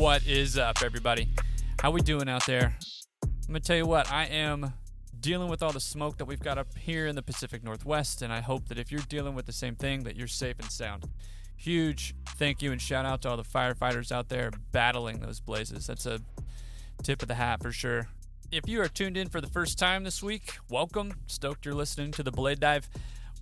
What is up, everybody? How we doing out there? I'm gonna tell you what, I am dealing with all the smoke that we've got up here in the Pacific Northwest, and I hope that if you're dealing with the same thing, that you're safe and sound. Huge thank you and shout out to all the firefighters out there battling those blazes. That's a tip of the hat for sure. If you are tuned in for the first time this week, welcome. Stoked you're listening to the Blade Dive.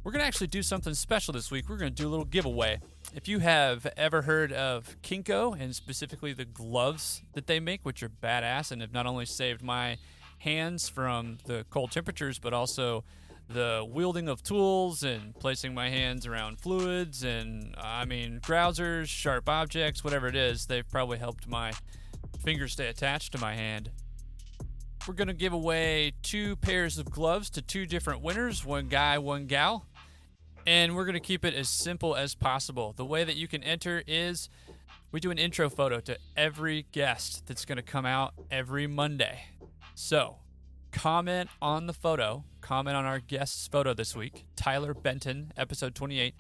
We're going to actually do something special this week. We're going to do a little giveaway. If you have ever heard of Kinko and specifically the gloves that they make, which are badass and have not only saved my hands from the cold temperatures, but also the wielding of tools and placing my hands around fluids and, grousers, sharp objects, whatever it is, they've probably helped my fingers stay attached to my hand. We're going to give away 2 pairs of gloves to 2 different winners, one guy, one gal. And we're going to keep it as simple as possible. The way that you can enter is we do an intro photo to every guest that's going to come out every Monday. So comment on the photo, comment on our guest's photo this week, Tyler Benton, episode 28,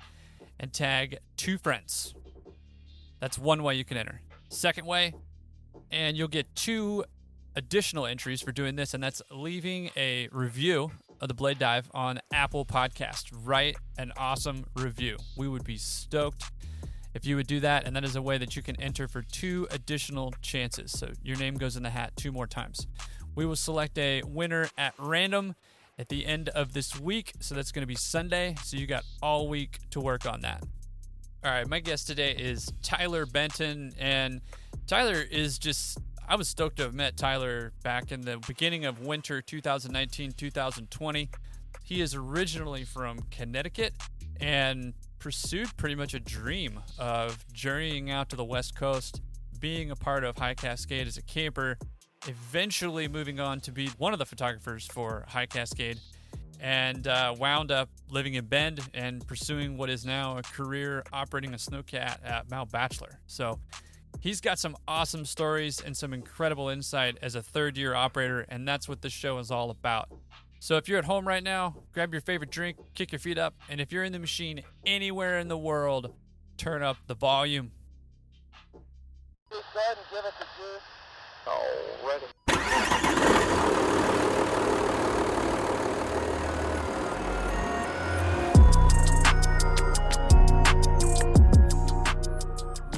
and tag 2 friends. That's one way you can enter. Second way, and you'll get 2 additional entries for doing this, and that's leaving a review of the Blade Dive on Apple Podcast. Write an awesome review. We would be stoked if you would do that, and that is a way that you can enter for 2 additional chances. So your name goes in the hat 2 more times. We will select a winner at random at the end of this week, so that's going to be Sunday, so you got all week to work on that. All right, my guest today is Tyler Benton, and Tyler is just... I was stoked to have met Tyler back in the beginning of winter 2019-2020. He is originally from Connecticut and pursued pretty much a dream of journeying out to the West Coast, being a part of High Cascade as a camper, eventually moving on to be one of the photographers for High Cascade, and wound up living in Bend and pursuing what is now a career operating a Snowcat at Mount Bachelor. So he's got some awesome stories and some incredible insight as a third-year operator, and that's what this show is all about. So if you're at home right now, grab your favorite drink, kick your feet up, and if you're in the machine anywhere in the world, turn up the volume. Go ahead and give it the juice. Already.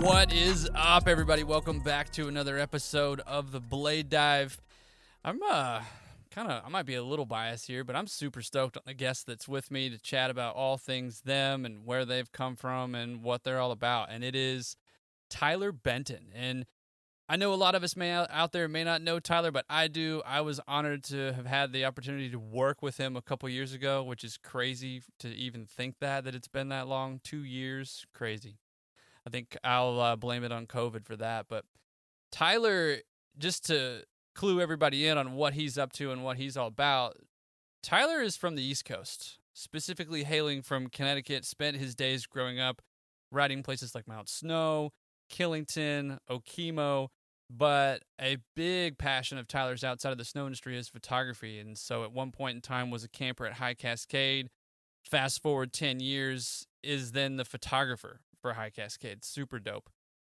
What is up, everybody? Welcome back to another episode of the Blade Dive. I might be a little biased here, but I'm super stoked on the guest that's with me to chat about all things them and where they've come from and what they're all about. And it is Tyler Benton. And I know a lot of us out there may not know Tyler, but I do. I was honored to have had the opportunity to work with him a couple years ago, which is crazy to even think that it's been that long. 2 years, crazy. I think I'll blame it on COVID for that. But Tyler, just to clue everybody in on what he's up to and what he's all about, Tyler is from the East Coast, specifically hailing from Connecticut, spent his days growing up riding places like Mount Snow, Killington, Okemo, but a big passion of Tyler's outside of the snow industry is photography. And so at one point in time was a camper at High Cascade. Fast forward 10 years, is then the photographer for High Cascade. Super dope.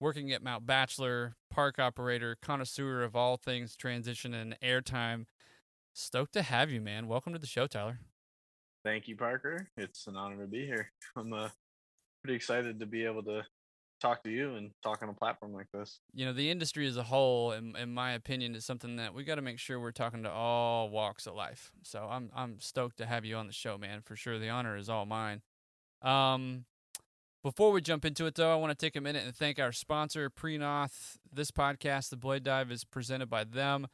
Working at Mount Bachelor, park operator, connoisseur of all things transition and airtime. Stoked to have you, man. Welcome to the show, Tyler. Thank you, Parker. It's an honor to be here. I'm pretty excited to be able to talk to you and talk on a platform like this. You know, the industry as a whole, in my opinion, is something that we got to make sure we're talking to all walks of life. So I'm stoked to have you on the show, man. For sure, the honor is all mine. Before we jump into it, though, I want to take a minute and thank our sponsor, Prenoth. This podcast, The Blade Dive, is presented by them.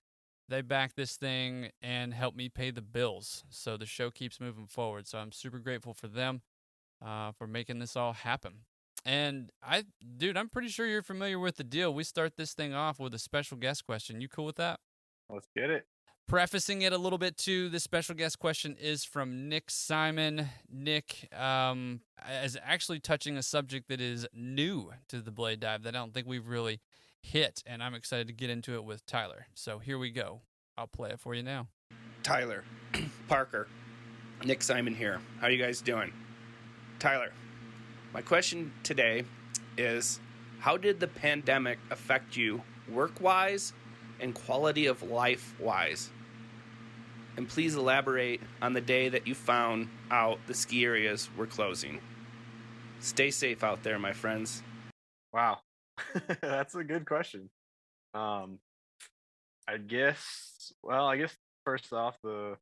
They back this thing and help me pay the bills, so the show keeps moving forward. So I'm super grateful for them for making this all happen. And I'm pretty sure you're familiar with the deal. We start this thing off with a special guest question. You cool with that? Let's get it. Prefacing it a little bit too, the special guest question is from Nick Simon. Nick is actually touching a subject that is new to the Blade Dive that I don't think we've really hit, and I'm excited to get into it with Tyler. So here we go. I'll play it for you now. Tyler, Parker, Nick Simon here. How you guys doing? Tyler, my question today is, how did the pandemic affect you work-wise and quality of life-wise? And please elaborate on the day that you found out the ski areas were closing. Stay safe out there, my friends. Wow. That's a good question. I guess first off, to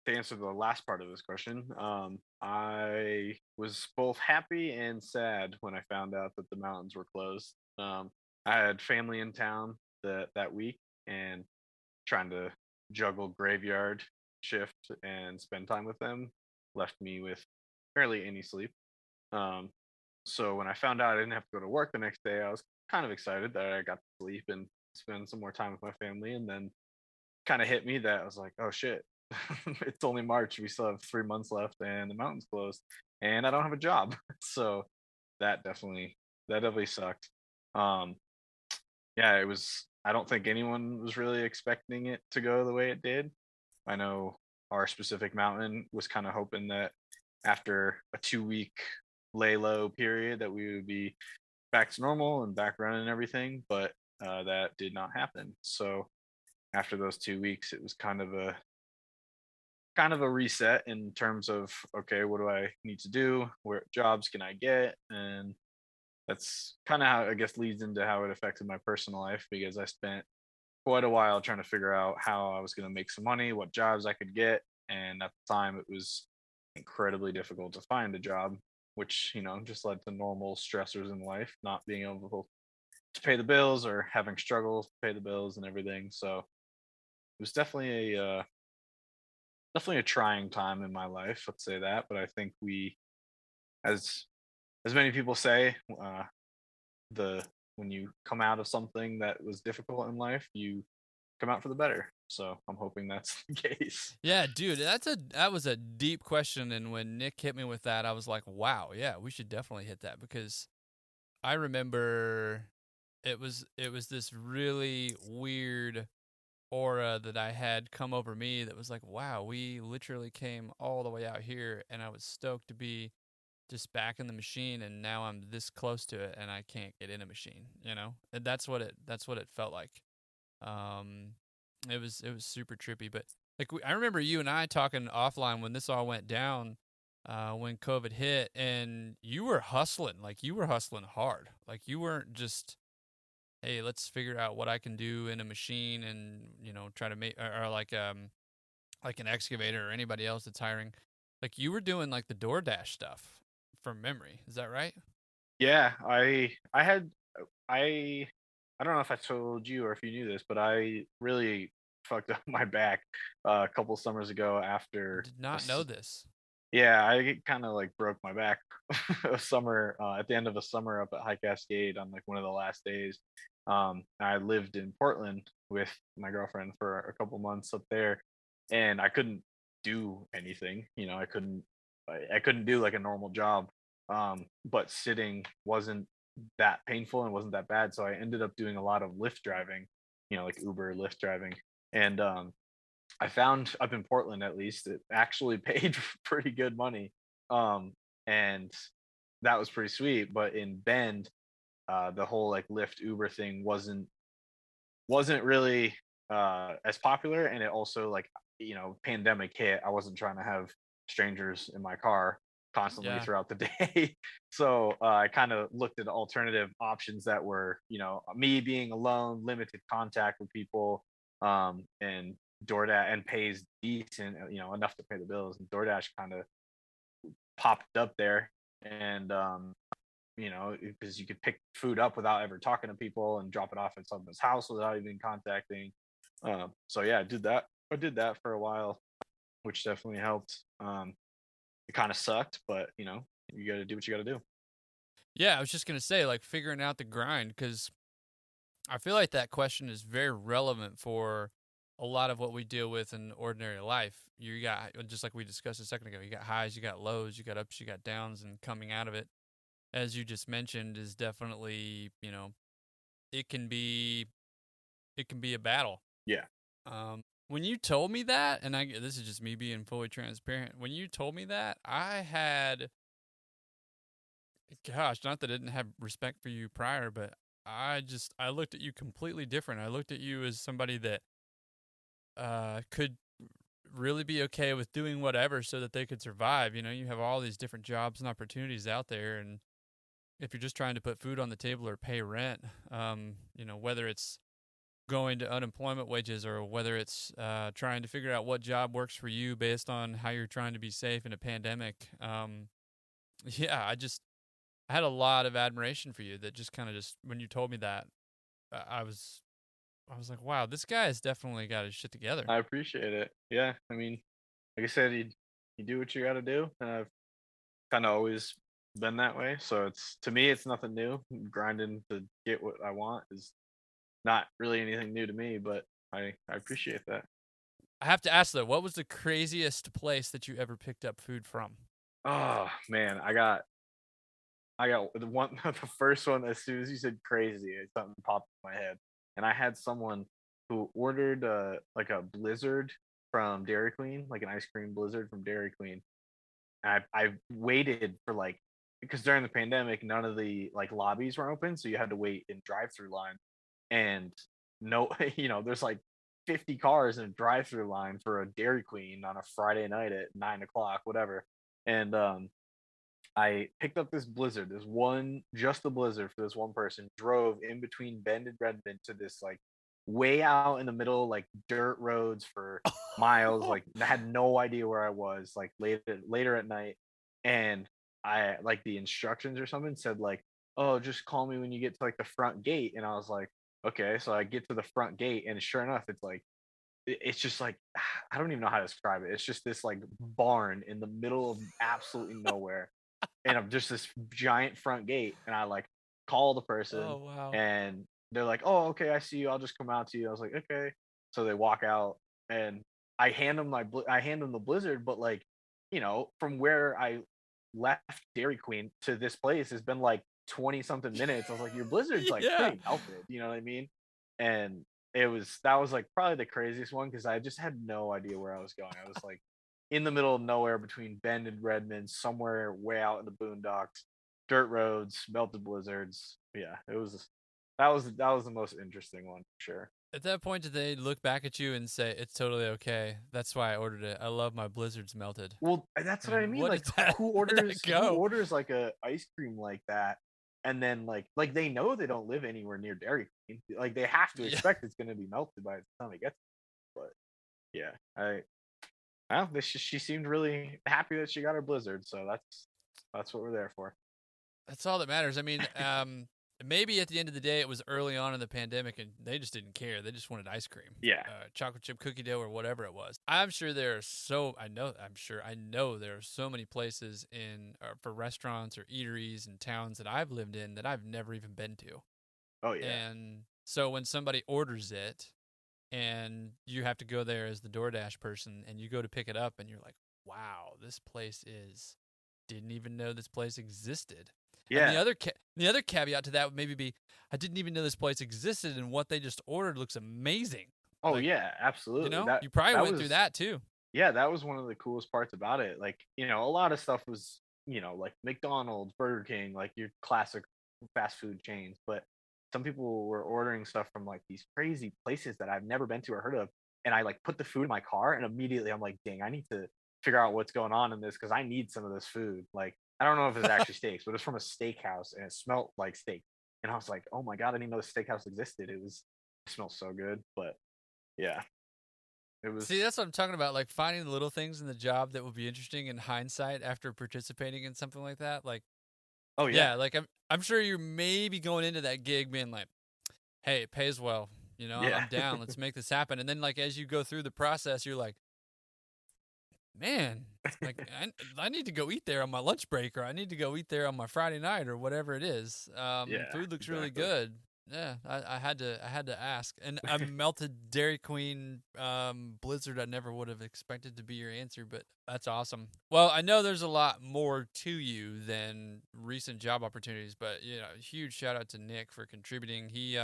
answer the last part of this question, I was both happy and sad when I found out that the mountains were closed. I had family in town that week, and trying to juggle graveyard shift and spend time with them left me with barely any sleep. So when I found out I didn't have to go to work the next day, I was kind of excited that I got to sleep and spend some more time with my family. And then kind of hit me that I was like, oh shit, it's only March. We still have 3 months left and the mountain's closed and I don't have a job. So that definitely sucked. Yeah, I don't think anyone was really expecting it to go the way it did. I know our specific mountain was kind of hoping that after a 2-week lay low period that we would be back to normal and back running and everything, but that did not happen. So after those 2 weeks, it was kind of a reset in terms of, okay, what do I need to do? What jobs can I get? And that's kind of how, I guess, leads into how it affected my personal life, because I spent quite a while trying to figure out how I was going to make some money, what jobs I could get. And at the time, it was incredibly difficult to find a job, which, just led to normal stressors in life, not being able to pay the bills or having struggles to pay the bills and everything. So it was definitely a trying time in my life, let's say that. But I think as many people say, when you come out of something that was difficult in life, you come out for the better. So I'm hoping that's the case. Yeah, dude, that was a deep question, and when Nick hit me with that, I was like, wow, yeah, we should definitely hit that, because I remember it was this really weird aura that I had come over me that was like, wow, we literally came all the way out here, and I was stoked to be just back in the machine, and now I'm this close to it and I can't get in a machine, And that's what it felt like. It was super trippy, but like I remember you and I talking offline when this all went down, when COVID hit, and you were hustling hard. Like you weren't just, hey, let's figure out what I can do in a machine and try to make or like an excavator or anybody else that's hiring. Like you were doing like the DoorDash stuff from memory. Is that right? Yeah, I don't know if I told you or if you knew this, but I really fucked up my back a couple summers ago after. Did not know this. Yeah, I kind of like broke my back a summer at the end of a summer up at High Cascade on like one of the last days. I lived in Portland with my girlfriend for a couple months up there, and I couldn't do anything. I couldn't do like a normal job. But sitting wasn't that painful and wasn't that bad, so I ended up doing a lot of Lyft driving, like Uber Lyft driving. And I found up in Portland, at least, it actually paid pretty good money, and that was pretty sweet. But in Bend, the whole like Lyft Uber thing wasn't really as popular, and it also, like, pandemic hit. I wasn't trying to have strangers in my car constantly throughout the day. So I kind of looked at alternative options that were, me being alone, limited contact with people, and DoorDash, and pays decent, enough to pay the bills. And DoorDash kind of popped up there, and because you could pick food up without ever talking to people and drop it off at someone's house without even contacting. So yeah, I did that for a while, which definitely helped. It kind of sucked, but you got to do what you got to do. Yeah, I was just gonna say, like, figuring out the grind, because I feel like that question is very relevant for a lot of what we deal with in ordinary life. You got, just like we discussed a second ago, you got highs, you got lows, you got ups, you got downs, and coming out of it, as you just mentioned, is definitely, it can be a battle. Yeah. When you told me that, and this is just me being fully transparent, when you told me that, I had, gosh, not that I didn't have respect for you prior, but I looked at you completely different. I looked at you as somebody that could really be okay with doing whatever so that they could survive. You know, you have all these different jobs and opportunities out there, and if you're just trying to put food on the table or pay rent, you know, whether it's going to unemployment wages or whether it's trying to figure out what job works for you based on how you're trying to be safe in a pandemic. Yeah, I had a lot of admiration for you that just kind of just when you told me that, I was like, wow, this guy has definitely got his shit together. I appreciate it. Yeah, I mean, like I said, you do what you got to do, and I've kind of always been that way. So to me, it's nothing new. Grinding to get what I want is not really anything new to me, but I appreciate that. I have to ask though, what was the craziest place that you ever picked up food from? Oh man, I got the one the first one. As soon as you said crazy, something popped in my head, and I had someone who ordered like a blizzard from Dairy Queen, like an ice cream blizzard from Dairy Queen. I waited for like, because during the pandemic none of the like lobbies were open, so you had to wait in drive-through line, and no, there's like 50 cars in a drive-through line for a Dairy Queen on a Friday night at 9 o'clock, whatever. And I picked up this blizzard, just the blizzard for this one person, drove in between Bend and Redmond to this like way out in the middle, like dirt roads for miles. Like I had no idea where I was, like later at night. And I like the instructions or something said like, oh, just call me when you get to like the front gate. And I was like, okay. So I get to the front gate, and sure enough, it's just like, I don't even know how to describe it. It's just this like barn in the middle of absolutely nowhere. And I'm just this giant front gate, and I like call the person. Oh wow. And they're like, oh, okay, I see you, I'll just come out to you. I was like, okay. So they walk out, and I hand them the blizzard, but like, from where I left Dairy Queen to this place has been like 20 something minutes. I was like, your blizzard's like pretty melted, you know what I mean? And that was like probably the craziest one, because I just had no idea where I was going. I was like in the middle of nowhere between Bend and Redmond, somewhere way out in the boondocks, dirt roads, melted blizzards. Yeah, that was the most interesting one for sure. At that point, did they look back at you and say, it's totally okay? That's why I ordered it. I love my blizzards melted. Well, that's what I mean. Like, who orders like a ice cream like that? And then like they know they don't live anywhere near Dairy Queen. Like they have to expect it's going to be melted by the time it gets there. But yeah, she seemed really happy that she got her blizzard. So that's what we're there for. That's all that matters. I mean, maybe at the end of the day, it was early on in the pandemic, and they just didn't care. They just wanted ice cream. Yeah, chocolate chip cookie dough or whatever it was. I know there are so many places for restaurants or eateries in towns that I've lived in that I've never even been to. Oh yeah. And so when somebody orders it, and you have to go there as the DoorDash person, and you go to pick it up, and you're like, wow, this place didn't even know this place existed. Yeah. And the other caveat to that would maybe be, I didn't even know this place existed, and what they just ordered looks amazing. Oh yeah, absolutely. You know, you probably went through that too. Yeah, that was one of the coolest parts about it. Like, a lot of stuff was, like McDonald's, Burger King, like your classic fast food chains, but some people were ordering stuff from like these crazy places that I've never been to or heard of. And I like put the food in my car, and immediately I'm like, dang, I need to figure out what's going on in this, because I need some of this food. Like, I don't know if it's actually steaks, but it's from a steakhouse, and it smelled like steak. And I was like, oh my God, I didn't know the steakhouse existed. It smelled so good. But yeah, it was. See, that's what I'm talking about. Like finding the little things in the job that would be interesting in hindsight after participating in something like that. Like, oh yeah, like I'm sure you're maybe going into that gig being like, hey, it pays well. I'm down. Let's make this happen. And then like as you go through the process, you're like, man, like I need to go eat there on my lunch break, or I need to go eat there on my Friday night, or whatever it is. Food looks really good. Yeah, I had to ask. And a melted Dairy Queen blizzard, I never would have expected to be your answer, but that's awesome. Well, I know there's a lot more to you than recent job opportunities, but huge shout out to Nick for contributing. He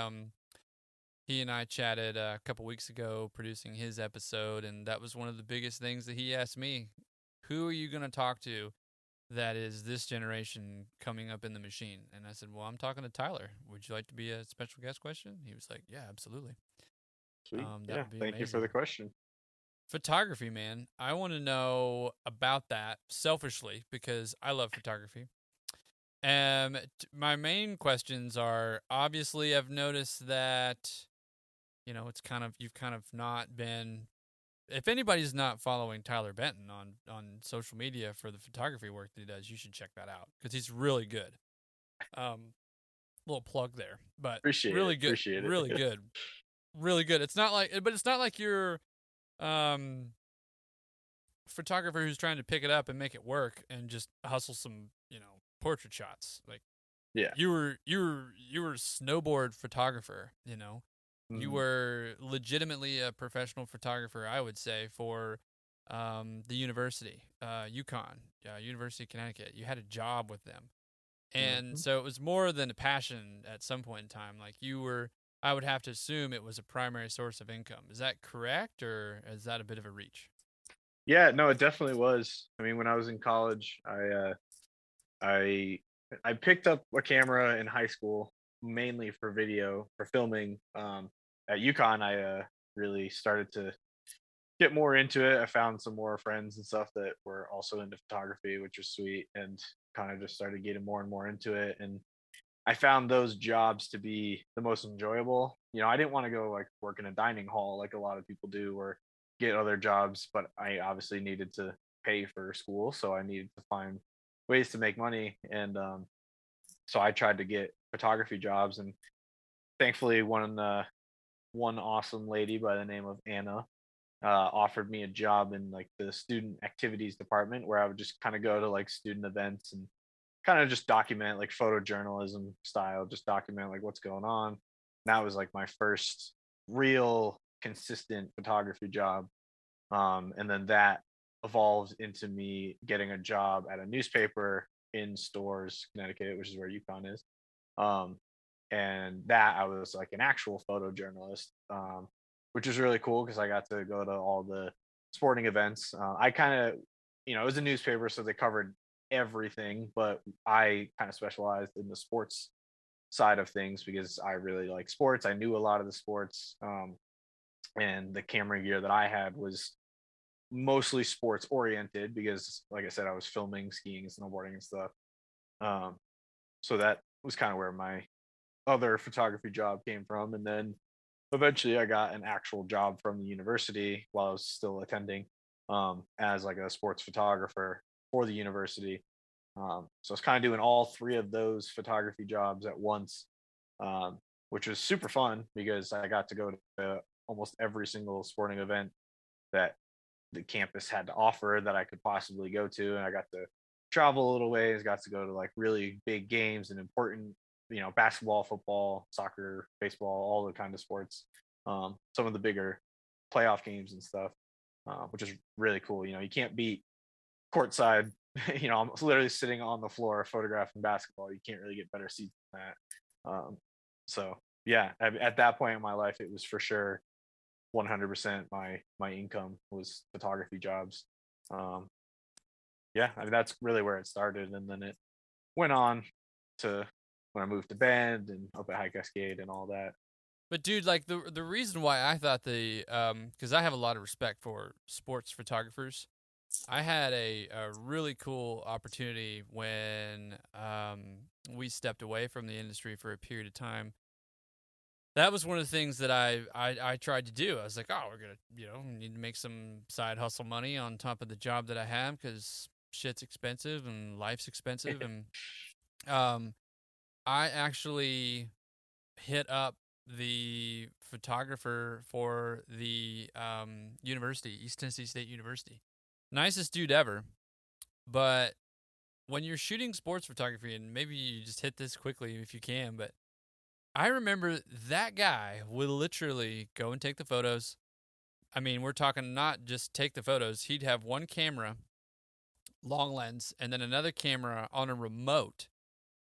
and I chatted a couple weeks ago producing his episode, and that was one of the biggest things that he asked me. Who are you going to talk to that is this generation coming up in the machine? And I said, well, I'm talking to Tyler. Would you like to be a special guest question? He was like, yeah, absolutely. Sweet. That Yeah. would be Thank you for amazing. the question. Photography, man. I want to know about that selfishly because I love photography. My main questions are, obviously I've noticed that, it's you've kind of not been, if anybody's not following Tyler Benton on social media for the photography work that he does, you should check that out because he's really good. Little plug there, but really good, Appreciate it. really good, really good. It's not like you're, photographer who's trying to pick it up and make it work and just hustle some, portrait shots. Like, Yeah. you were a snowboard photographer, You were legitimately a professional photographer, I would say, for the university, UConn, University of Connecticut. You had a job with them. And so it was more than a passion at some point in time. Like, I would have to assume it was a primary source of income. Is that correct, or is that a bit of a reach? Yeah, no, it definitely was. I mean, when I was in college, I picked up a camera in high school mainly for video, for filming. At UConn, I really started to get more into it. I found some more friends and stuff that were also into photography, which was sweet, and kind of just started getting more and more into it. And I found those jobs to be the most enjoyable. I didn't want to go like work in a dining hall like a lot of people do, or get other jobs, but I obviously needed to pay for school, so I needed to find ways to make money. And so I tried to get photography jobs, and thankfully one awesome lady by the name of Anna offered me a job in like the student activities department, where I would just kind of go to like student events and kind of just document, like photojournalism style, just document like what's going on. And that was like my first real consistent photography job. And then that evolved into me getting a job at a newspaper in Stores, Connecticut, which is where UConn is. And that I was like an actual photojournalist, which was really cool because I got to go to all the sporting events. I kind of, it was a newspaper, so they covered everything, but I kind of specialized in the sports side of things because I really like sports. I knew a lot of the sports, and the camera gear that I had was mostly sports oriented because, like I said, I was filming skiing and snowboarding and stuff. So that was kind of where my other photography job came from. And then eventually I got an actual job from the university while I was still attending, as like a sports photographer for the university. So I was kind of doing all three of those photography jobs at once, which was super fun because I got to go to almost every single sporting event that the campus had to offer that I could possibly go to. And I got to travel a little ways, got to go to like really big games and important, basketball, football, soccer, baseball, all the kind of sports, some of the bigger playoff games and stuff, which is really cool. You can't beat courtside. I'm literally sitting on the floor photographing basketball. You can't really get better seats than that. So yeah, at that point in my life, it was for sure 100% my income was photography jobs. Yeah, I mean, that's really where it started, and then it went on to when I moved to Bend and up at High Cascade and all that. But dude, like the reason why I thought because I have a lot of respect for sports photographers. I had a really cool opportunity when we stepped away from the industry for a period of time. That was one of the things that I tried to do. I was like, oh, we're gonna need to make some side hustle money on top of the job that I have because shit's expensive and life's expensive. And I actually hit up the photographer for the university, East Tennessee State University. Nicest dude ever. But when you're shooting sports photography, and maybe you just hit this quickly if you can, but I remember that guy would literally go and take the photos. I mean, we're talking not just take the photos. He'd have one camera, long lens, and then another camera on a remote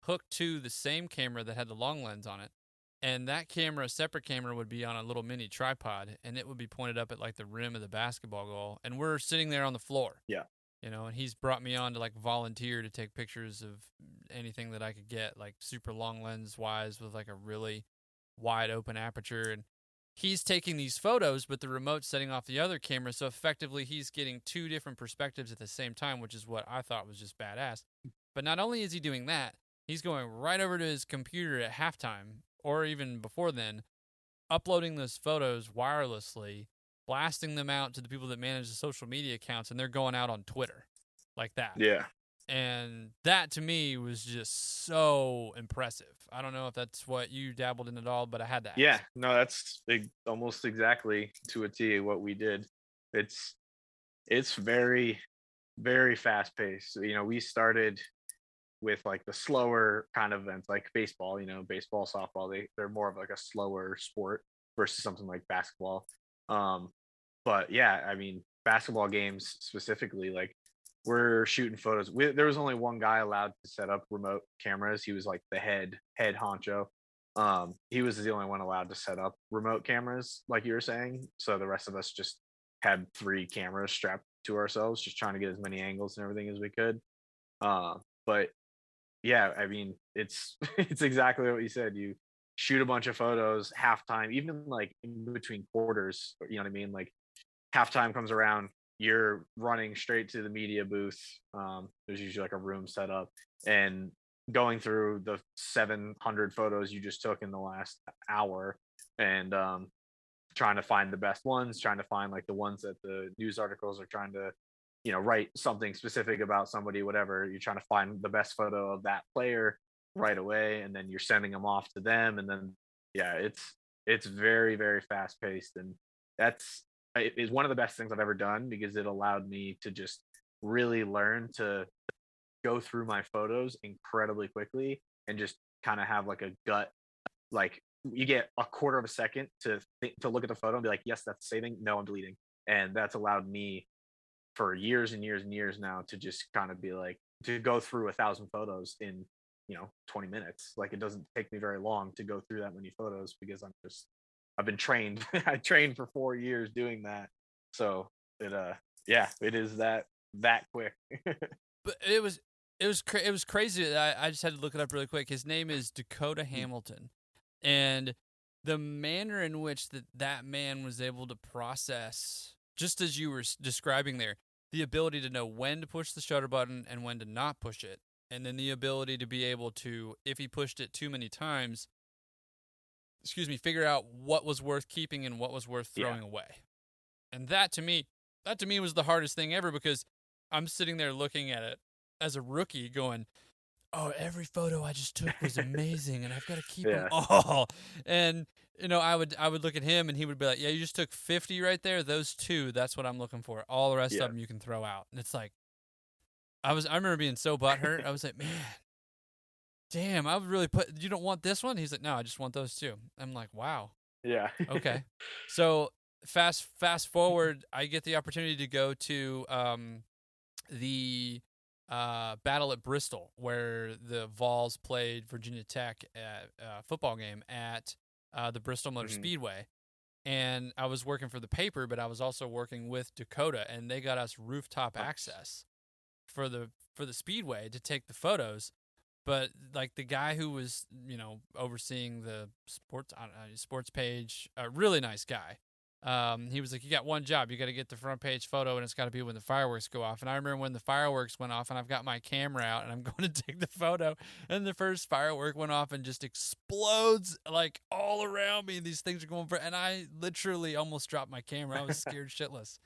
hooked to the same camera that had the long lens on it. And that camera, separate camera, would be on a little mini tripod, and it would be pointed up at like the rim of the basketball goal. And we're sitting there on the floor. Yeah. you know, and he's brought me on to like volunteer to take pictures of anything that I could get, like super long lens wise with like a really wide open aperture. And he's taking these photos, but the remote's setting off the other camera. So effectively, he's getting two different perspectives at the same time, which is what I thought was just badass. But not only is he doing that, he's going right over to his computer at halftime, or even before then, uploading those photos wirelessly, blasting them out to the people that manage the social media accounts, and they're going out on Twitter like that. Yeah. And that to me was just so impressive. I don't know if that's what you dabbled in at all, but I had to ask. Yeah, no, that's almost exactly to a T what we did. It's very, very fast paced. You know, we started with like the slower kind of events like baseball, you know, baseball, softball, they're more of like a slower sport versus something like basketball. But yeah, I mean, basketball games specifically, like we're shooting photos. There was only one guy allowed to set up remote cameras. He was like the head honcho. He was the only one allowed to set up remote cameras, like you were saying. So the rest of us just had 3 cameras strapped to ourselves, just trying to get as many angles and everything as we could. But yeah, I mean, it's exactly what you said. You shoot a bunch of photos, halftime, even like in between quarters, you know what I mean? Like halftime comes around, you're running straight to the media booth. There's usually like a room set up, and going through the 700 photos you just took in the last hour, and trying to find the best ones, trying to find like the ones that the news articles are trying to, you know, write something specific about somebody, whatever. You're trying to find the best photo of that player right away, and then you're sending them off to them. And then yeah, it's very, very fast paced, and it is one of the best things I've ever done, because it allowed me to just really learn to go through my photos incredibly quickly and just kind of have like a gut, like you get a quarter of a second to look at the photo and be like, yes, that's saving, no, I'm deleting. And that's allowed me for years and years and years now to just kind of be like, to go through 1,000 photos in, you know, 20 minutes. Like it doesn't take me very long to go through that many photos, because I've been trained. I trained for 4 years doing that. So it is that quick. But it was crazy. I just had to look it up really quick. His name is Dakota Hamilton, and the manner in which that man was able to process, just as you were describing there, the ability to know when to push the shutter button and when to not push it, and then the ability to be able to, if he pushed it too many times, figure out what was worth keeping and what was worth throwing away. And that to me was the hardest thing ever, because I'm sitting there looking at it as a rookie going, oh, every photo I just took was amazing, and I've got to keep them all. And, you know, I would look at him, and he would be like, yeah, you just took 50 right there. Those 2, that's what I'm looking for. All the rest of them you can throw out. And it's like, I remember being so butthurt. I was like, man, damn, I would really you don't want this one? He's like, no, I just want those 2. I'm like, wow. Yeah. Okay. So fast forward, I get the opportunity to go to the battle at Bristol, where the Vols played Virginia Tech at a football game at the Bristol Motor Speedway. And I was working for the paper, but I was also working with Dakota, and they got us rooftop access for the Speedway to take the photos. But like the guy who was, you know, overseeing the sports page, a really nice guy. He was like, you got one job. You got to get the front page photo, and it's got to be when the fireworks go off. And I remember when the fireworks went off, and I've got my camera out, and I'm going to take the photo, and the first firework went off and just explodes like all around me. These things are going and I literally almost dropped my camera. I was scared shitless.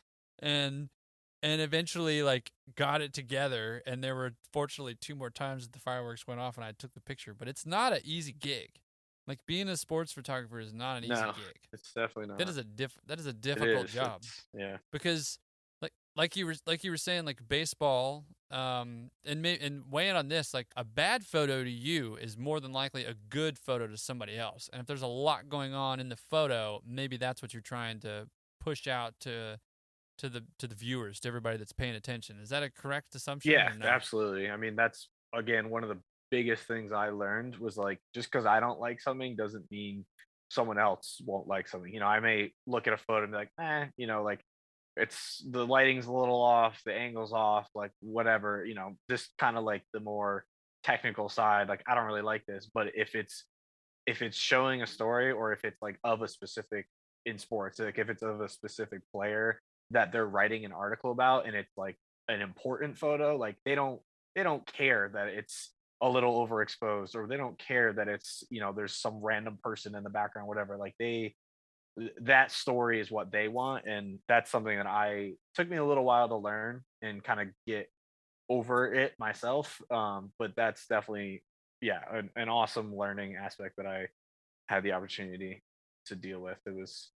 And eventually like got it together, and there were fortunately 2 more times that the fireworks went off and I took the picture. But it's not an easy gig. Like being a sports photographer is not an easy gig. It's definitely not. That is a difficult job. Yeah. Because like you were saying, like baseball, and weighing on this, like a bad photo to you is more than likely a good photo to somebody else. And if there's a lot going on in the photo, maybe that's what you're trying to push out to the viewers, to everybody that's paying attention. Is that a correct assumption? Yeah, absolutely. I mean, that's again one of the biggest things I learned was like, just because I don't like something doesn't mean someone else won't like something. You know, I may look at a photo and be like, you know, like it's the lighting's a little off, the angle's off, like whatever, just kind of like the more technical side. Like I don't really like this, but if it's showing a story, or if it's like of a specific in sports, like if it's of a specific player that they're writing an article about, and it's like an important photo, like they don't care that it's a little overexposed, or they don't care that it's, there's some random person in the background, whatever. Like that story is what they want, and that's something that I took me a little while to learn and kind of get over it myself. But that's definitely, yeah, an awesome learning aspect that I had the opportunity to deal with. It was,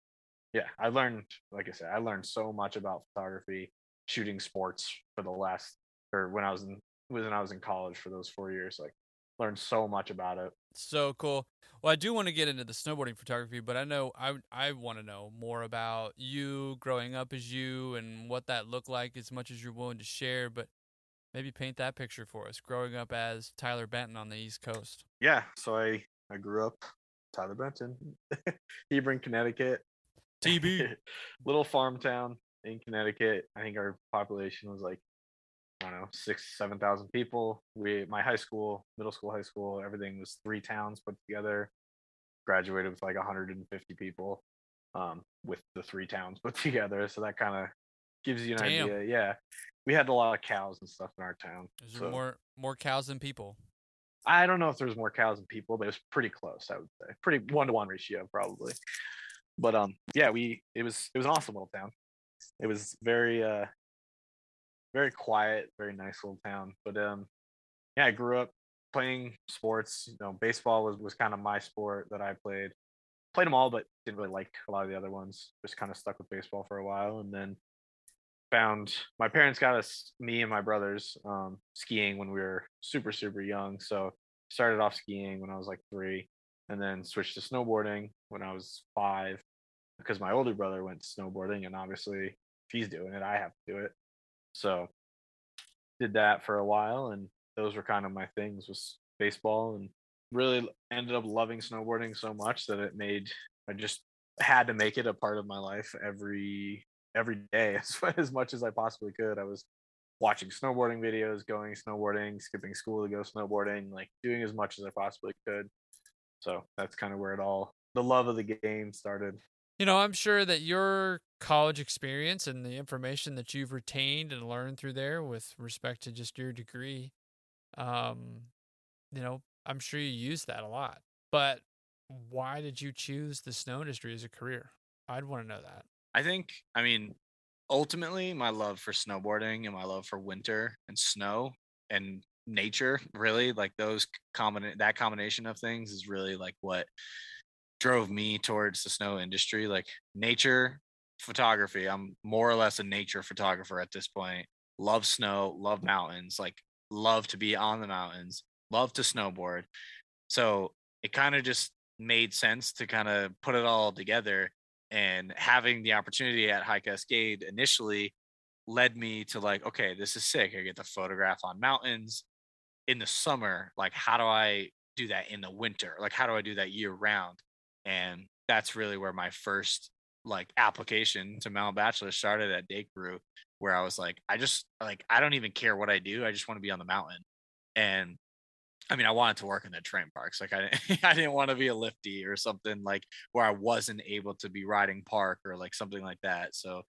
yeah, I learned, like I said, I learned so much about photography shooting sports for the last, or when I was in college for those 4 years. Like learned so much about it. So cool. Well, I do want to get into the snowboarding photography, but I know I want to know more about you growing up as you and what that looked like, as much as you're willing to share. But maybe paint that picture for us, growing up as Tyler Benton on the East Coast. Yeah, so I grew up Tyler Benton, Hebron, Connecticut. TB. Little farm town in Connecticut. I think our population was like, I don't know, 7,000 people. My high school, middle school, high school, everything was 3 towns put together. Graduated with like 150 people, with the 3 towns put together. So that kind of gives you an idea. Yeah, we had a lot of cows and stuff in our town. Is there more cows than people? I don't know if there's more cows than people, but it was pretty close. I would say pretty 1-to-1 ratio probably. But yeah, it was an awesome little town. It was very very quiet, very nice little town. But yeah, I grew up playing sports. Baseball was kind of my sport that I played. Played them all, but didn't really like a lot of the other ones. Just kind of stuck with baseball for a while, and then found my parents got me and my brothers skiing when we were super young. So started off skiing when I was like 3, and then switched to snowboarding when I was 5, because my older brother went snowboarding, and obviously if he's doing it, I have to do it. So did that for a while, and those were kind of my things, was baseball, and really ended up loving snowboarding so much that I just had to make it a part of my life every day as much as I possibly could. I was watching snowboarding videos, going snowboarding, skipping school to go snowboarding, like doing as much as I possibly could. So that's kind of where the love of the game started. I'm sure that your college experience and the information that you've retained and learned through there with respect to just your degree, I'm sure you use that a lot. But why did you choose the snow industry as a career? I'd want to know that. I mean, ultimately, my love for snowboarding and my love for winter and snow and nature, really, like that combination of things is really like what drove me towards the snow industry. Like nature photography, I'm more or less a nature photographer at this point. Love snow, love mountains, like love to be on the mountains, love to snowboard. So it kind of just made sense to kind of put it all together, and having the opportunity at High Cascade initially led me to like, okay, this is sick. I get to photograph on mountains in the summer. Like, how do I do that in the winter? Like, how do I do that year round? And that's really where my first like application to Mount Bachelor started, at Day Crew, where I was like, I don't even care what I do. I just want to be on the mountain. And I mean, I wanted to work in the terrain parks. Like I didn't want to be a lifty or something, like where I wasn't able to be riding park or like something like that. So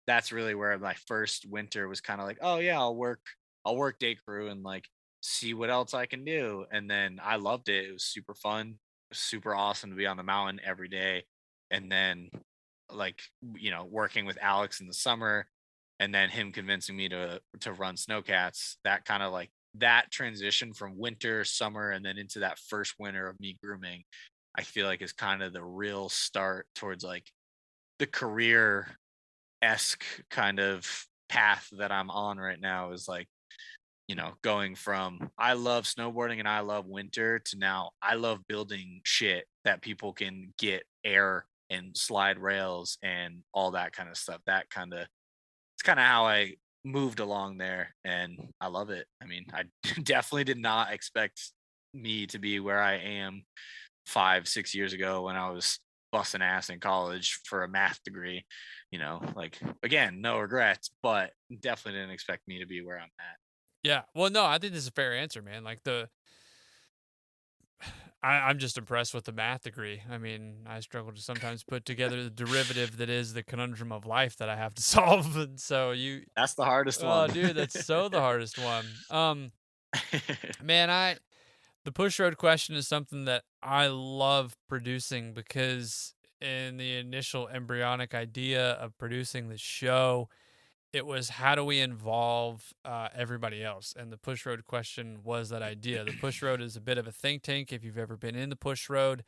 that's really where my first winter was kind of like, oh yeah, I'll work Day Crew and like see what else I can do. And then I loved it. It was super fun, super awesome to be on the mountain every day. And then like, working with Alex in the summer, and then him convincing me to run Snowcats, that kind of like that transition from winter, summer, and then into that first winter of me grooming, I feel like is kind of the real start towards like the career-esque kind of path that I'm on right now, is like, going from I love snowboarding and I love winter to now I love building shit that people can get air and slide rails and all that kind of stuff. It's kind of how I moved along there, and I love it. I mean, I definitely did not expect me to be where I am 5-6 years ago when I was busting ass in college for a math degree. Like, again, no regrets, but definitely didn't expect me to be where I'm at. Yeah. Well, no, I think this is a fair answer, man. Like I'm just impressed with the math degree. I mean, I struggle to sometimes put together the derivative that is the conundrum of life that I have to solve. And so That's the hardest oh, one. dude, that's so the hardest one. Man, the push road question is something that I love producing because in the initial embryonic idea of producing the show, it was how do we involve everybody else? And the push road question was that idea. The push road is a bit of a think tank. If you've ever been in the push road,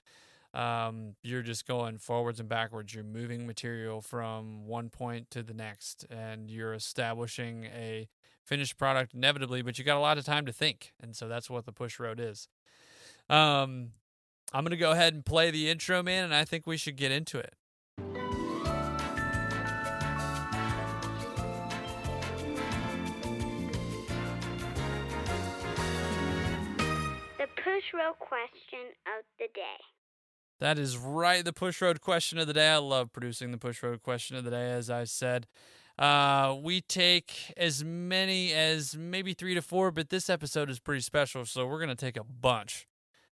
you're just going forwards and backwards. You're moving material from one point to the next, and you're establishing a finished product inevitably, but you got a lot of time to think. And so that's what the push road is. I'm going to go ahead and play the intro, man, and I think we should get into it. The push road question of the day. That is right, the push road question of the day. I love producing the push road question of the day, as I said. We take as many as maybe 3 to 4, but this episode is pretty special, so we're going to take a bunch.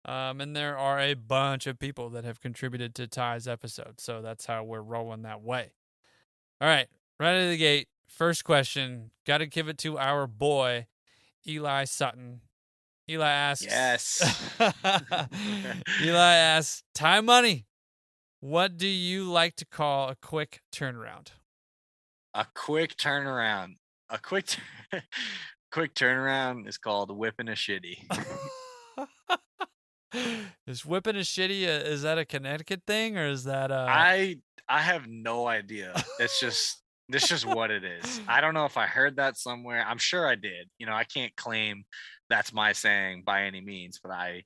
And there are a bunch of people that have contributed to Ty's episode, so that's how we're rolling that way. All right, right out of the gate, first question. Got to give it to our boy, Eli Sutton. Eli asks. Yes. Eli asks, Ty Money, what do you like to call a quick turnaround? A quick turnaround. Quick turnaround is called whipping a shitty. Is whipping a shitty? Is that a Connecticut thing, or is that? I have no idea. It's just what it is. I don't know if I heard that somewhere. I'm sure I did. I can't claim that's my saying by any means, but I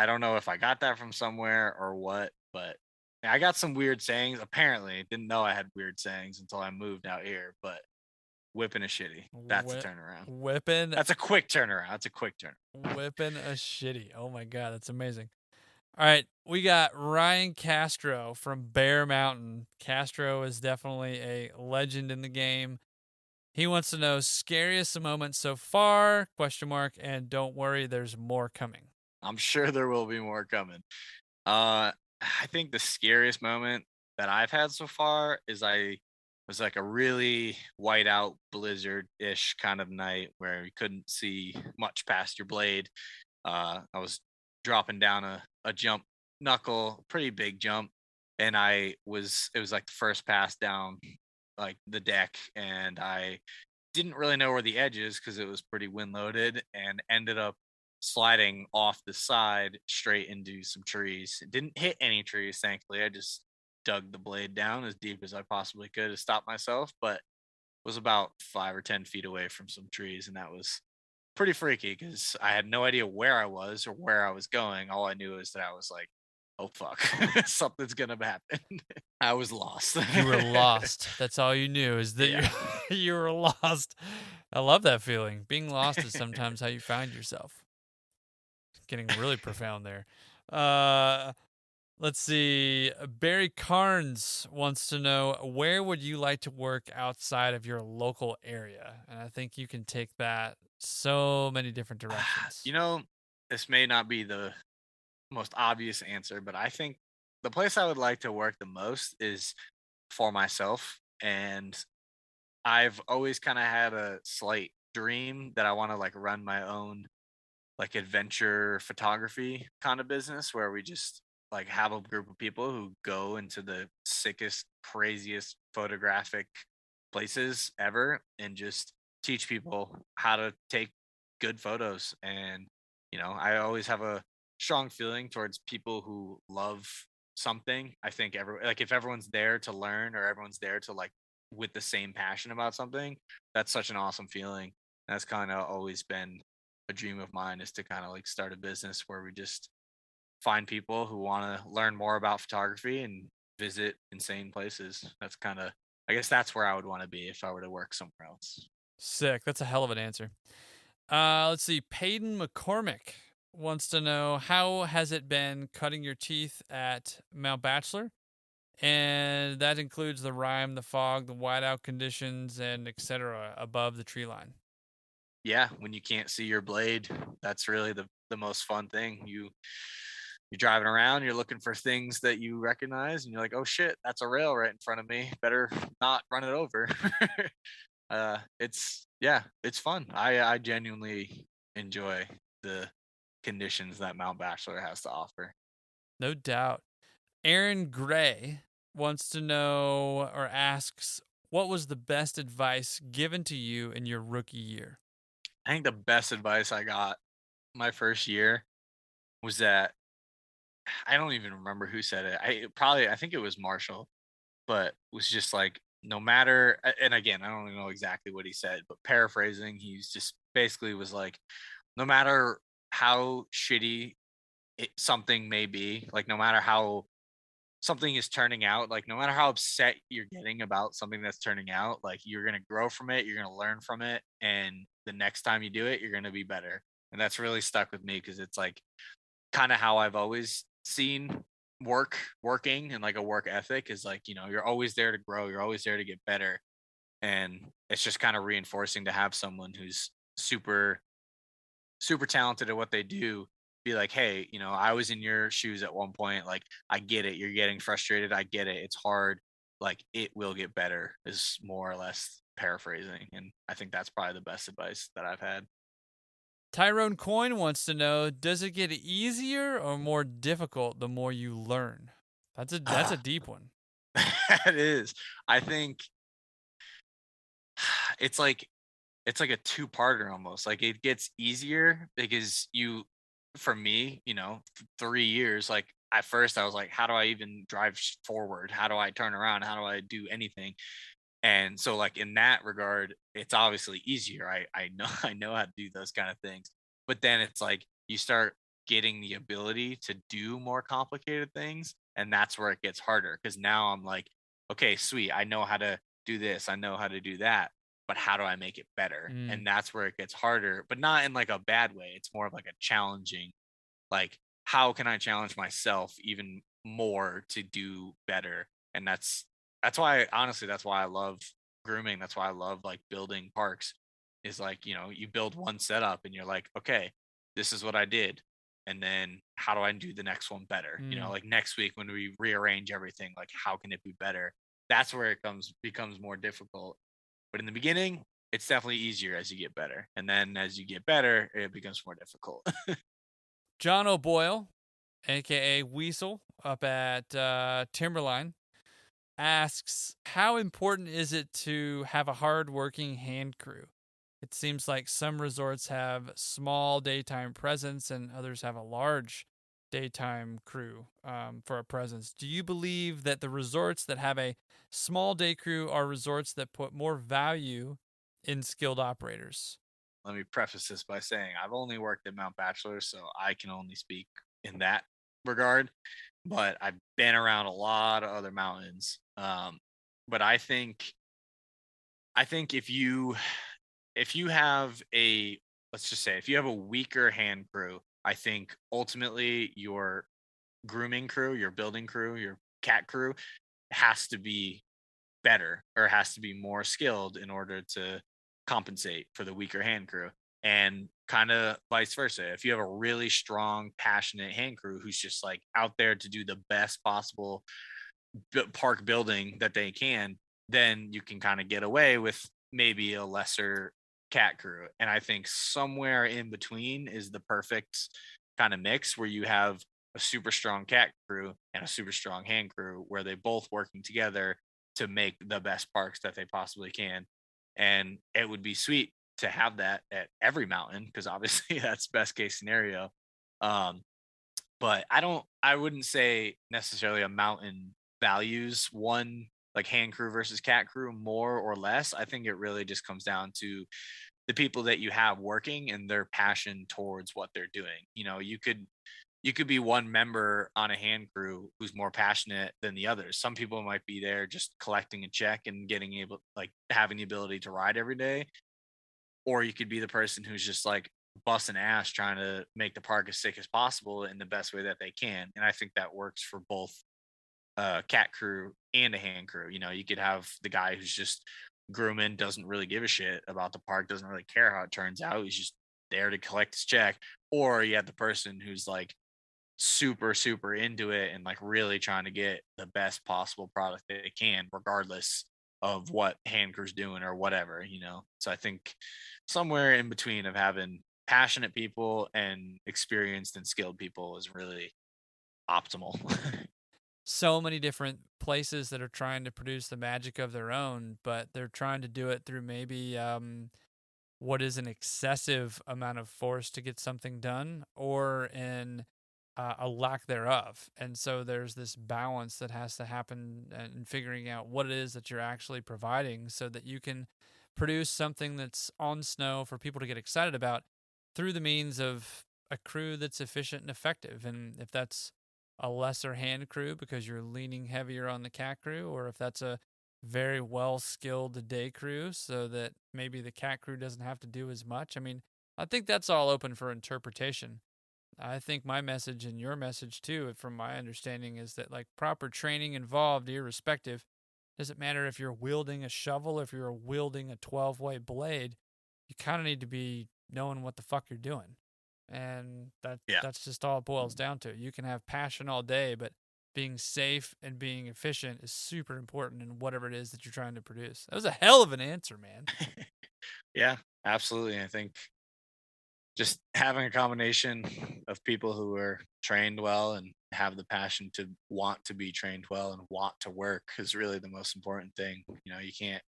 don't know if I got that from somewhere or what, but I got some weird sayings. Apparently, didn't know I had weird sayings until I moved out here, but whipping a shitty. That's a turnaround. Whipping. That's a quick turnaround. That's a quick turnaround. Whipping a shitty. Oh my God, that's amazing. All right, we got Ryan Castro from Bear Mountain. Castro is definitely a legend in the game. He wants to know scariest moment so far, ? And don't worry, there's more coming. I'm sure there will be more coming. I think the scariest moment that I've had so far is I was like a really whiteout blizzard-ish kind of night where you couldn't see much past your blade. I was dropping down a jump knuckle, pretty big jump, and it was like the first pass down like the deck, and I didn't really know where the edge is because it was pretty wind loaded, and ended up sliding off the side straight into some trees. It didn't hit any trees, thankfully. I just dug the blade down as deep as I possibly could to stop myself, but was about 5 or 10 feet away from some trees, and that was pretty freaky because I had no idea where I was or where I was going. All I knew is that I was like, oh fuck, something's gonna happen. I was lost. You were lost. That's all you knew, is that you were lost. I love that feeling. Being lost is sometimes how you find yourself. Getting really profound there. Let's see. Barry Carnes wants to know, where would you like to work outside of your local area? And I think you can take that so many different directions. This may not be the most obvious answer, but I think the place I would like to work the most is for myself. And I've always kind of had a slight dream that I want to like run my own like adventure photography kind of business where we just like have a group of people who go into the sickest, craziest photographic places ever and just teach people how to take good photos. And I always have a strong feeling towards people who love something. I think if everyone's there to learn, or everyone's there to like with the same passion about something, that's such an awesome feeling. That's kind of always been a dream of mine, is to kind of like start a business where we just find people who want to learn more about photography and visit insane places. That's kind of, I guess that's where I would want to be if I were to work somewhere else. Sick. That's a hell of an answer. Let's see. Peyton McCormick wants to know, how has it been cutting your teeth at Mount Bachelor? And that includes the rime, the fog, the whiteout conditions, and etc. above the tree line. Yeah, when you can't see your blade, that's really the most fun thing. You're driving around, you're looking for things that you recognize, and you're like, oh shit, that's a rail right in front of me. Better not run it over. It's fun. I genuinely enjoy the conditions that Mount Bachelor has to offer. No doubt. Aaron Gray wants to know or asks, what was the best advice given to you in your rookie year? I think the best advice I got my first year was that I don't even remember who said it. I think it was Marshall, but was just like, no matter, and again, I don't even know exactly what he said, but paraphrasing, he's just basically was like, no matter how shitty something may be, like no matter how something is turning out, like no matter how upset you're getting about something that's turning out, like you're going to grow from it, you're going to learn from it, and the next time you do it, you're going to be better. And that's really stuck with me because it's like kind of how I've always seen working, and like a work ethic is like, you're always there to grow, you're always there to get better. And it's just kind of reinforcing to have someone who's super super talented at what they do be like, hey, I was in your shoes at one point, like I get it, you're getting frustrated, I get it, it's hard, like it will get better, is more or less paraphrasing. And I think that's probably the best advice that I've had. Tyrone Coyne wants to know, does it get easier or more difficult the more you learn? That's a deep one. It is. I think it's like a two-parter almost. Like it gets easier because for me, 3 years, like at first I was like, how do I even drive forward? How do I turn around? How do I do anything? And so like in that regard, it's obviously easier. I know I know how to do those kind of things. But then it's like you start getting the ability to do more complicated things, and that's where it gets harder because now I'm like, okay, sweet, I know how to do this, I know how to do that, but how do I make it better? And that's where it gets harder, but not in like a bad way. It's more of like a challenging, like how can I challenge myself even more to do better? And that's why, honestly, that's why I love grooming. That's why I love like building parks, is like, you build one setup and you're like, okay, this is what I did, and then how do I do the next one better? Like next week when we rearrange everything, like how can it be better? That's where it becomes more difficult. But in the beginning, it's definitely easier as you get better, and then as you get better, it becomes more difficult. John O'Boyle, aka Weasel, up at Timberline, asks, how important is it to have a hard-working hand crew? It seems like some resorts have small daytime presence and others have a large daytime crew for a presence. Do you believe that the resorts that have a small day crew are resorts that put more value in skilled operators? Let me preface this by saying I've only worked at Mount Bachelor, so I can only speak in that regard. But I've been around a lot of other mountains. But I think if you have a, let's just say, if you have a weaker hand crew, I think ultimately your grooming crew, your building crew, your cat crew has to be better, or has to be more skilled in order to compensate for the weaker hand crew. And kind of vice versa. If you have a really strong, passionate hand crew who's just like out there to do the best possible park building that they can, then you can kind of get away with maybe a lesser cat crew. And I think somewhere in between is the perfect kind of mix, where you have a super strong cat crew and a super strong hand crew, where they both working together to make the best parks that they possibly can. And it would be sweet to have that at every mountain, because obviously that's best case scenario. Um, but I wouldn't say necessarily a mountain values one, like hand crew versus cat crew, more or less. I think it really just comes down to the people that you have working and their passion towards what they're doing. You could be one member on a hand crew who's more passionate than the others. Some people might be there just collecting a check and getting able, like having the ability to ride every day. Or you could be the person who's just like busting ass trying to make the park as sick as possible in the best way that they can. And I think that works for both cat crew and a hand crew. You know, you could have the guy who's just grooming, doesn't really give a shit about the park, doesn't really care how it turns out, he's just there to collect his check. Or you have the person who's like super into it and like really trying to get the best possible product they can, regardless of what hand crew's doing or whatever, you know. So I think somewhere in between of having passionate people and experienced and skilled people is really optimal. So many different places that are trying to produce the magic of their own, but they're trying to do it through maybe what is an excessive amount of force to get something done, or in a lack thereof. And so there's this balance that has to happen in figuring out what it is that you're actually providing so that you can produce something that's on snow for people to get excited about through the means of a crew that's efficient and effective. And if that's a lesser hand crew because you're leaning heavier on the cat crew, or if that's a very well skilled day crew so that maybe the cat crew doesn't have to do as much. I mean, I think that's all open for interpretation. I think my message and your message too, from my understanding, is that like proper training involved, irrespective. Doesn't matter if you're wielding a shovel, if you're wielding a 12-way blade, you kind of need to be knowing what the fuck you're doing. And that's just all it boils down to. You can have passion all day, but being safe and being efficient is super important in whatever it is that you're trying to produce. That was a hell of an answer, man. Yeah, absolutely. I think just having a combination of people who are trained well and have the passion to want to be trained well and want to work is really the most important thing. You know, you can't,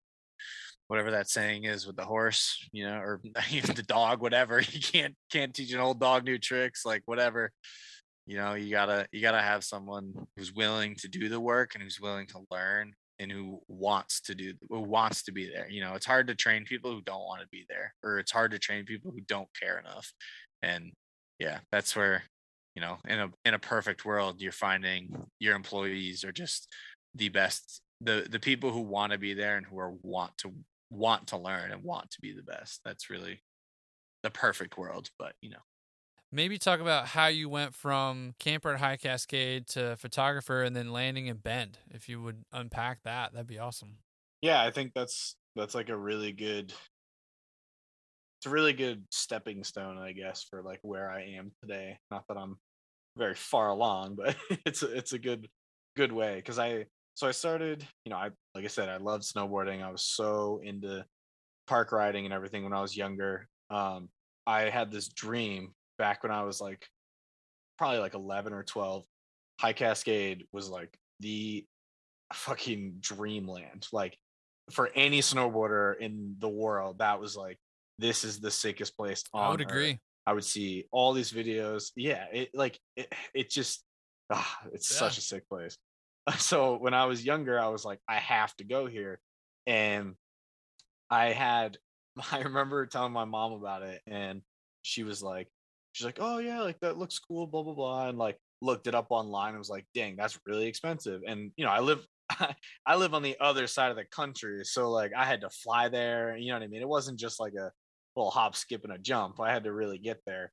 whatever that saying is with the horse, you know, or even the dog, whatever, you can't teach an old dog new tricks, like whatever. You know, you gotta have someone who's willing to do the work and who's willing to learn and who wants to be there. You know, it's hard to train people who don't want to be there, or it's hard to train people who don't care enough. And yeah, that's where, you know, in a perfect world, you're finding your employees are just the best, the people who want to be there and who are want to learn and want to be the best. That's really the perfect world. But you know, maybe talk about how you went from camper at High Cascade to photographer and then landing in Bend. If you would unpack that, that'd be awesome. Yeah, I think that's like a really good stepping stone, I guess, for like where I am today. Not that I'm very far along, but it's a good way, because I started, you know, like I said, I loved snowboarding. I was so into park riding and everything when I was younger. I had this dream back when I was like probably like 11 or 12. High Cascade was like the fucking dreamland. Like for any snowboarder in the world, that was like, this is the sickest place on I would earth. agree. I would see all these videos. Yeah, it just it's such a sick place. So when I was younger, I was like, I have to go here. And I remember telling my mom about it, and she's like, oh yeah, like that looks cool, blah blah blah, and like looked it up online and was like, dang, that's really expensive. And you know, I live on the other side of the country, so like I had to fly there. You know what I mean? It wasn't just like a little hop, skip, and a jump. I had to really get there.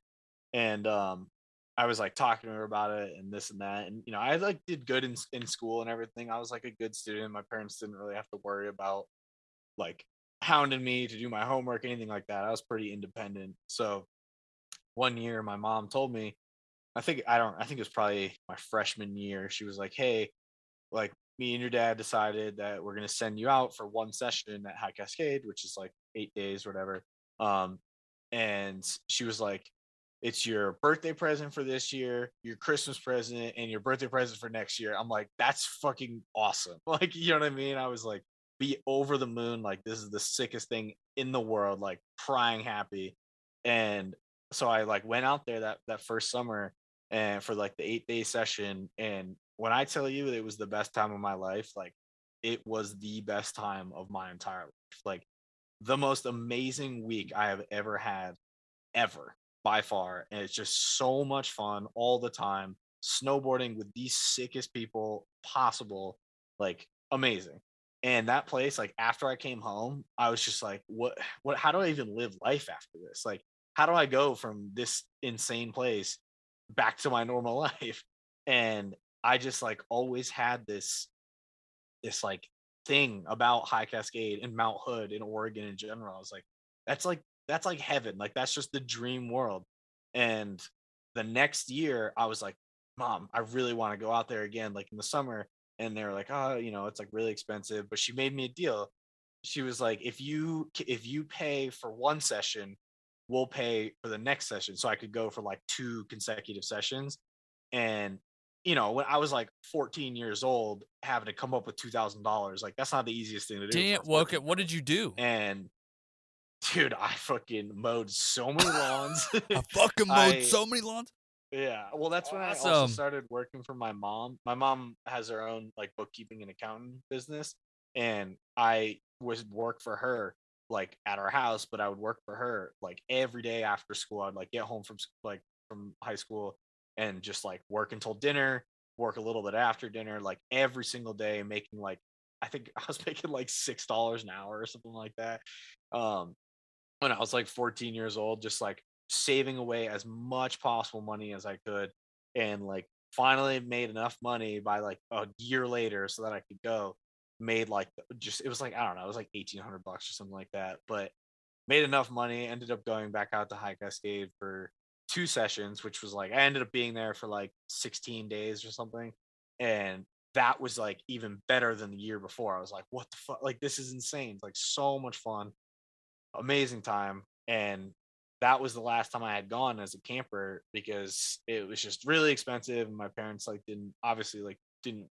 And I was like talking to her about it and this and that. And you know, I like did good in school and everything. I was like a good student. My parents didn't really have to worry about like hounding me to do my homework, anything like that. I was pretty independent. So one year my mom told me, I think it was probably my freshman year. She was like, hey, like me and your dad decided that we're going to send you out for one session at High Cascade, which is like 8 days, whatever. And she was like, it's your birthday present for this year, your Christmas present, and your birthday present for next year. I'm like, that's fucking awesome. Like, you know what I mean? I was like, be over the moon. Like, this is the sickest thing in the world, like crying happy. And so I like went out there that first summer and for like the 8-day session. And when I tell you it was the best time of my life, like it was the best time of my entire life. Like the most amazing week I have ever had, ever, by far. And it's just so much fun all the time, snowboarding with the sickest people possible, like amazing. And that place, like after I came home, I was just like, what how do I even live life after this? Like, how do I go from this insane place back to my normal life? And I just like always had this like thing about High Cascade and Mount Hood in Oregon in general. I was like, that's like heaven. Like that's just the dream world. And the next year I was like, Mom, I really want to go out there again, like in the summer. And they're like, oh, you know, it's like really expensive. But she made me a deal. She was like, if you pay for one session, we'll pay for the next session. So I could go for like 2 consecutive sessions. And you know, when I was like 14 years old, having to come up with $2,000, like that's not the easiest thing to do. Damn. Well, okay, what did you do? And dude, I fucking mowed so many lawns. I fucking mowed so many lawns. Yeah, well, that's when I also started working for my mom. My mom has her own like bookkeeping and accounting business, and I was work for her like at our house, but I would work for her like every day after school. I'd like get home from from high school and just like work until dinner, work a little bit after dinner, like every single day, making like I think I was making like $6 an hour or something like that. Um, when I was like 14 years old, just like saving away as much possible money as I could, and like finally made enough money by like a year later so that I could go. Made like just it was like I don't know, it was like $1,800 or something like that, but made enough money. Ended up going back out to High Cascade for 2 sessions, which was like I ended up being there for like 16 days or something, and that was like even better than the year before. I was like, what the fuck? Like this is insane. It's like so much fun, amazing time. And that was the last time I had gone as a camper because it was just really expensive and my parents like didn't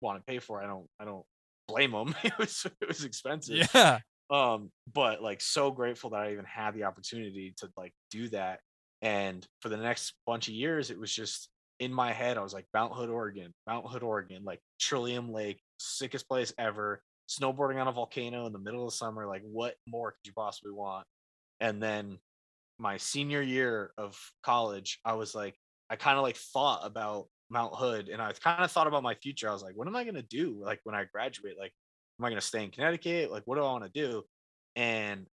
want to pay for it. I don't blame them. It was expensive. Yeah. But like so grateful that I even had the opportunity to like do that. And for the next bunch of years it was just in my head. I was like Mount Hood, Oregon, like Trillium Lake, sickest place ever, snowboarding on a volcano in the middle of the summer. Like what more could you possibly want? And then my senior year of college, I was like, I kind of like thought about Mount Hood and I kind of thought about my future. I was like, what am I going to do? Like when I graduate, like, am I going to stay in Connecticut? Like, what do I want to do? And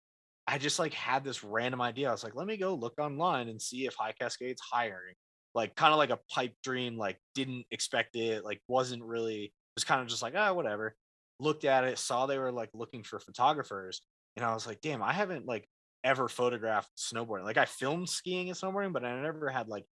I just like had this random idea. I was like, let me go look online and see if High Cascade's hiring. Like kind of like a pipe dream, like didn't expect it, like wasn't really, was kind of just like, ah, whatever. Looked at it, saw they were like looking for photographers. And I was like, damn, I haven't like ever photographed snowboarding. Like I filmed skiing and snowboarding, but I never had like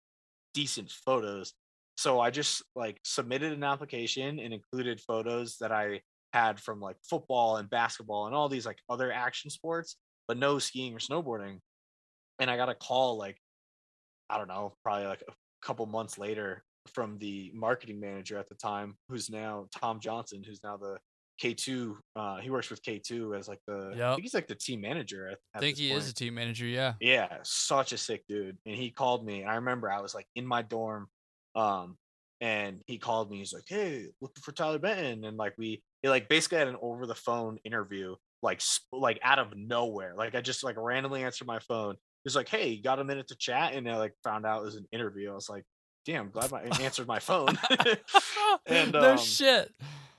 decent photos. So I just like submitted an application and included photos that I had from like football and basketball and all these like other action sports, but no skiing or snowboarding. And I got a call like, I don't know, probably like a couple months later from the marketing manager at the time, who's now Tom Johnson, who's now the K2. He works with K2 as like I think he's like the team manager. I think he is a team manager. Yeah. Yeah. Such a sick dude. And he called me. I remember I was like in my dorm. And he called me. He's like, hey, looking for Tyler Benton. And like he like basically had an over the phone interview, like out of nowhere. Like I just like randomly answered my phone. He's like, hey, you got a minute to chat? And I like found out it was an interview. I was like, damn, glad I answered my phone. And no shit.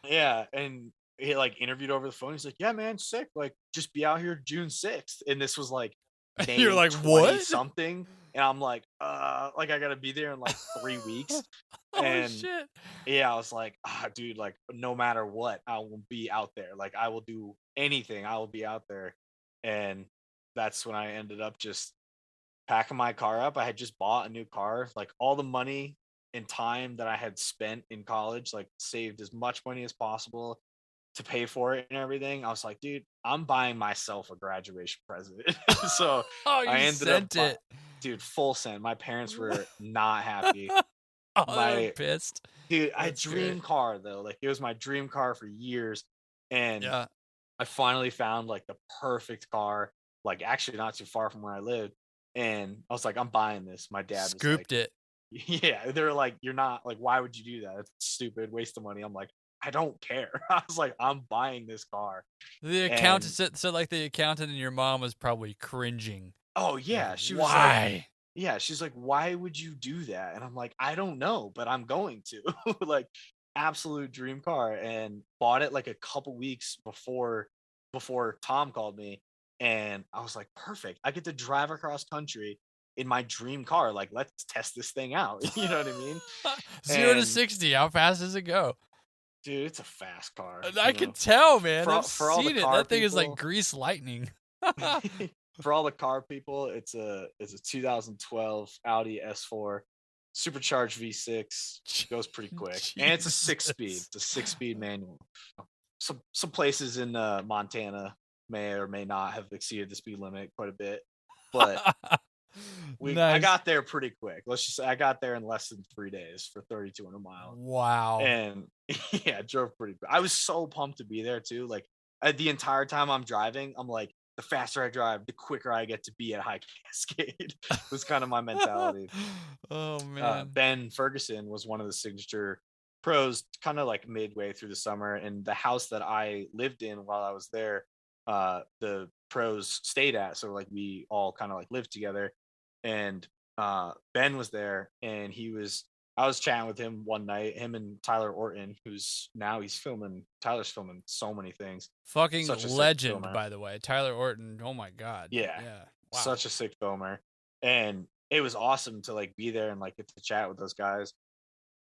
Yeah. And he like interviewed over the phone. He's like, yeah, man, sick. Like just be out here June 6th. And this was like, you're like, what? Something. And I'm like I gotta be there in like 3 weeks. Oh shit. Yeah, I was like, dude, like no matter what, I will be out there. Like I will do anything. I will be out there. And that's when I ended up just packing my car up. I had just bought a new car. Like all the money and time that I had spent in college, like saved as much money as possible to pay for it and everything. I was like, dude, I'm buying myself a graduation present. So I ended sent it. Dude, full send. My parents were not happy. They're pissed. Dude, I dream car though. Like it was my dream car for years. And yeah, I finally found like the perfect car, like actually not too far from where I lived. And I was like, I'm buying this. My dad scooped was like, it. Yeah, they're like, you're not like, why would you do that? It's stupid, waste of money. I'm like, I don't care. I was like, I'm buying this car. The accountant said like the accountant and your mom was probably cringing. Oh yeah, she was why? Like, yeah, she's like, why would you do that? And I'm like, I don't know, but I'm going to. Like, absolute dream car. And bought it like a couple weeks before Tom called me. And I was like, perfect. I get to drive across country in my dream car. Like, let's test this thing out. You know what I mean? 0 to And 60. How fast does it go? dude, it's a fast car. I can tell, man. For I've all the seen it. car That thing is like people- grease lightning. For all the car people, it's a 2012 Audi S4 supercharged V6. Goes pretty quick, and it's a 6-speed. Jesus. It's a 6-speed manual. Some places in Montana may or may not have exceeded the speed limit quite a bit, but I Nice. got there pretty quick. Let's just say I got there in less than 3 days for 3,200 miles. Wow. And yeah, I drove pretty quick. I was so pumped to be there too. Like, the entire time I'm driving, I'm like, the faster I drive, the quicker I get to be at High Cascade. Was kind of my mentality. Oh man. Ben Ferguson was one of the signature pros, kind of like midway through the summer. And the house that I lived in while I was there, the pros stayed at. So like we all kind of like lived together. And Ben was there, and I was chatting with him one night, him and Tyler Orton, who's now Tyler's filming so many things. Fucking Such a sick legend, filmer. by the way. Tyler Orton. Oh my god. Yeah. Wow. Such a sick filmer. And it was awesome to like be there and like get to chat with those guys.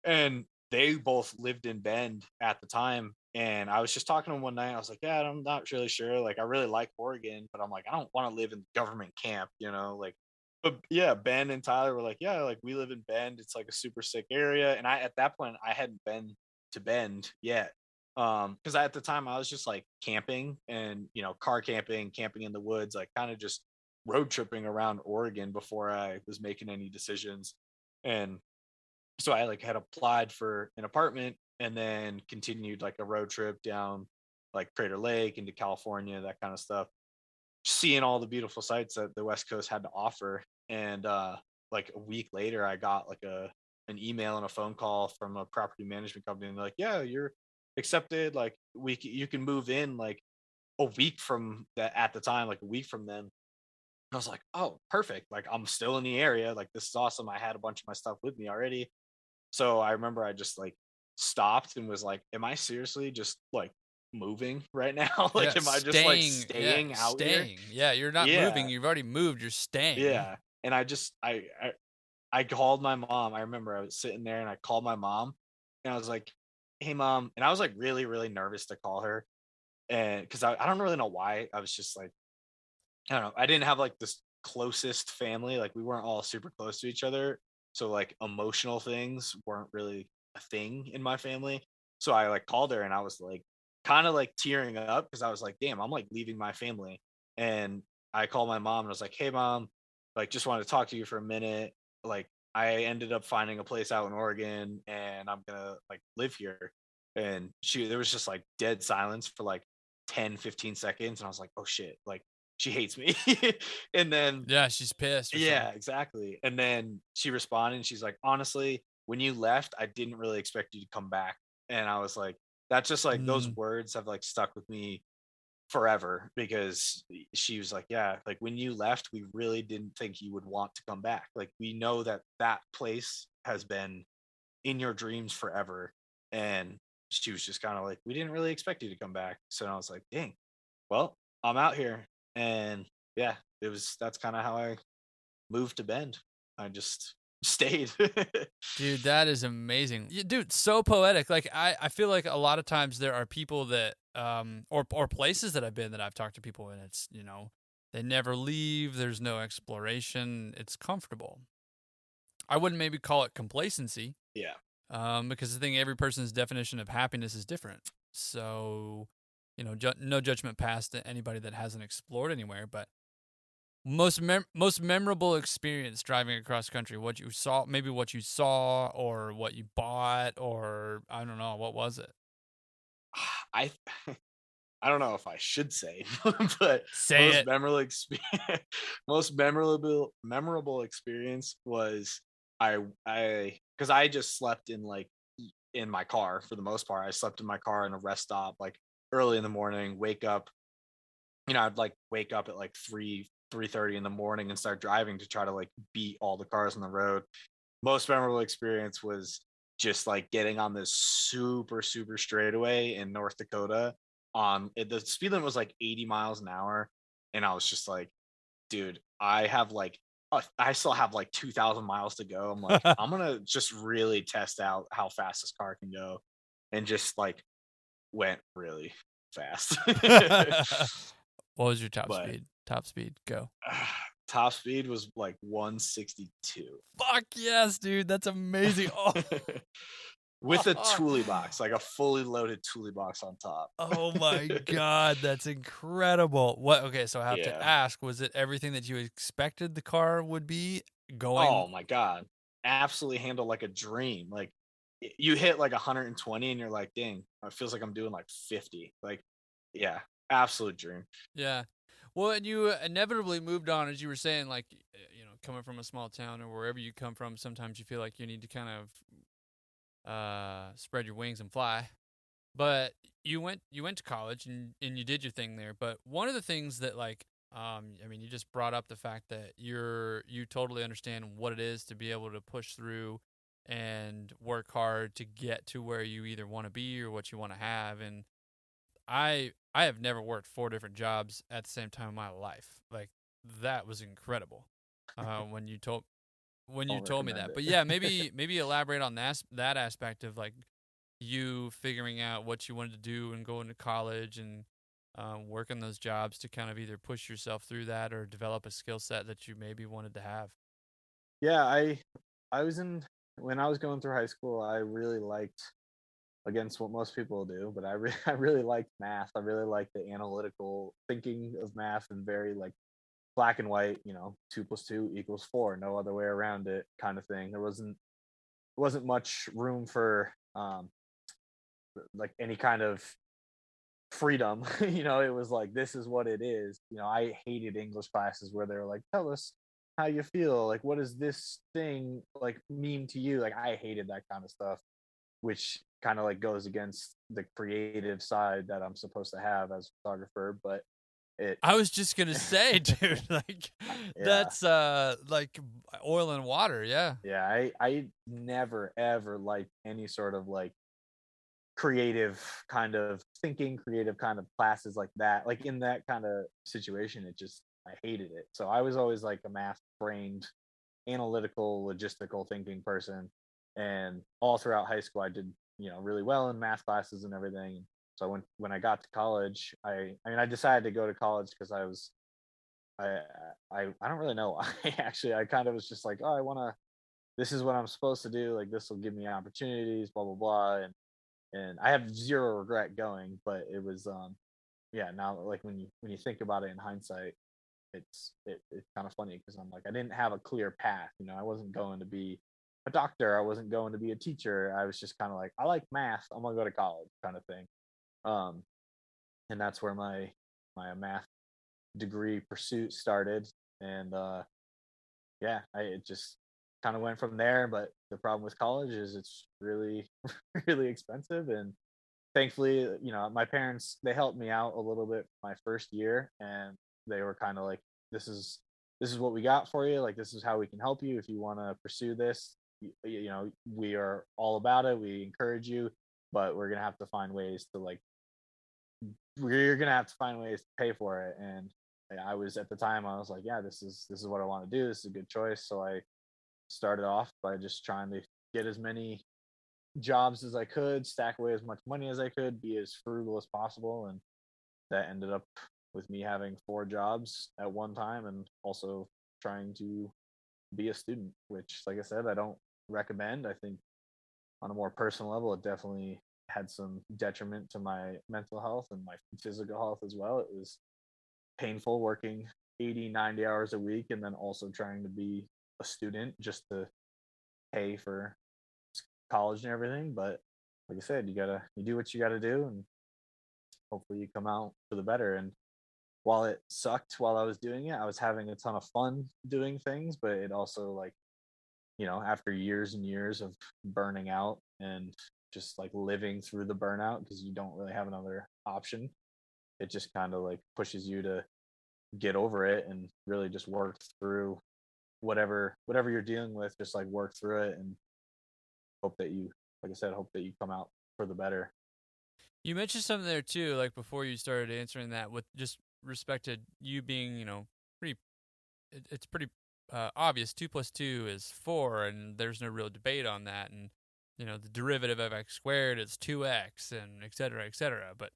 And they both lived in Bend at the time. And I was just talking to him one night. I was like, yeah, I'm not really sure. Like, I really like Oregon, but I'm like, I don't want to live in government camp, you know, like. But yeah, Ben and Tyler were like, yeah, like we live in Bend. It's like a super sick area. And at that point, I hadn't been to Bend yet. Because at the time I was just like camping and, you know, car camping in the woods, like kind of just road tripping around Oregon before I was making any decisions. And so I like had applied for an apartment and then continued like a road trip down like Crater Lake into California, that kind of stuff, seeing all the beautiful sights that the West Coast had to offer. And like a week later, I got like an email and a phone call from a property management company, and they're like, yeah, you're accepted. Like you can move in like a week from that. At the time, like a week from then. I was like, oh, perfect. Like, I'm still in the area. Like, this is awesome. I had a bunch of my stuff with me already. So I remember I just like stopped and was like, am I seriously just like moving right now? Like, Yeah, am I just like staying out here? Yeah, you're not Yeah. moving. You've already moved. You're staying. Yeah. And I called my mom. I remember I was sitting there and I called my mom and I was like, hey, mom. And I was like really, really nervous to call her. And because I don't really know why. I was just like, I don't know. I didn't have like this closest family. Like, we weren't all super close to each other. So like emotional things weren't really a thing in my family. So I like called her and I was like kind of like tearing up because I was like, damn, I'm like leaving my family. And I called my mom and I was like, hey, mom, like just wanted to talk to you for a minute. Like, I ended up finding a place out in Oregon and I'm gonna like live here. And there was just like dead silence for like 10-15 seconds. And I was like, oh shit, like she hates me. And then Yeah, she's pissed. or yeah, something. exactly. And then she responded and she's like, honestly, when you left, I didn't really expect you to come back. And I was like, that's just like those words have like stuck with me forever, because she was like, yeah, like when you left, we really didn't think you would want to come back. Like, we know that place has been in your dreams forever. And she was just kind of like, we didn't really expect you to come back. So I was like, dang, well, I'm out here. And yeah, that's kind of how I moved to Bend. I just stayed. Dude, that is amazing. Dude, so poetic. Like, I feel like a lot of times there are people that or places that I've been that I've talked to people, and it's, you know, they never leave, there's no exploration, it's comfortable. I wouldn't maybe call it complacency. Yeah. Because I think every person's definition of happiness is different. So, you know, no judgment passed to anybody that hasn't explored anywhere, but most memorable experience driving across country, what you saw or what you bought, or I don't know, what was it? I don't know if I should say, but Say it. Most memorable experience was because I just slept in my car for the most part. I slept in my car in a rest stop, like early in the morning, wake up, you know, I'd like wake up at like 3:30 in the morning and start driving to try to like beat all the cars on the road. Most memorable experience was just like getting on this super straightaway in North Dakota. The speed limit was like 80 miles an hour, and I was just like, dude, I have like I still have like 2,000 miles to go. I'm like, I'm gonna just really test out how fast this car can go, and just like went really fast. What was your top But speed? Top speed, go. top speed was like 162. Fuck yes, dude. That's amazing. Oh, With a Thule box, like a fully loaded Thule box on top. oh my God. That's incredible. What? Okay, so I have to Yeah. ask, was it everything that you expected the car would be going? Oh my God. Absolutely handled like a dream. Like you hit like 120 and you're like, dang, it feels like I'm doing like 50. Like, yeah, absolute dream. Yeah. Well, and you inevitably moved on, as you were saying, like, coming from a small town or wherever you come from, sometimes you feel like you need to kind of spread your wings and fly. But you went to college and you did your thing there. But one of the things that, like, you just brought up the fact that you totally understand what it is to be able to push through and work hard to get to where you either want to be or what you want to have. And I have never worked 4 different jobs at the same time in my life. Like, that was incredible. When you told me that. But yeah, maybe elaborate on that aspect of like you figuring out what you wanted to do and going to college and working those jobs to kind of either push yourself through that or develop a skill set that you maybe wanted to have. Yeah, I was when I was going through high school, I really liked, against what most people do, but I really liked math. I really liked the analytical thinking of math, and very like black and white, 2 + 2 = 4, no other way around it kind of thing. There wasn't much room for like any kind of freedom. It was like, this is what it is. I hated English classes where they were like, tell us how you feel, like what does this thing like mean to you. Like, I hated that kind of stuff, which kind of like goes against the creative side that I'm supposed to have as a photographer. But I was just gonna say, dude, like that's like oil and water. Yeah. I never ever liked any sort of like creative kind of thinking, creative kind of classes like that. Like in that kind of situation, I hated it. So I was always like a math brained, analytical, logistical thinking person. And all throughout high school, I did, really well in math classes and everything. So when I got to college, I decided to go to college because I don't really know why. Actually, I kind of was just like, oh, this is what I'm supposed to do. Like, this will give me opportunities, blah, blah, blah. And I have zero regret going, but it was, yeah, now like when you think about it in hindsight, it's kind of funny because I'm like, I didn't have a clear path. I wasn't going to be a doctor. I wasn't going to be a teacher. I was just kind of like, I like math, I'm gonna go to college kind of thing. And that's where my math degree pursuit started. And yeah, it just kind of went from there. But the problem with college is it's really really expensive. And thankfully, my parents, they helped me out a little bit my first year, and they were kind of like, this is what we got for you. Like, this is how we can help you if you want to pursue this. We are all about it, we encourage you, but we're gonna have to find ways to pay for it. And I was, at the time, I was like, yeah, this is what I want to do. This is a good choice. So I started off by just trying to get as many jobs as I could, stack away as much money as I could, be as frugal as possible. And that ended up with me having 4 jobs at one time, and also trying to be a student, which, like I said, I don't recommend. I think on a more personal level, it definitely had some detriment to my mental health and my physical health as well. It was painful working 80-90 hours a week, and then also trying to be a student just to pay for college and everything. But like I said, you do what you gotta do, and hopefully you come out for the better. And while it sucked while I was doing it, I was having a ton of fun doing things. But it also, like, after years and years of burning out and just like living through the burnout, because you don't really have another option, it just kind of like pushes you to get over it and really just work through whatever you're dealing with. Just like work through it, and hope that you come out for the better. You mentioned something there too, like before you started answering that, with just respect to you being, pretty. It's pretty obvious 2 plus 2 is 4, and there's no real debate on that. And, the derivative of x squared is 2x, and et cetera, et cetera. But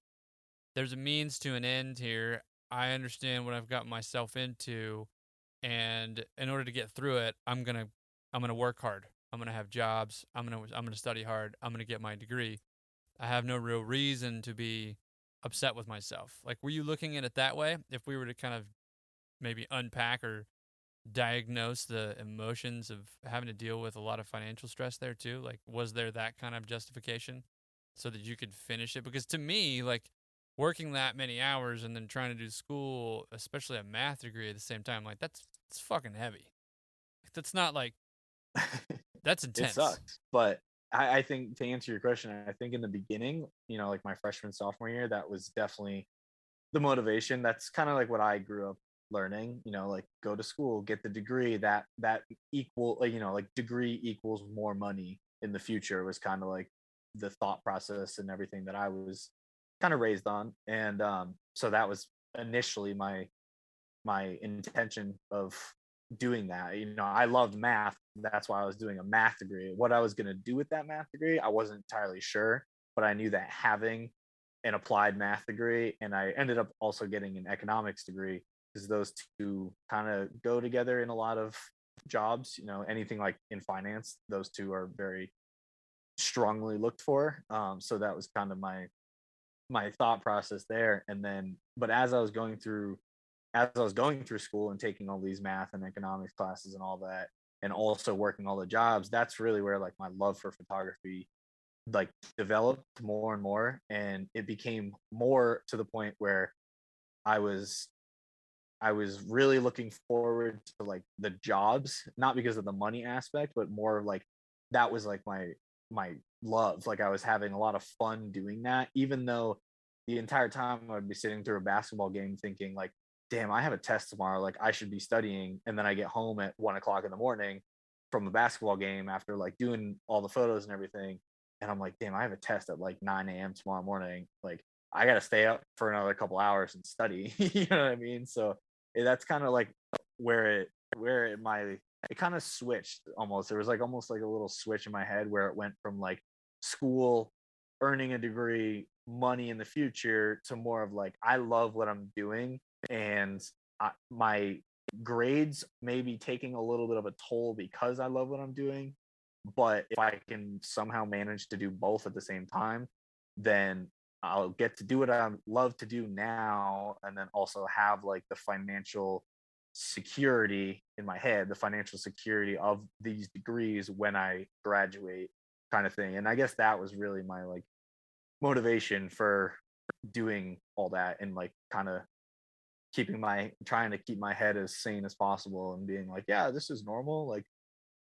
there's a means to an end here. I understand what I've gotten myself into, and in order to get through it, I'm gonna work hard. I'm gonna have jobs. I'm gonna study hard. I'm gonna get my degree. I have no real reason to be upset with myself. Like, were you looking at it that way? If we were to kind of maybe unpack or diagnose the emotions of having to deal with a lot of financial stress there too, like, was there that kind of justification so that you could finish it? Because to me, like, working that many hours and then trying to do school, especially a math degree at the same time, like, it's fucking heavy. Like, that's not like, that's intense. It sucks. But I think, to answer your question, I think in the beginning, like my freshman, sophomore year, that was definitely the motivation. That's kind of like what I grew up learning, like go to school, get the degree, that equal, like degree equals more money in the future was kind of like the thought process and everything that I was kind of raised on. And so that was initially my intention of doing that. I loved math. That's why I was doing a math degree. What I was going to do with that math degree, I wasn't entirely sure, but I knew that having an applied math degree, and I ended up also getting an economics degree, because those two kind of go together in a lot of jobs. Anything like in finance, those two are very strongly looked for. So that was kind of my thought process there. And then, but as I was going through school and taking all these math and economics classes and all that, and also working all the jobs, that's really where like my love for photography like developed more and more. And it became more to the point where I was really looking forward to like the jobs, not because of the money aspect, but more like that was like my love. Like, I was having a lot of fun doing that, even though the entire time I'd be sitting through a basketball game thinking like, damn, I have a test tomorrow, like I should be studying. And then I get home at 1:00 in the morning from a basketball game after like doing all the photos and everything, and I'm like, damn, I have a test at like 9 a.m. tomorrow morning, like I gotta stay up for another couple hours and study. You know what I mean? So that's kind of like where it kind of switched almost. There was like almost like a little switch in my head where it went from like school, earning a degree, money in the future, to more of like, I love what I'm doing, and my grades may be taking a little bit of a toll because I love what I'm doing. But if I can somehow manage to do both at the same time, then I'll get to do what I love to do now, and then also have like the financial security in my head, the financial security of these degrees when I graduate, kind of thing. And I guess that was really my like motivation for doing all that, and like kind of trying to keep my head as sane as possible, and being like, yeah, this is normal. Like,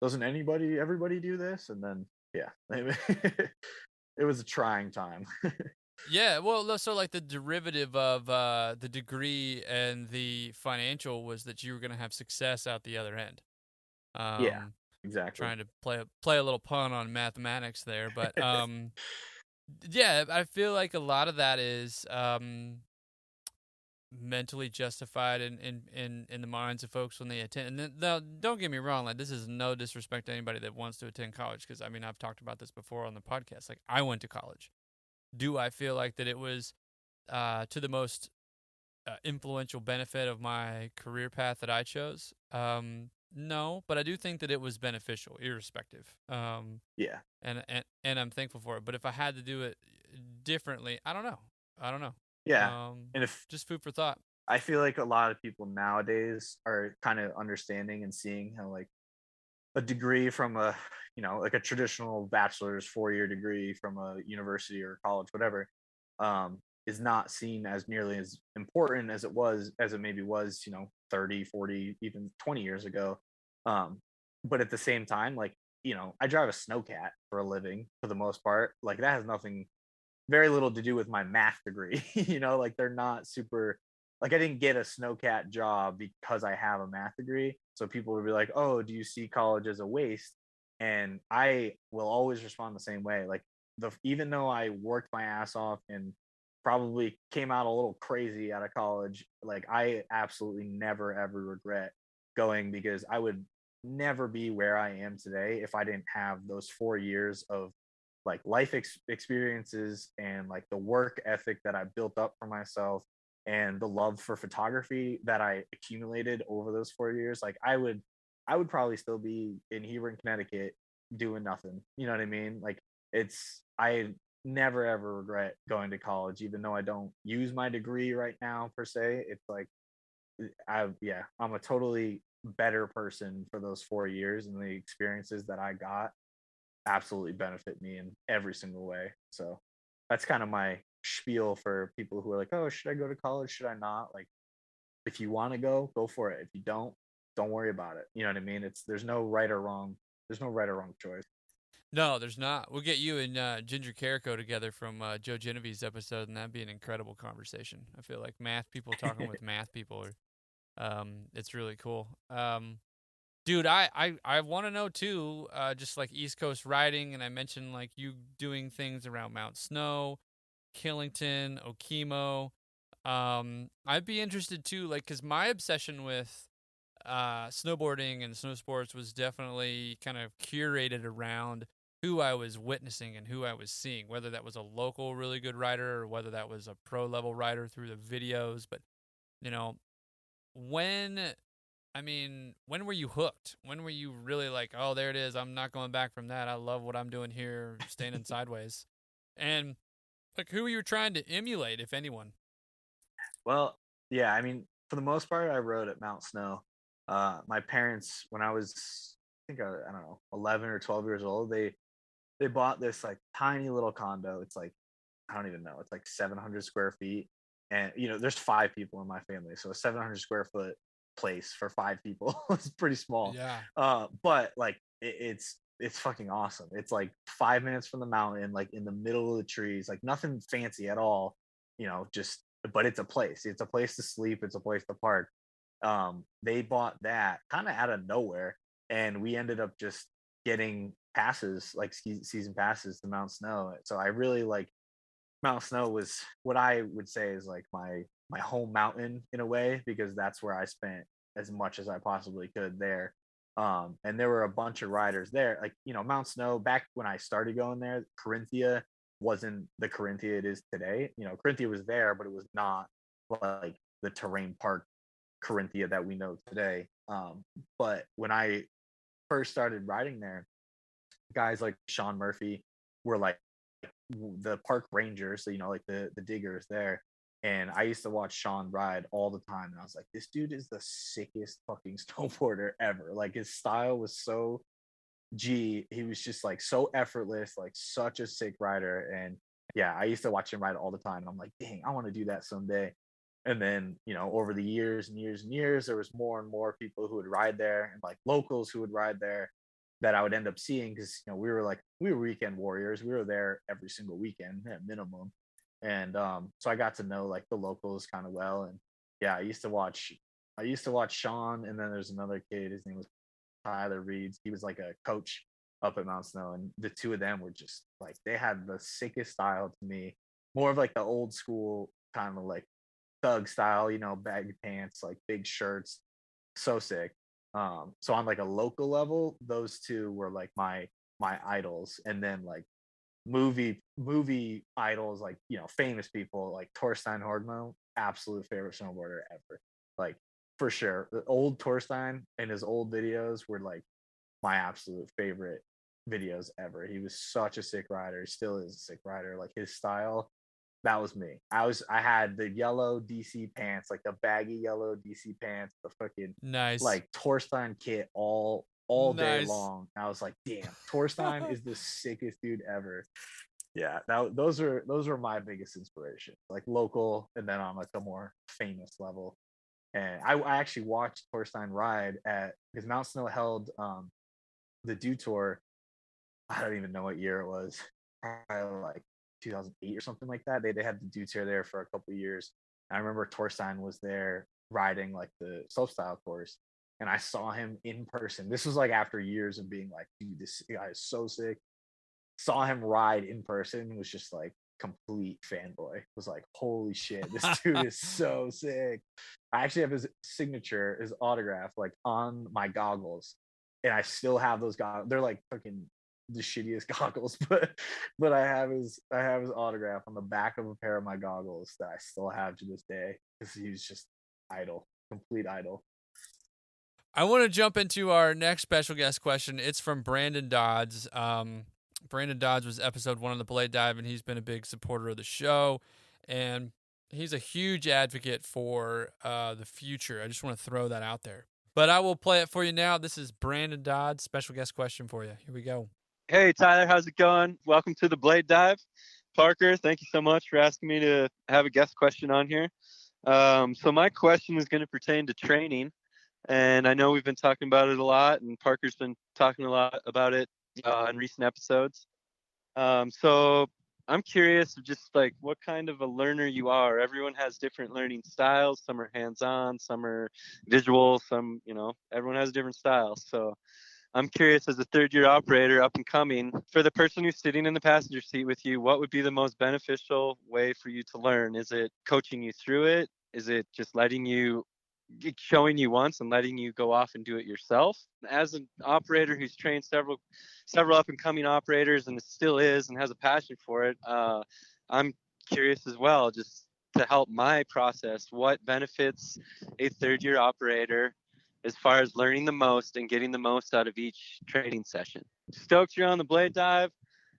doesn't everybody do this? And then, yeah, it was a trying time. Yeah, well, so like the derivative of the degree and the financial was that you were going to have success out the other end. Yeah, exactly. Trying to play a little pun on mathematics there, but yeah, I feel like a lot of that is mentally justified in the minds of folks when they attend. And now, don't get me wrong, like, this is no disrespect to anybody that wants to attend college, because I mean, I've talked about this before on the podcast. Like, I went to college. Do I feel like that it was to the most influential benefit of my career path that I chose? No, but I do think that it was beneficial, irrespective. Yeah, and I'm thankful for it. But if I had to do it differently, I don't know. Yeah, and if just food for thought. I feel like a lot of people nowadays are kind of understanding and seeing how like a degree from a like a traditional bachelor's 4-year degree from a university or college, whatever, is not seen as nearly as important as it maybe was 30, 40, even 20 years ago. But at the same time, like, I drive a Snowcat for a living for the most part. Like, that has very little to do with my math degree. Like, they're not super, like, I didn't get a Snowcat job because I have a math degree. So people would be like, oh, do you see college as a waste? And I will always respond the same way. Like, even though I worked my ass off and probably came out a little crazy out of college, like, I absolutely never ever regret going, because I would never be where I am today if I didn't have those 4 years of like life experiences and like the work ethic that I built up for myself and the love for photography that I accumulated over those 4 years. Like I would probably still be in here in Connecticut doing nothing. You know what I mean? Like I never ever regret going to college, even though I don't use my degree right now per se. It's like I'm a totally better person for those 4 years, and the experiences that I got absolutely benefit me in every single way. So that's kind of my spiel for people who are like, oh, should I go to college? Should I not? Like, if you want to go for it. If you don't worry about it. You know what I mean? There's no right or wrong. There's no right or wrong choice. No, there's not. We'll get you and Ginger Carrico together from Joe Genevieve's episode, and that'd be an incredible conversation. I feel like math people talking with math people are, it's really cool. Dude, I want to know too, just like East Coast riding, and I mentioned like you doing things around Mount Snow, Killington, Okemo. I'd be interested too, like, cause my obsession with snowboarding and snow sports was definitely kind of curated around who I was witnessing and who I was seeing, whether that was a local really good rider or whether that was a pro level rider through the videos. But you know, when were you hooked? When were you really like, oh, there it is, I'm not going back from that, I love what I'm doing here, standing sideways? And like, who were you trying to emulate, if anyone? Well, yeah, I mean, for the most part, I rode at Mount Snow. My parents, when I was, I think, I don't know, 11 or 12 years old, they bought this like tiny little condo. It's like, I don't even know, it's like 700 square feet. And, there's 5 people in my family. So a 700 square foot place for 5 people is pretty small. Yeah. But like, it's fucking awesome. It's like 5 minutes from the mountain, like in the middle of the trees, like nothing fancy at all, but it's a place. It's a place to sleep. It's a place to park. They bought that kind of out of nowhere, and we ended up just getting passes, like season passes to Mount Snow. So I really like Mount Snow was what I would say is like my home mountain in a way, because that's where I spent as much as I possibly could there. And there were a bunch of riders there. Like, Mount Snow, back when I started going there, Corinthia wasn't the Corinthia it is today. Corinthia was there, but it was not like the terrain park Corinthia that we know today. But when I first started riding there, guys like Sean Murphy were like the park rangers, so like the diggers there. And I used to watch Sean ride all the time, and I was like, this dude is the sickest fucking snowboarder ever. Like, his style was so he was just like so effortless, like such a sick rider. And yeah, I used to watch him ride all the time, and I'm like, dang, I want to do that someday. And then, over the years and years and years, there was more and more people who would ride there, and like locals who would ride there that I would end up seeing, because we were weekend warriors. We were there every single weekend at minimum. And so I got to know like the locals kind of well. And yeah, I used to watch Sean, and then there's another kid, his name was Tyler Reeds. He was like a coach up at Mount Snow, and the two of them were just like, they had the sickest style to me, more of like the old school kind of like thug style, baggy pants, like big shirts, so sick. So on like a local level, those two were like my idols. And then like movie idols, like famous people like Torstein Horgmo, absolute favorite snowboarder ever, like for sure. The old Torstein and his old videos were like my absolute favorite videos ever. He was such a sick rider. He still is a sick rider. Like, his style, that was me. I had the yellow DC pants, like the baggy yellow DC pants, the fucking Nice, like Torstein kit all day long. I was like, damn, Torstein is the sickest dude ever. Yeah, those were my biggest inspirations, like local, and then on like a more famous level. And I actually watched Torstein ride because Mount Snow held the Dew Tour. I don't even know what year it was, probably like 2008 or something like that. They had the Dew Tour there for a couple of years. And I remember Torstein was there riding like the slopestyle course, and I saw him in person. This was like after years of being like, dude, this guy is so sick. Saw him ride in person, was just like, complete fanboy. Was like, holy shit, this dude is so sick. I actually have his signature, his autograph, like on my goggles, and I still have those goggles. They're like fucking the shittiest goggles, but I have his autograph on the back of a pair of my goggles that I still have to this day, because he's just idol, complete idol. I want to jump into our next special guest question. It's from Brandon Dodds. Brandon Dodds was episode 1 on the Blade Dive, and he's been a big supporter of the show, and he's a huge advocate for the future. I just want to throw that out there. But I will play it for you now. This is Brandon Dodds' special guest question for you. Here we go. Hey, Tyler, how's it going? Welcome to the Blade Dive. Parker, thank you so much for asking me to have a guest question on here. So my question is going to pertain to training, and I know we've been talking about it a lot, and Parker's been talking a lot about it in recent episodes. So I'm curious of just like what kind of a learner you are. Everyone has different learning styles. Some are hands-on, some are visual, some, everyone has different styles. So I'm curious, as a third-year operator up and coming, for the person who's sitting in the passenger seat with you, what would be the most beneficial way for you to learn? Is it coaching you through it? Is it just showing you once and letting you go off and do it yourself? As an operator who's trained several up and coming operators and still is and has a passion for it, I'm curious as well, just to help my process, what benefits a third-year operator as far as learning the most and getting the most out of each training session. Stoked you're on the Blade Dive,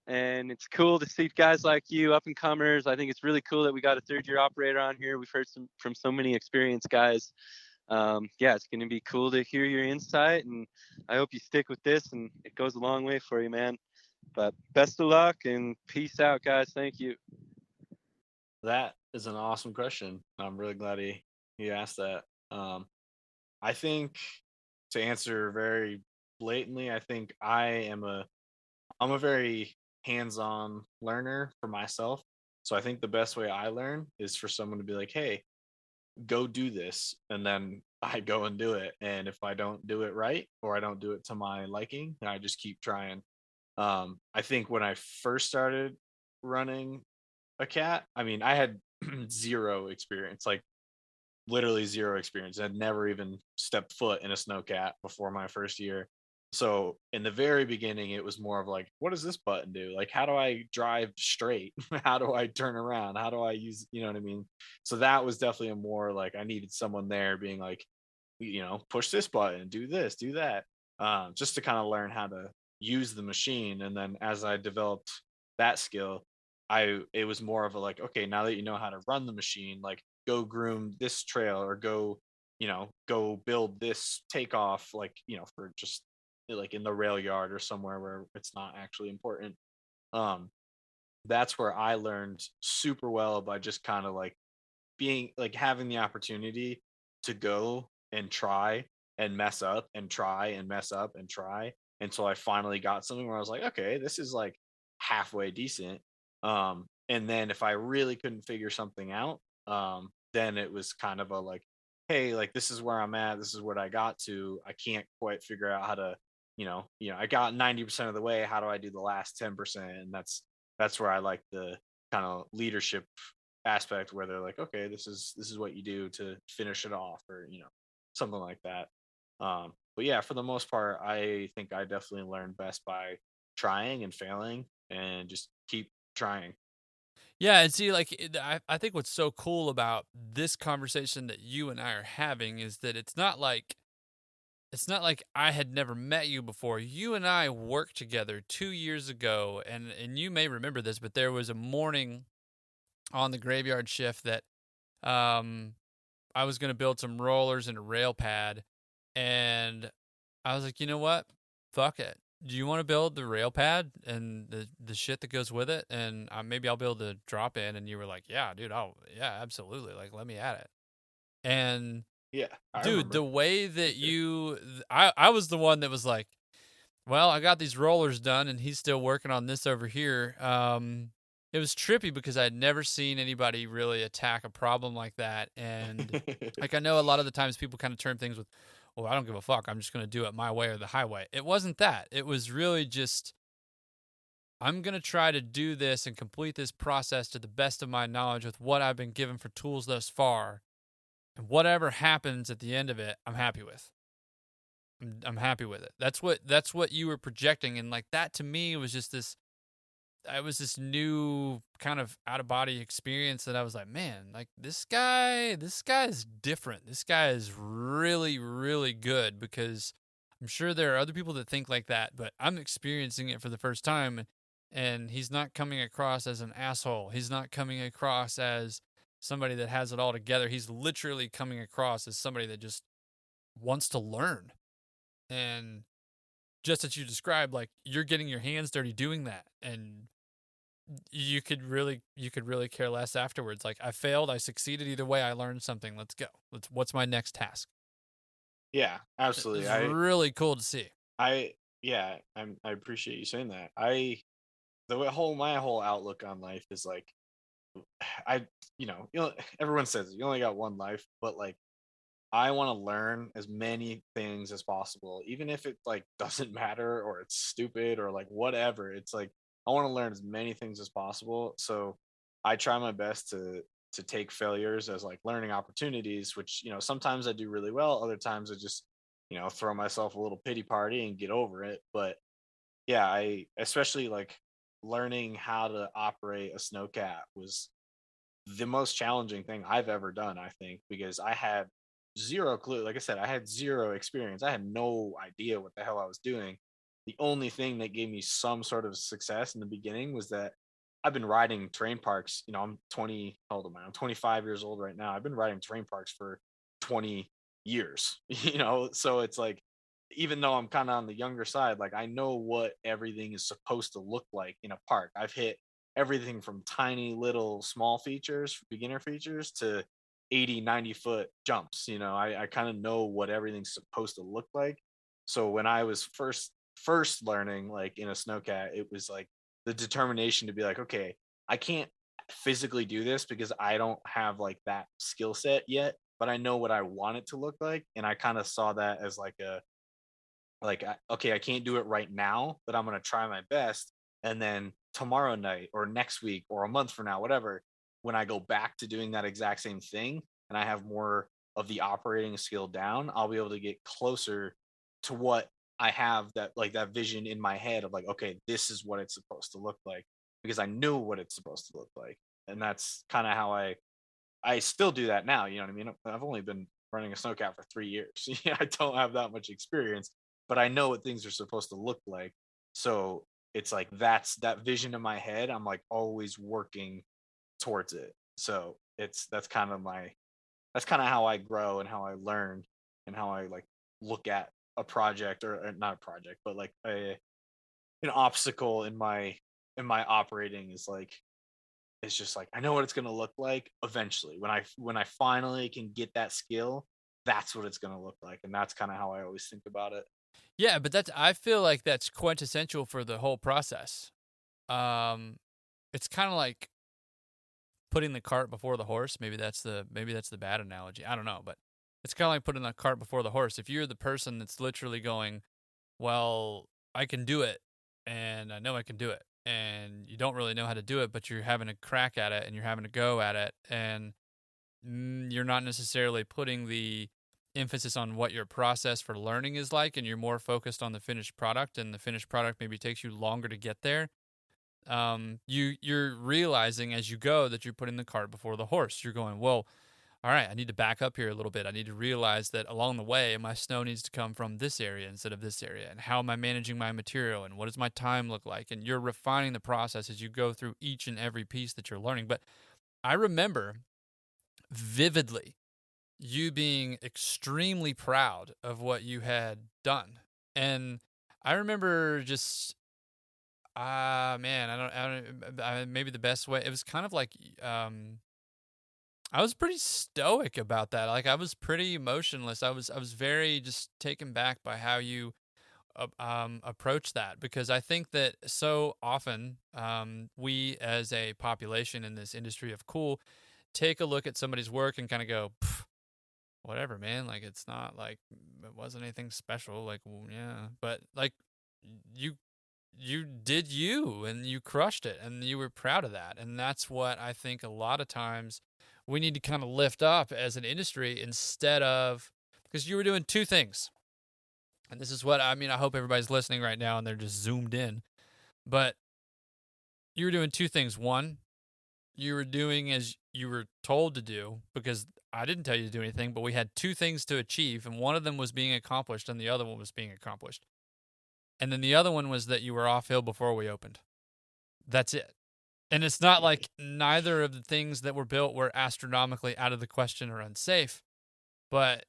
and it's cool to see guys like you, up and comers. I think it's really cool that we got a third-year operator on here. We've heard from so many experienced guys. It's going to be cool to hear your insight, and I hope you stick with this and it goes a long way for you, man. But best of luck and peace out, guys. Thank you. That is an awesome question. I'm really glad he asked that. I think, to answer very blatantly, I think I'm a very hands-on learner for myself. So I think the best way I learn is for someone to be like, hey, go do this, and then I go and do it. And if I don't do it right, or I don't do it to my liking, then I just keep trying. I think when I first started running a cat, I mean, I had zero experience, like literally zero experience. I'd never even stepped foot in a Snowcat before my first year. So in the very beginning, it was more of like, what does this button do? Like, how do I drive straight? How do I turn around? How do I use, you know what I mean? So that was definitely a more like, I needed someone there being like, push this button, do this, do that, just to kind of learn how to use the machine. And then as I developed that skill, it was more of a like, okay, now that you know how to run the machine, like go groom this trail, or go build this takeoff, like, for just like in the rail yard or somewhere where it's not actually important. That's where I learned super well, by just kind of like being like having the opportunity to go and try and mess up and try and mess up and try until I finally got something where I was like, okay, this is like halfway decent. And then if I really couldn't figure something out, then it was kind of a like, hey, like this is where I'm at, this is what I got to, I can't quite figure out how to, I got 90% of the way, how do I do the last 10%? And that's where I like the kind of leadership aspect, where they're like, okay, this is what you do to finish it off, or something like that. But yeah, for the most part, I think I definitely learn best by trying and failing and just keep trying. Yeah, and see, like, I think what's so cool about this conversation that you and I are having is that it's not like I had never met you before. You and I worked together 2 years ago, and you may remember this, but there was a morning on the graveyard shift that I was going to build some rollers and a rail pad, and I was like, you know what? Fuck it. Do you want to build the rail pad and the shit that goes with it? And maybe I'll be able to drop in. And you were like, yeah, dude, yeah, absolutely. Like, let me at it. And yeah, dude, remember. The way that I was the one that was like, well, I got these rollers done and he's still working on this over here. It was trippy because I had never seen anybody really attack a problem like that. And like, I know a lot of the times people kind of term things with, well, I don't give a fuck, I'm just going to do it my way or the highway. It wasn't that. It was really just I'm going to try to do this and complete this process to the best of my knowledge with what I've been given for tools thus far. And whatever happens at the end of it, I'm happy with. I'm happy with it. That's what you were projecting. And like that to me was just this, it was this new kind of out of body experience that I was like, man, like this guy is different. This guy is really, really good, because I'm sure there are other people that think like that, but I'm experiencing it for the first time, and he's not coming across as an asshole. He's not coming across as somebody that has it all together. He's literally coming across as somebody that just wants to learn. And just as you described, like you're getting your hands dirty doing that, and you could really care less afterwards. Like I failed, I succeeded, either way I learned something. Let's go. What's my next task? Yeah, absolutely. It's really cool to see. I appreciate you saying that. My whole outlook on life is like, everyone says you only got one life, but like I want to learn as many things as possible, even if it like doesn't matter or it's stupid or like whatever. It's like I want to learn as many things as possible. So I try my best to take failures as like learning opportunities, which, sometimes I do really well. Other times I just, throw myself a little pity party and get over it. But yeah, I especially like learning how to operate a Snowcat was the most challenging thing I've ever done, I think, because I had zero clue. Like I said, I had zero experience. I had no idea what the hell I was doing. The only thing that gave me some sort of success in the beginning was that I've been riding terrain parks. I'm 20, how old am I? I'm 25 years old right now. I've been riding terrain parks for 20 years, so it's like, even though I'm kind of on the younger side, like I know what everything is supposed to look like in a park. I've hit everything from tiny little small features, beginner features, to 80, 90 foot jumps. I kind of know what everything's supposed to look like. So when I was first learning like in a Snowcat, it was like the determination to be like, okay, I can't physically do this because I don't have like that skill set yet, but I know what I want it to look like. And I kind of saw that as like okay, I can't do it right now, but I'm going to try my best. And then tomorrow night or next week or a month from now, whatever, when I go back to doing that exact same thing and I have more of the operating skill down, I'll be able to get closer to what I have, that like that vision in my head of like, okay, this is what it's supposed to look like, because I knew what it's supposed to look like. And that's kind of how I still do that now. You know what I mean? I've only been running a Snowcat for 3 years. I don't have that much experience, but I know what things are supposed to look like. So it's like that's that vision in my head. I'm like always working towards it. So that's kind of how I grow and how I learn and how I like look at a project, or not a project, but like an obstacle in my operating is like, it's just like I know what it's going to look like eventually when I finally can get that skill. That's what it's going to look like, and that's kind of how I always think about it. Yeah, but I feel like that's quintessential for the whole process. It's kind of like putting the cart before the horse. Maybe that's the bad analogy. I don't know, but it's kind of like putting the cart before the horse. If you're the person that's literally going, well, I can do it, and I know I can do it, and you don't really know how to do it, but you're having a crack at it, and you're having a go at it, and you're not necessarily putting the emphasis on what your process for learning is like, and you're more focused on the finished product, and the finished product maybe takes you longer to get there. You're realizing as you go that you're putting the cart before the horse. You're going, well, all right, I need to back up here a little bit. I need to realize that along the way, my snow needs to come from this area instead of this area. And how am I managing my material? And what does my time look like? And you're refining the process as you go through each and every piece that you're learning. But I remember vividly you being extremely proud of what you had done. And I remember just, maybe the best way, it was kind of like, I was pretty stoic about that. Like I was pretty emotionless. I was very just taken back by how you approach that, because I think that so often we as a population in this industry of cool take a look at somebody's work and kind of go, whatever, man. Like it's not like it wasn't anything special. Like, well, yeah, but like you did you, and you crushed it, and you were proud of that. And that's what I think a lot of times we need to kind of lift up as an industry, instead of, because you were doing two things. And this is what I mean. I hope everybody's listening right now and they're just zoomed in. But you were doing two things. One, you were doing as you were told to do, because I didn't tell you to do anything, but we had two things to achieve, and one of them was being accomplished, and the other one was being accomplished. And then the other one was that you were off hill before we opened. That's it. And it's not like neither of the things that were built were astronomically out of the question or unsafe, but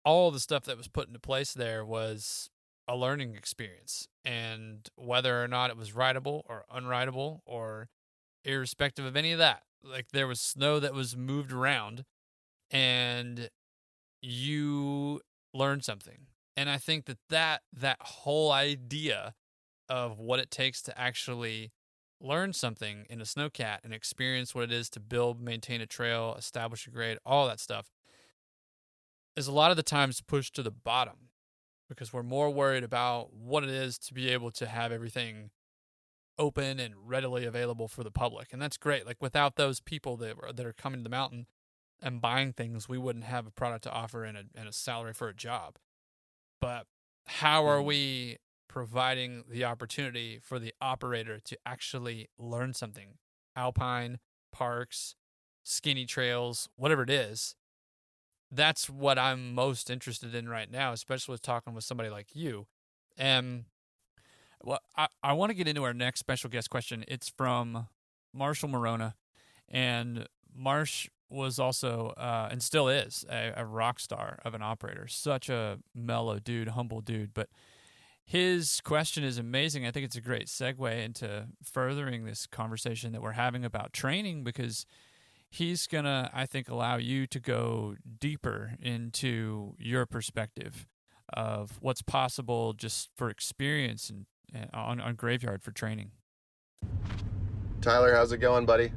all the stuff that was put into place there was a learning experience. And whether or not it was rideable or unrideable or irrespective of any of that, like, there was snow that was moved around and you learned something. And I think that whole idea of what it takes to actually learn something in a snowcat and experience what it is to build, maintain a trail, establish a grade, all that stuff, is a lot of the times pushed to the bottom, because we're more worried about what it is to be able to have everything open and readily available for the public. And that's great. Like, without those people that are coming to the mountain and buying things, we wouldn't have a product to offer and a salary for a job. But how are we providing the opportunity for the operator to actually learn something? Alpine, parks, skinny trails, whatever it is. That's what I'm most interested in right now, especially with talking with somebody like you. And well, I want to get into our next special guest question. It's from Marshall Morona. And Marsh was also, and still is, a rock star of an operator. Such a mellow dude, humble dude. But his question is amazing. I think it's a great segue into furthering this conversation that we're having about training, because he's going to, I think, allow you to go deeper into your perspective of what's possible just for experience and on Graveyard for training. Tyler, how's it going, buddy?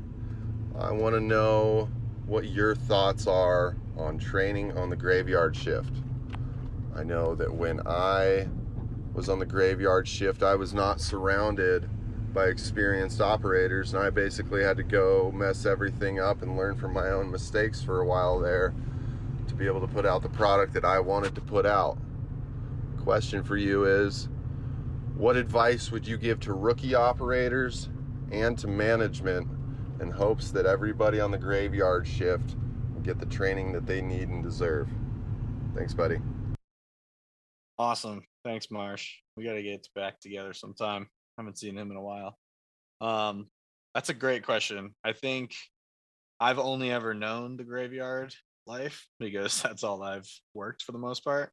I want to know what your thoughts are on training on the Graveyard shift. I know that when I was on the Graveyard shift, I was not surrounded by experienced operators, and I basically had to go mess everything up and learn from my own mistakes for a while there to be able to put out the product that I wanted to put out. Question for you is, what advice would you give to rookie operators and to management in hopes that everybody on the Graveyard shift will get the training that they need and deserve? Thanks, buddy. Awesome. Thanks, Marsh. We got to get back together sometime. Haven't seen him in a while. That's a great question. I think I've only ever known the Graveyard life because that's all I've worked for the most part.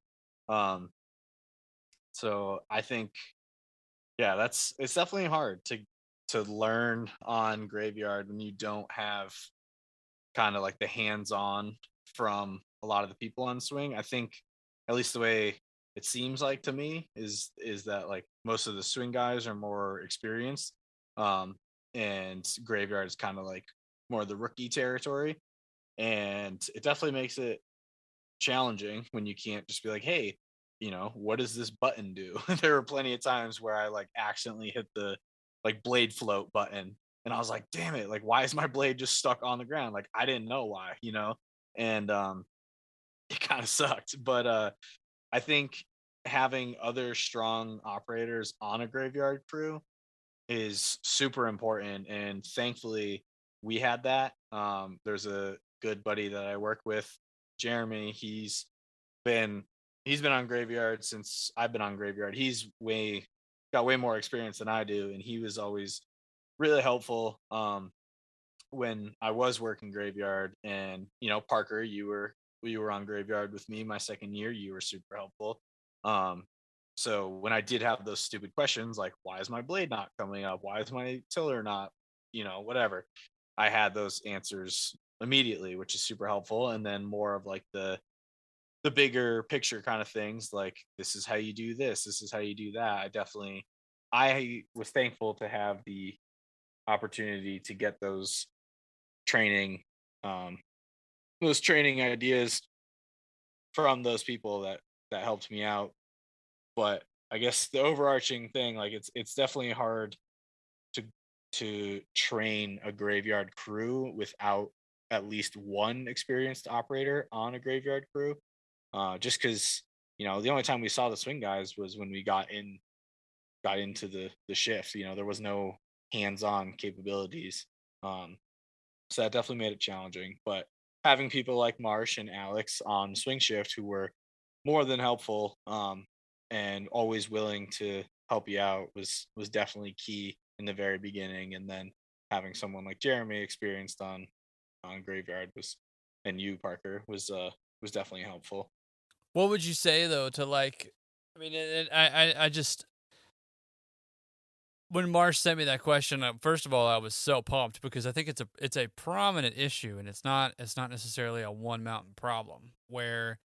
So I think, yeah, it's definitely hard to learn on Graveyard when you don't have kind of like the hands-on from a lot of the people on swing. I think, at least the way it seems like to me, is that like most of the swing guys are more experienced, and Graveyard is kind of like more the rookie territory, and it definitely makes it challenging when you can't just be like, hey, what does this button do? There were plenty of times where I like accidentally hit the like blade float button, and I was like, damn it, like, why is my blade just stuck on the ground? Like, I didn't know why, and it kind of sucked. But I think having other strong operators on a Graveyard crew is super important, and thankfully we had that. There's a good buddy that I work with, Jeremy. He's been on Graveyard since I've been on Graveyard. He's got way more experience than I do, and he was always really helpful when I was working Graveyard. And Parker, you were on Graveyard with me my second year. You were super helpful. So when I did have those stupid questions like, why is my blade not coming up, why is my tiller not, whatever, I had those answers immediately, which is super helpful. And then more of like the bigger picture kind of things, like, this is how you do this is how you do that. I was thankful to have the opportunity to get those training ideas from those people that helped me out. But I guess the overarching thing, like it's definitely hard to train a graveyard crew without at least one experienced operator on a graveyard crew. Just because the only time we saw the swing guys was when we got into the shift. There was no hands-on capabilities. So that definitely made it challenging. But having people like Marsh and Alex on swing shift who were more than helpful, and always willing to help you out was definitely key in the very beginning. And then having someone like Jeremy experienced on graveyard and you, Parker, was definitely helpful. What would you say though to like? I mean, I just when Marsh sent me that question, first of all, I was so pumped because I think it's a prominent issue, and it's not necessarily a one mountain problem where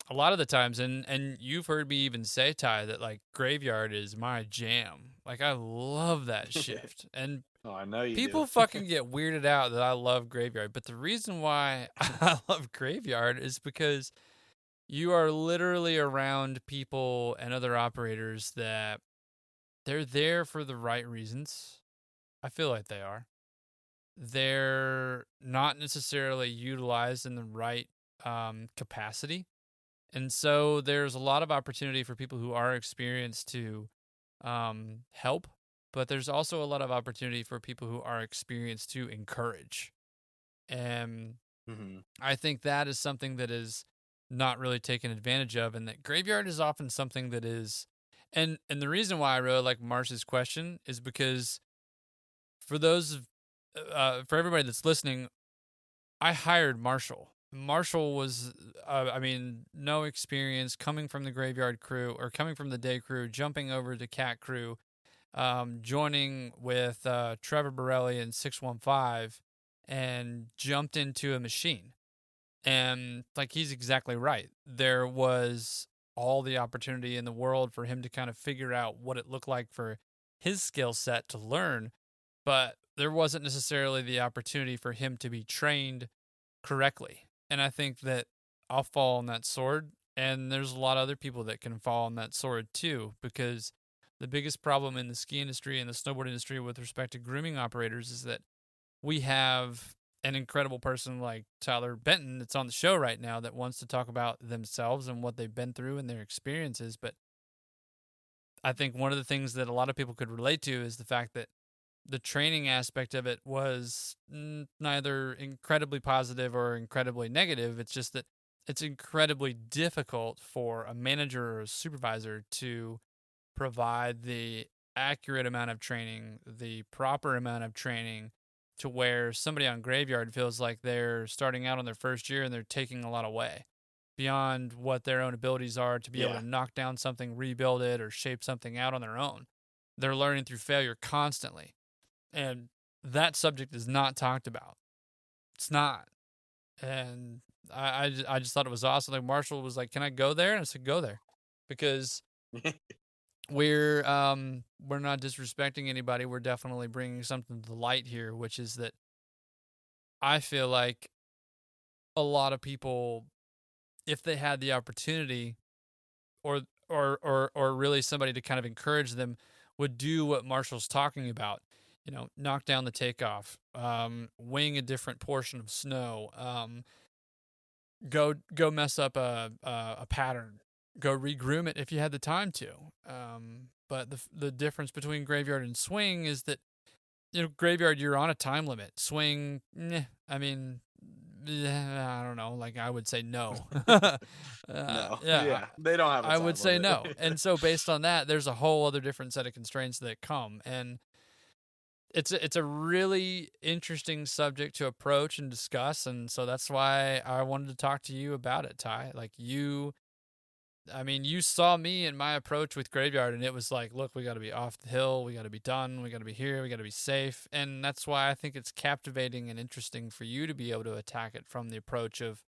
a lot of the times, and you've heard me even say, Ty, that like graveyard is my jam. Like I love that shift, and Oh, I know you people do. fucking get weirded out that I love graveyard. But the reason why I love graveyard is because you are literally around people and other operators that they're there for the right reasons. I feel like they are. They're not necessarily utilized in the right capacity. And so there's a lot of opportunity for people who are experienced to help, but there's also a lot of opportunity for people who are experienced to encourage. And I think that is something that is not really taken advantage of, and that graveyard is often something that is. And the reason why I really like Marsh's question is because for everybody that's listening, I hired Marshall. Marshall was, no experience coming from the graveyard crew or coming from the day crew, jumping over to cat crew, joining with Trevor Borelli in 615 and jumped into a machine. And like, he's exactly right. There was all the opportunity in the world for him to kind of figure out what it looked like for his skill set to learn, but there wasn't necessarily the opportunity for him to be trained correctly. And I think that I'll fall on that sword, and there's a lot of other people that can fall on that sword too, because the biggest problem in the ski industry and the snowboard industry with respect to grooming operators is that we have an incredible person like Tyler Benton that's on the show right now that wants to talk about themselves and what they've been through and their experiences. But I think one of the things that a lot of people could relate to is the fact that the training aspect of it was neither incredibly positive or incredibly negative. It's just that it's incredibly difficult for a manager or a supervisor to provide the accurate amount of training, the proper amount of training, to where somebody on graveyard feels like they're starting out on their first year and they're taking a lot away beyond what their own abilities are to be able to knock down something, rebuild it, or shape something out on their own. They're learning through failure constantly. And that subject is not talked about. It's not. And I just thought it was awesome. Like Marshall was like, "Can I go there?" And I said, "Go there," because we're not disrespecting anybody. We're definitely bringing something to the light here, which is that I feel like a lot of people, if they had the opportunity, or really somebody to kind of encourage them, would do what Marshall's talking about. Knock down the takeoff, wing a different portion of snow, go mess up a pattern, go regroom it if you had the time to. But the difference between graveyard and swing is that, graveyard, you're on a time limit. Swing, I don't know. Like, I would say no. No. Yeah, they don't have a I time would say limit. no. And so based on that, there's a whole other different set of constraints that come. And it's a really interesting subject to approach and discuss, and so that's why I wanted to talk to you about it, Ty. Like you saw me in my approach with graveyard, and it was like, look, we got to be off the hill, we got to be done, we got to be here, we got to be safe, and that's why I think it's captivating and interesting for you to be able to attack it from the approach of,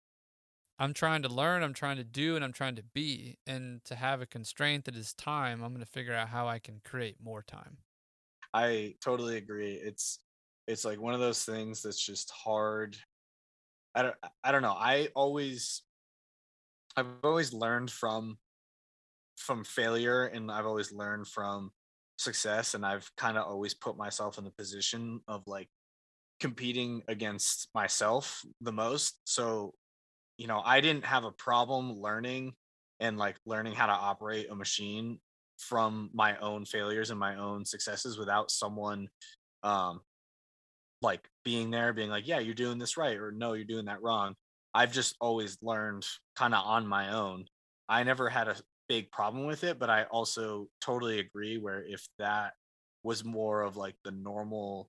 I'm trying to learn, I'm trying to do, and I'm trying to be, and to have a constraint that is time. I'm going to figure out how I can create more time. I totally agree. It's like one of those things that's just hard. I don't know. I've always learned from from failure, and I've always learned from success, and I've kind of always put myself in the position of like competing against myself the most. So, I didn't have a problem learning and like learning how to operate a machine from my own failures and my own successes without someone um like being there being like, yeah, you're doing this right, or no, you're doing that wrong. I've just always learned kind of on my own. I never had a big problem with it, but I also totally agree where if that was more of like the normal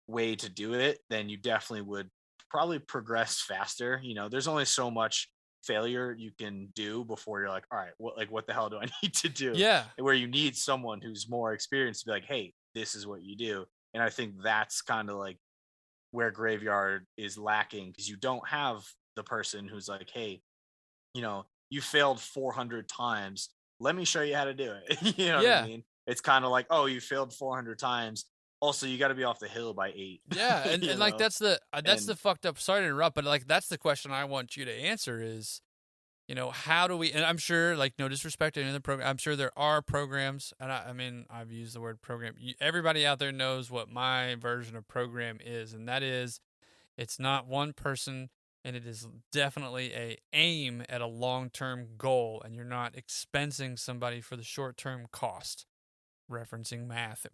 way to do it, then you definitely would probably progress faster. There's only so much failure you can do before you're like, all right, what the hell do I need to do? Yeah. Where you need someone who's more experienced to be like, hey, this is what you do. And I think that's kind of like where Graveyard is lacking, because you don't have the person who's like, hey, you failed 400 times. Let me show you how to do it. You know what I mean? It's kind of like, oh, you failed 400 times. Also, you got to be off the hill by 8. Yeah, and like that's the fucked up. Sorry to interrupt, but like that's the question I want you to answer is, how do we? And I'm sure, like, no disrespect to any of the program, I'm sure there are programs, and I mean, I've used the word program. Everybody out there knows what my version of program is, and that is, it's not one person, and it is definitely a aim at a long-term goal, and you're not expensing somebody for the short-term cost. Referencing math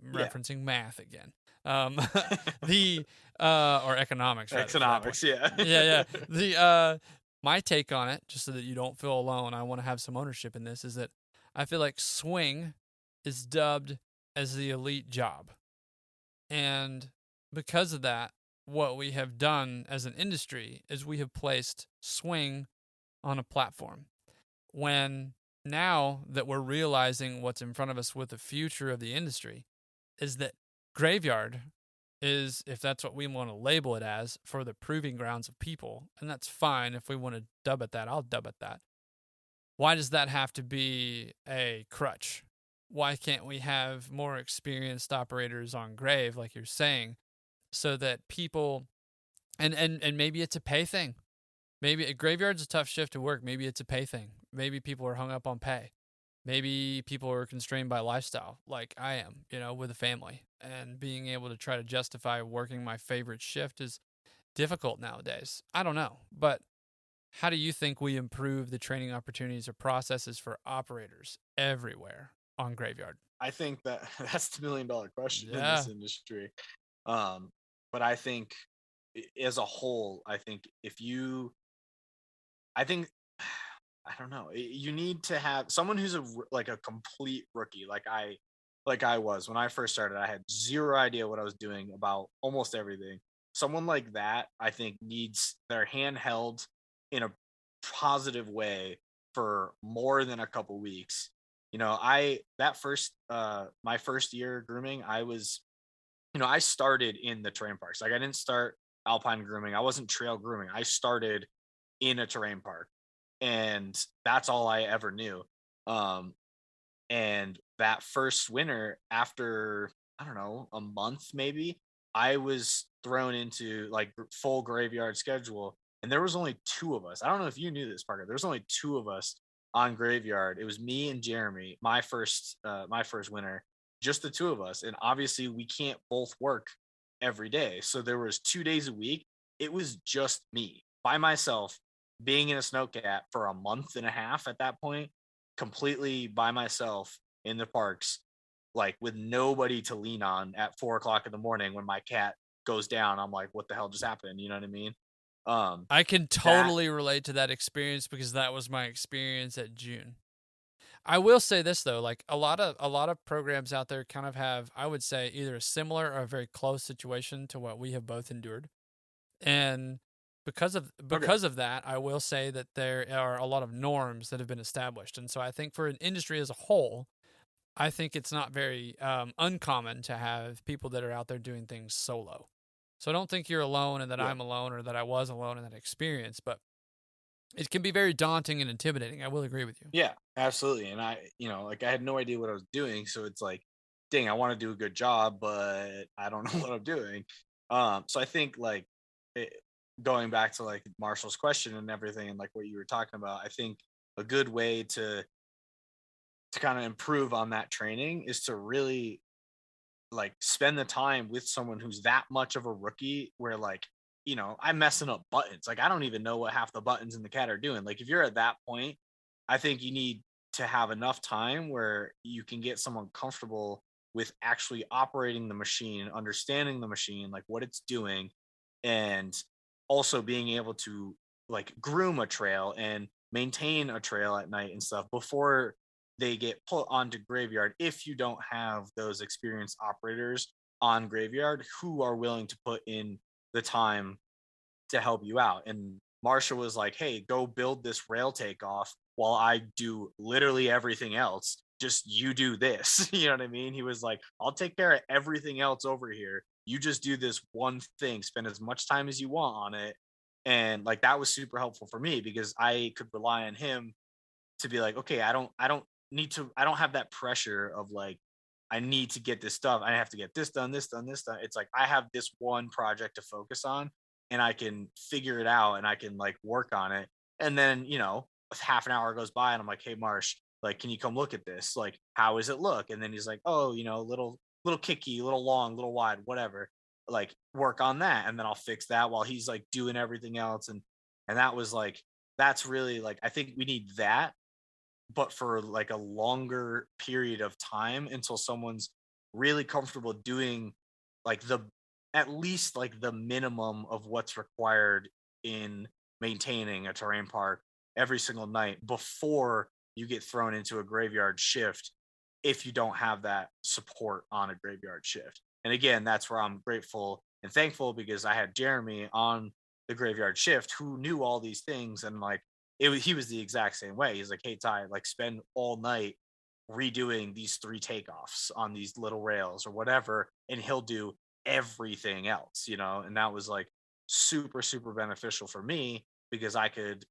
again. The or economics. Rather, economics, yeah. Yeah. The my take on it, just so that you don't feel alone, I want to have some ownership in this, is that I feel like swing is dubbed as the elite job. And because of that, what we have done as an industry is we have placed swing on a platform. When now that we're realizing what's in front of us with the future of the industry, is that Graveyard is, if that's what we want to label it as, for the proving grounds of people, and that's fine. If we want to dub it that, I'll dub it that. Why does that have to be a crutch? Why can't we have more experienced operators on Grave, like you're saying, so that people, and maybe it's a pay thing. Maybe a Graveyard's a tough shift to work. Maybe it's a pay thing. Maybe people are hung up on pay. Maybe people are constrained by lifestyle, like I am, with a family. And being able to try to justify working my favorite shift is difficult nowadays. I don't know. But how do you think we improve the training opportunities or processes for operators everywhere on Graveyard? I think that's the $1 million question in this industry. But I think as a whole, I don't know. You need to have someone who's a complete rookie, like I was when I first started. I had zero idea what I was doing about almost everything. Someone like that, I think, needs their hand held in a positive way for more than a couple weeks. My first year grooming, I started in the terrain parks. Like, I didn't start alpine grooming. I wasn't trail grooming. I started in a terrain park, and that's all I ever knew. And that first winter, after, I don't know, a month maybe, I was thrown into like full Graveyard schedule, and there was only 2 of us. I don't know if you knew this, Parker. There's only 2 of us on Graveyard. It was me and Jeremy, my first winter, just the 2 of us. And obviously we can't both work every day. So there was 2 days a week. It was just me by myself, being in a Snowcat for a month and a half at that point, completely by myself in the parks, like with nobody to lean on at 4:00 in the morning when my cat goes down. I'm like, what the hell just happened? You know what I mean? I can totally relate to that experience, because that was my experience at June. I will say this though, like a lot of programs out there kind of have, I would say, either a similar or a very close situation to what we have both endured. And because of that, I will say that there are a lot of norms that have been established. And so I think for an industry as a whole, I think it's not very uncommon to have people that are out there doing things solo. So I don't think you're alone, and that I'm alone, or that I was alone in that experience, but it can be very daunting and intimidating. I will agree with you. Yeah, absolutely. And I had no idea what I was doing. So it's like, dang, I want to do a good job, but I don't know what I'm doing. So I think going back to like Marshall's question and everything, and like what you were talking about, I think a good way to to kind of improve on that training is to really like spend the time with someone who's that much of a rookie, where like, you know, I'm messing up buttons. Like I don't even know what half the buttons in the cat are doing. Like if you're at that point, I think you need to have enough time where you can get someone comfortable with actually operating the machine, understanding the machine, like what it's doing, and also being able to like groom a trail and maintain a trail at night and stuff before they get put onto graveyard, if you don't have those experienced operators on graveyard who are willing to put in the time to help you out. And Marsha was like, hey, go build this rail takeoff while I do literally everything else. Just you do this. You know what I mean? He was like, I'll take care of everything else over here. You just do this one thing, spend as much time as you want on it. And like that was super helpful for me because I could rely on him to be like, okay, I don't have that pressure of like, I need to get this stuff. I have to get this done, this done, this done. It's like, I have this one project to focus on and I can figure it out and I can like work on it. And then, you know, half an hour goes by and I'm like, hey, Marsh, like, can you come look at this? Like, how does it look? And then he's like, oh, you know, little kicky, little long, little wide, whatever, like work on that. And then I'll fix that while he's like doing everything else. And that was like, that's really like, I think we need that, but for like a longer period of time until someone's really comfortable doing like at least like the minimum of what's required in maintaining a terrain park every single night before you get thrown into a graveyard shift, if you don't have that support on a graveyard shift. And again, that's where I'm grateful and thankful, because I had Jeremy on the graveyard shift who knew all these things. And like, he was the exact same way. He's like, hey, Ty, like spend all night redoing these 3 takeoffs on these little rails or whatever, and he'll do everything else, you know. And that was like super, super beneficial for me, because I could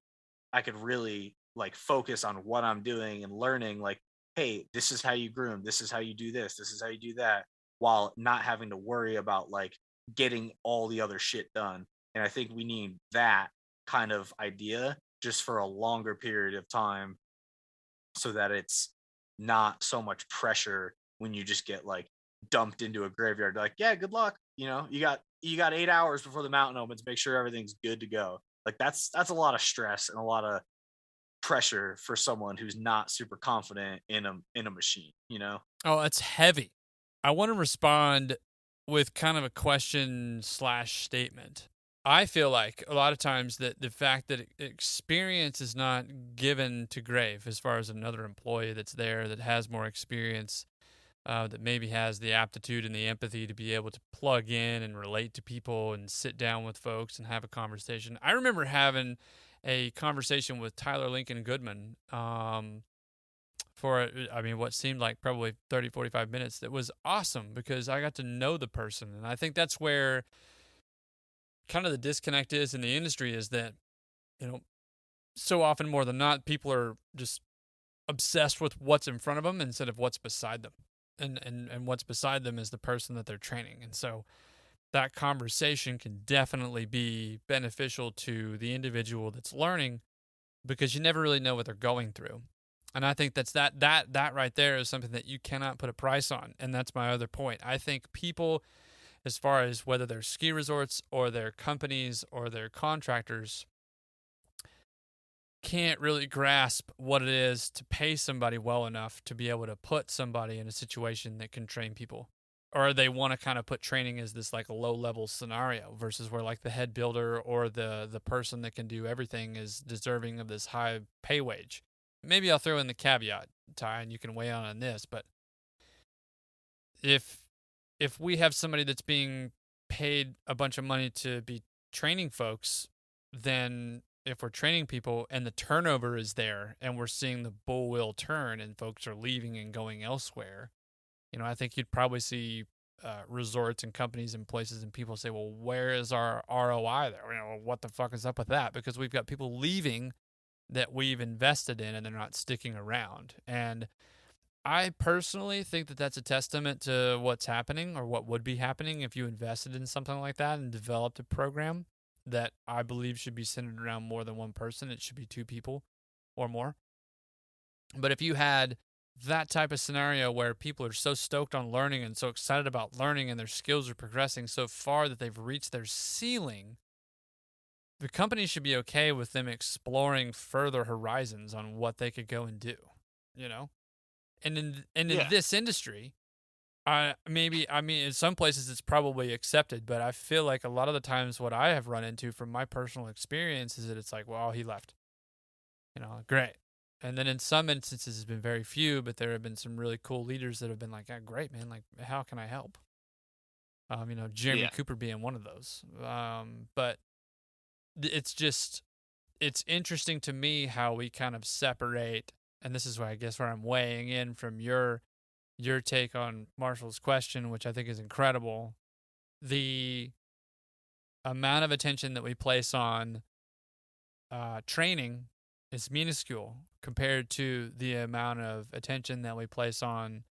really like focus on what I'm doing and learning like, hey, this is how you groom, this is how you do this is how you do that, while not having to worry about like getting all the other shit done. And I think we need that kind of idea just for a longer period of time, so that it's not so much pressure when you just get like dumped into a graveyard. Like, yeah, good luck. You know, you got 8 hours before the mountain opens. Make sure everything's good to go. Like that's a lot of stress and a lot of pressure for someone who's not super confident in a machine, you know? Oh, it's heavy. I want to respond with kind of a question / statement. I feel like a lot of times that the fact that experience is not given to Grave, as far as another employee that's there that has more experience, that maybe has the aptitude and the empathy to be able to plug in and relate to people and sit down with folks and have a conversation. I remember having a conversation with Tyler Lincoln Goodman for, I mean, what seemed like probably 30, 45 minutes. That was awesome because I got to know the person. And I think that's where kind of the disconnect is in the industry, is that, you know, so often more than not, people are just obsessed with what's in front of them instead of what's beside them. And what's beside them is the person that they're training. And so that conversation can definitely be beneficial to the individual that's learning, because you never really know what they're going through. And I think that's that right there is something that you cannot put a price on. And that's my other point. I think people, as far as whether they're ski resorts or their companies or their contractors, can't really grasp what it is to pay somebody well enough to be able to put somebody in a situation that can train people. Or they want to kind of put training as this like a low-level scenario, versus where like the head builder or the person that can do everything is deserving of this high pay wage. Maybe I'll throw in the caveat, Ty, and you can weigh in on this, but if we have somebody that's being paid a bunch of money to be training folks, then if we're training people and the turnover is there and we're seeing the bullwheel turn and folks are leaving and going elsewhere, you know, I think you'd probably see resorts and companies and places and people say, well, where is our ROI there? You know, what the fuck is up with that? Because we've got people leaving that we've invested in and they're not sticking around. And I personally think that that's a testament to what's happening, or what would be happening if you invested in something like that and developed a program that I believe should be centered around more than one person. It should be 2 people or more. But if you had that type of scenario where people are so stoked on learning and so excited about learning and their skills are progressing so far that they've reached their ceiling, the company should be okay with them exploring further horizons on what they could go and do, you know? And in this industry, in some places it's probably accepted, but I feel like a lot of the times what I have run into from my personal experience is that it's like, well, he left. Great. And then in some instances, it's been very few, but there have been some really cool leaders that have been like, great, man. Like, how can I help? Jeremy Cooper being one of those. But it's interesting to me how we kind of separate, and this is where I guess where I'm weighing in from your take on Marshall's question, which I think is incredible. The amount of attention that we place on training is minuscule compared to the amount of attention that we place on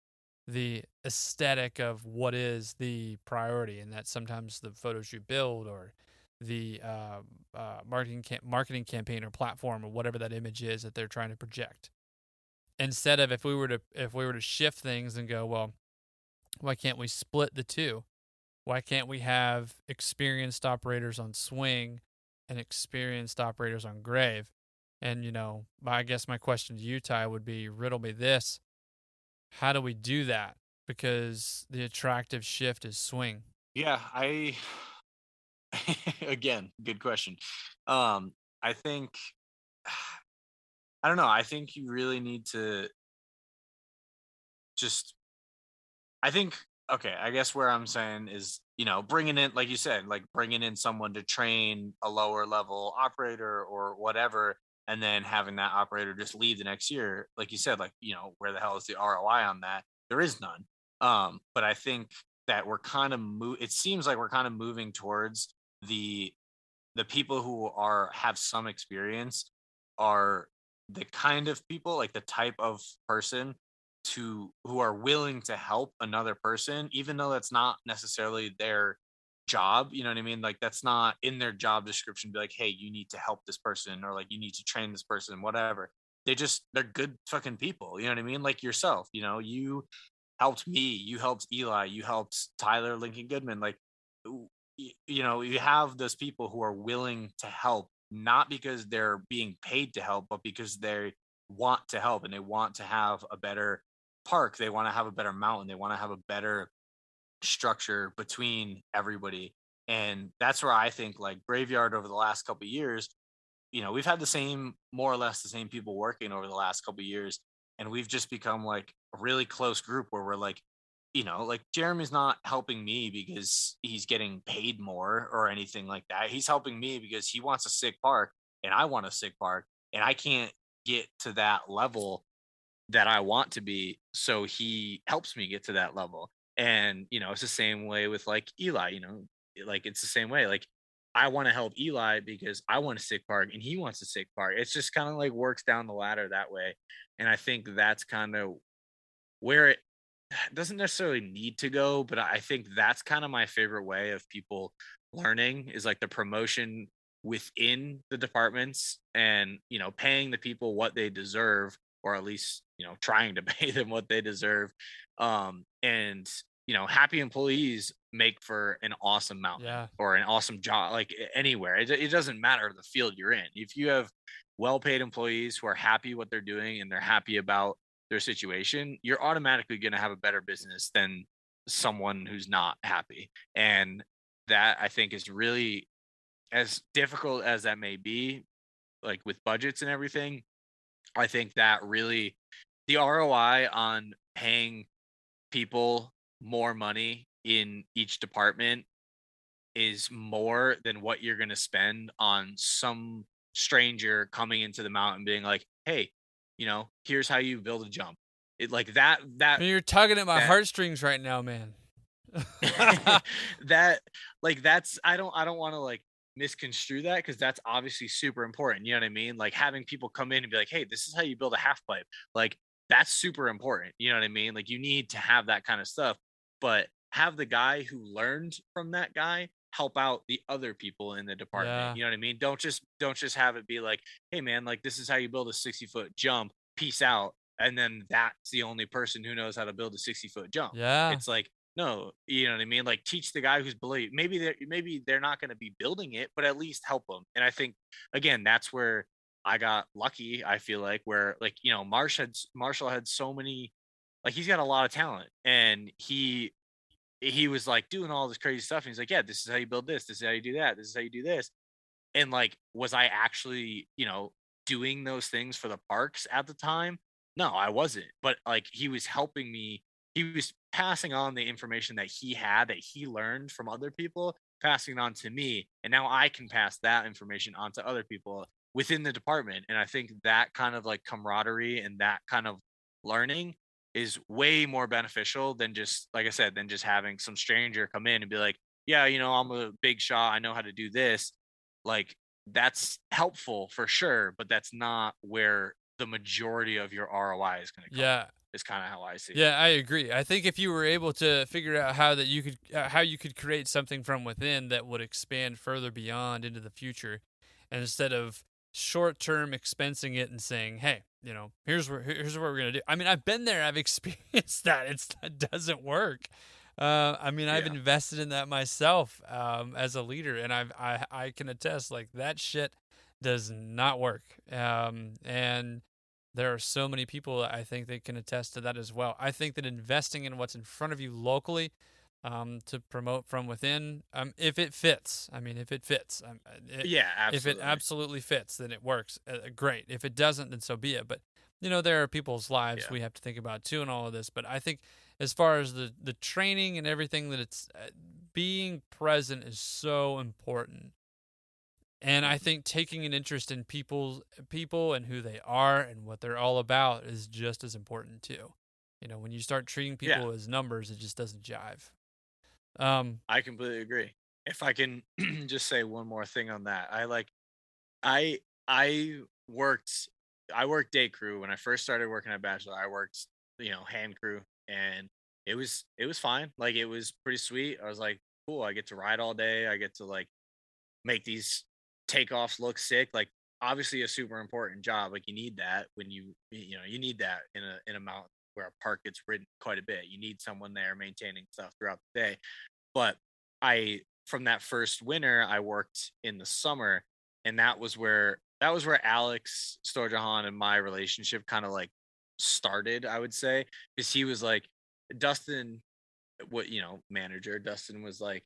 the aesthetic of what is the priority, and that's sometimes the photos you build or the marketing campaign or platform or whatever that image is that they're trying to project. Instead of if we were to shift things and go, well, why can't we split the two? Why can't we have experienced operators on swing and experienced operators on grave? And, I guess my question to you, Ty, would be, riddle me this. How do we do that? Because the attractive shift is swing. Yeah, again, good question. I think, I don't know. I think you really need to okay, I guess where I'm saying is, bringing in, like you said, like bringing in someone to train a lower level operator or whatever, and then having that operator just leave the next year. Like you said, like, where the hell is the ROI on that? There is none. But I think that we're kind of it seems like we're kind of moving towards the people who have some experience are the kind of people, like the type of person who are willing to help another person, even though that's not necessarily their job. You know what I mean? Like, that's not in their job description, be like, hey, you need to help this person, or like, you need to train this person, whatever. They're good fucking people. You know what I mean? Like yourself, you helped me, you helped Eli, you helped Tyler Lincoln Goodman. Like, you have those people who are willing to help, not because they're being paid to help, but because they want to help and they want to have a better park. They want to have a better mountain. They want to have a better structure between everybody. And that's where I think, like, Graveyard over the last couple of years, we've had more or less the same people working over the last couple of years. And we've just become like a really close group where we're like, like, Jeremy's not helping me because he's getting paid more or anything like that. He's helping me because he wants a sick park and I want a sick park, and I can't get to that level that I want to be. So he helps me get to that level. And, it's the same way with like Eli, like, it's the same way. Like, I want to help Eli because I want a sick park and he wants a sick park. It's just kind of like works down the ladder that way. And I think that's kind of where it doesn't necessarily need to go, but I think that's kind of my favorite way of people learning, is like the promotion within the departments and, paying the people what they deserve, or at least, trying to pay them what they deserve. And, happy employees make for an awesome mountain or an awesome job, like anywhere. It doesn't matter the field you're in. If you have well-paid employees who are happy what they're doing and they're happy about their situation, you're automatically going to have a better business than someone who's not happy. And that, I think, is really, as difficult as that may be, like with budgets and everything, I think that really the ROI on paying people more money in each department is more than what you're going to spend on some stranger coming into the mountain being like, hey, here's how you build a jump. It, like that you're tugging at my heartstrings right now, man. That's I don't want to like misconstrue that, because that's obviously super important. You know what I mean? Like, having people come in and be like, hey, this is how you build a half pipe. Like, that's super important. You know what I mean? Like, you need to have that kind of stuff, but have the guy who learned from that guy help out the other people in the department. Yeah. You know what I mean? Don't just have it be like, hey man, like, this is how you build a 60-foot jump. Peace out. and then that's the only person who knows how to build a 60-foot jump. Yeah. It's like, no, you know what I mean? Like, teach the guy who's below you. Maybe they're not going to be building it, but at least help them. And I think, again, that's where I got lucky. I feel like, where, like, you know, Marshall had so many, like, he's got a lot of talent, and he was like doing all this crazy stuff. And he's like, yeah, this is how you build this. This is how you do that. This is how you do this. And like, was I actually, you know, doing those things for the parks at the time? No, I wasn't. But like, he was helping me. He was passing on the information that he had, that he learned from other people, passing it on to me. And now I can pass that information on to other people within the department. And I think that kind of like camaraderie and that kind of learning is way more beneficial than just, like I said, than just having some stranger come in and be like, yeah, you know, I'm a big shot, I know how to do this. Like, that's helpful for sure, but that's not where the majority of your ROI is going to come. Yeah. Is kind of how I see it. Yeah, I agree. I think if you were able to figure out how you could create something from within that would expand further beyond into the future, and instead of short-term expensing it and saying, hey, you know, here's what we're going to do. I mean, I've been there. I've experienced that. It doesn't work. I mean, I've invested in that myself as a leader, and I can attest, like, that shit does not work. And there are so many people that I think they can attest to that as well. I think that investing in what's in front of you locally to promote from within, if it fits. I mean, if it fits. Yeah, absolutely. If it absolutely fits, then it works. Great. If it doesn't, then so be it. But, you know, there are people's lives we have to think about too in all of this. But I think as far as the training and everything, that it's being present is so important. And I think taking an interest in people and who they are and what they're all about is just as important too. You know, when you start treating people as numbers, it just doesn't jive. I completely agree. If I can just say one more thing on that, I worked day crew when I first started working at Bachelor. I worked, you know, hand crew, and it was fine. Like, it was pretty sweet. I was like, cool. I get to ride all day. I get to like make these takeoffs look sick. Like, obviously a super important job. Like, you need that when you need that in a mountain where a park gets ridden quite a bit. You need someone there maintaining stuff throughout the day. But from that first winter, I worked in the summer, and that was where Alex Storjahan and my relationship kind of like started, I would say, because he was like, Dustin, manager Dustin was like,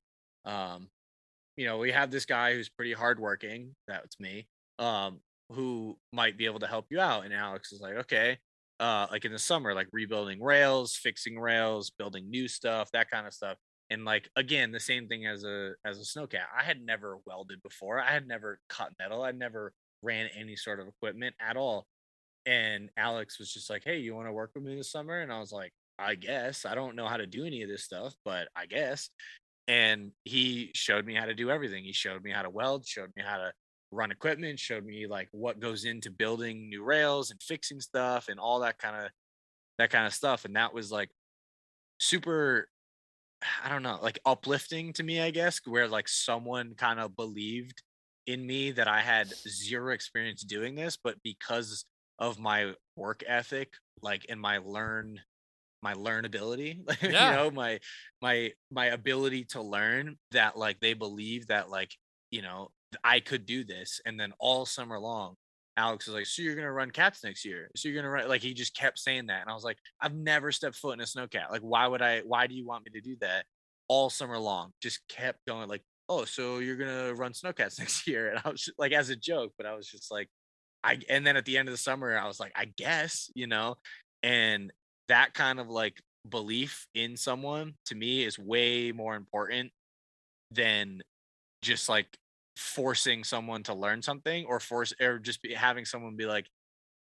you know, we have this guy who's pretty hardworking. That's me. Who might be able to help you out. And Alex is like, okay. Like in the summer, like rebuilding rails, fixing rails, building new stuff, that kind of stuff. And like, again, the same thing as a Snowcat. I had never welded before. I had never cut metal. I never ran any sort of equipment at all. And Alex was just like, hey, you want to work with me this summer? And I was like, I guess. I don't know how to do any of this stuff, but I guess. And he showed me how to do everything. He showed me how to weld, showed me how to run equipment, showed me like what goes into building new rails and fixing stuff and all that kind of stuff. And that was like super, I don't know, like uplifting to me, I guess, where like someone kind of believed in me that I had zero experience doing this, but because of my work ethic, like, and my learnability, you know, my ability to learn, that like they believe that, like, you know, I could do this. And then all summer long, Alex was like, so you're gonna run cats next year, so you're gonna run, like, he just kept saying that. And I was like, I've never stepped foot in a Snowcat. Like, why do you want me to do that? All summer long, just kept going, like, oh, so you're gonna run Snowcats next year. And I was just, like, as a joke, but I was just like, and then at the end of the summer, I was like, I guess, you know. And that kind of like belief in someone, to me, is way more important than just like forcing someone to learn something, or having someone be like,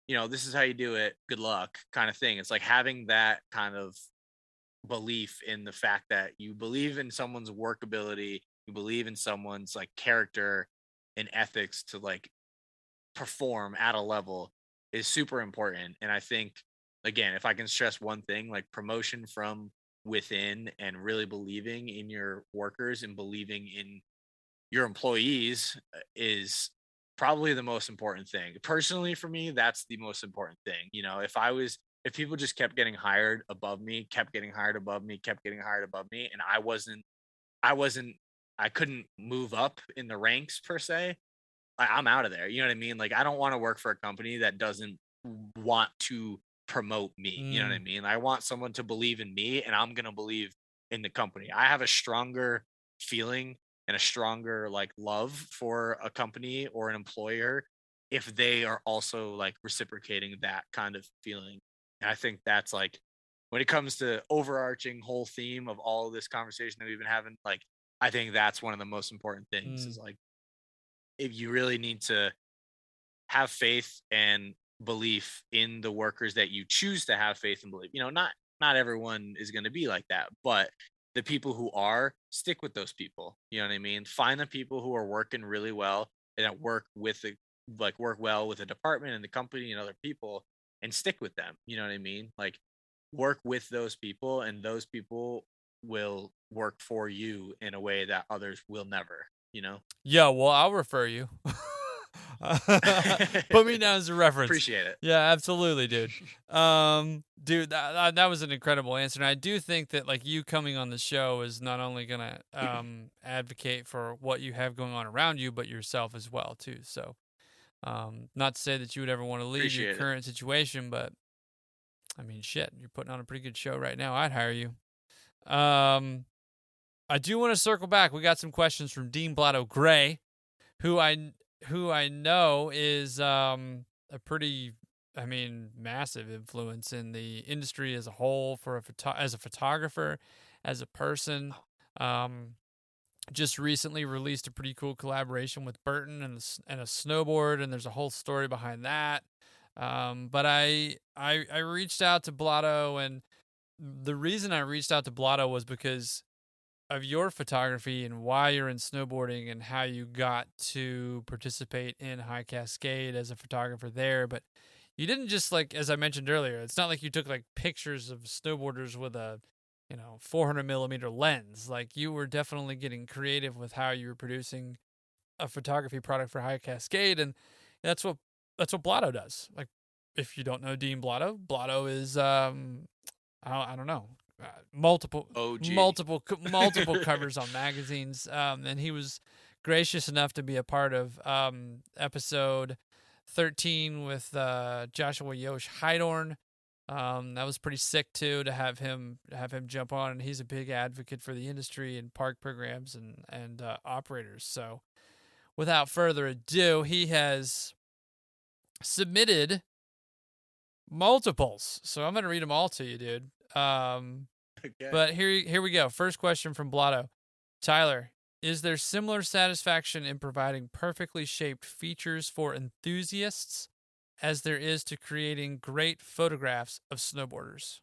you know, this is how you do it, good luck, kind of thing. It's like having that kind of belief in the fact that you believe in someone's workability, you believe in someone's like character and ethics to like perform at a level, is super important. And I think, again, if I can stress one thing, like promotion from within and really believing in your workers and believing in your employees is probably the most important thing. Personally, for me, that's the most important thing. You know, if I was if people just kept getting hired above me, kept getting hired above me, kept getting hired above me, and I couldn't move up in the ranks per se, I'm out of there. You know what I mean? Like, I don't want to work for a company that doesn't want to promote me. You know what I mean? I want someone to believe in me, and I'm going to believe in the company. I have a stronger feeling and a stronger like love for a company or an employer if they are also like reciprocating that kind of feeling. And I think that's like, when it comes to overarching whole theme of all of this conversation that we've been having, like, I think that's one of the most important things is like, if you really need to have faith and belief in the workers that you choose to have faith and belief. You know, not everyone is going to be like that, but the people who are, stick with those people. You know what I mean? Find the people who are working really well and that work well with the department and the company and other people, and stick with them. You know what I mean? Like, work with those people, and those people will work for you in a way that others will never, you know? Yeah, well, I'll refer you. Put me down as a reference. Appreciate it. Yeah, absolutely, dude. Dude, that was an incredible answer. And I do think that like you coming on the show is not only gonna advocate for what you have going on around you, but yourself as well too. So, not to say that you would ever want to leave Appreciate your it. current situation, but I mean, shit, you're putting on a pretty good show right now. I'd hire you. I do want to circle back. We got some questions from Dean Blotto Gray, who I know is a pretty, I mean, massive influence in the industry as a whole for as a photographer, as a person. Just recently released a pretty cool collaboration with Benton and a snowboard, and there's a whole story behind that. But I reached out to Blotto, and the reason I reached out to Blotto was because of your photography and why you're in snowboarding and how you got to participate in High Cascade as a photographer there. But you didn't just, like, as I mentioned earlier, it's not like you took like pictures of snowboarders with a 400 millimeter lens. Like, you were definitely getting creative with how you were producing a photography product for High Cascade, and that's what Blotto does. Like, if you don't know Dean Blotto, Blotto is I don't know, multiple covers on magazines, and he was gracious enough to be a part of episode 13 with Joshua Yosh Heidorn. That was pretty sick too, to have him jump on, and he's a big advocate for the industry and park programs and operators. So without further ado, he has submitted multiples, so I'm going to read them all to you, dude. Okay. But here we go. First question from Blotto. Tyler, is there similar satisfaction in providing perfectly shaped features for enthusiasts as there is to creating great photographs of snowboarders?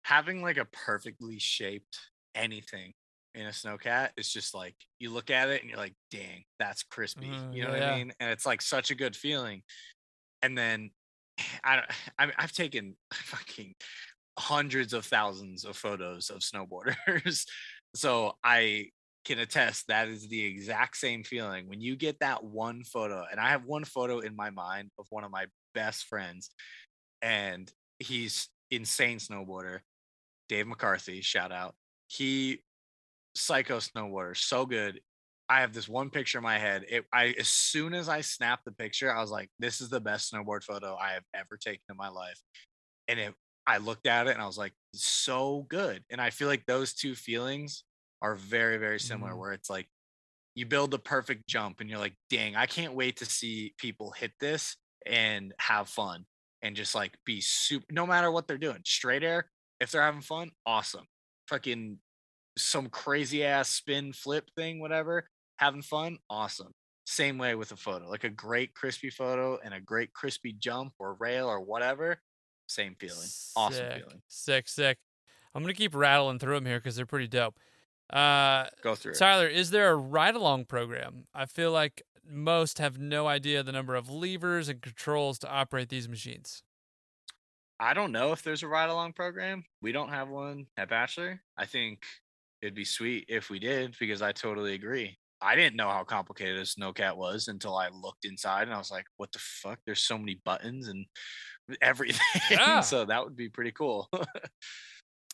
Having like a perfectly shaped anything in a Snowcat is just like, you look at it and you're like, dang, that's crispy. You know what I mean? And it's like such a good feeling. And then I've taken fucking hundreds of thousands of photos of snowboarders. So I can attest that is the exact same feeling when you get that one photo. And I have one photo in my mind of one of my best friends, and he's insane snowboarder, Dave McCarthy, shout out. He psycho snowboarder, so good. I have this one picture in my head. As soon as I snapped the picture, I was like, this is the best snowboard photo I have ever taken in my life. And I looked at it and I was like, so good. And I feel like those two feelings are very, very similar, where it's like you build the perfect jump and you're like, dang, I can't wait to see people hit this and have fun and just like be super, no matter what they're doing. Straight air, if they're having fun, awesome. Fucking some crazy ass spin flip thing, whatever, having fun, awesome. Same way with a photo, like a great crispy photo and a great crispy jump or rail or whatever, same feeling. Awesome feeling. Sick. I'm gonna keep rattling through them here because they're pretty dope. Go through it. Tyler, is there a ride-along program? I feel like most have no idea the number of levers and controls to operate these machines. I don't know if there's a ride-along program. We don't have one at Bachelor. I think it'd be sweet if we did, because I totally agree. I didn't know how complicated a Snowcat was until I looked inside and I was like, what the fuck? There's so many buttons and everything. Yeah. So that would be pretty cool.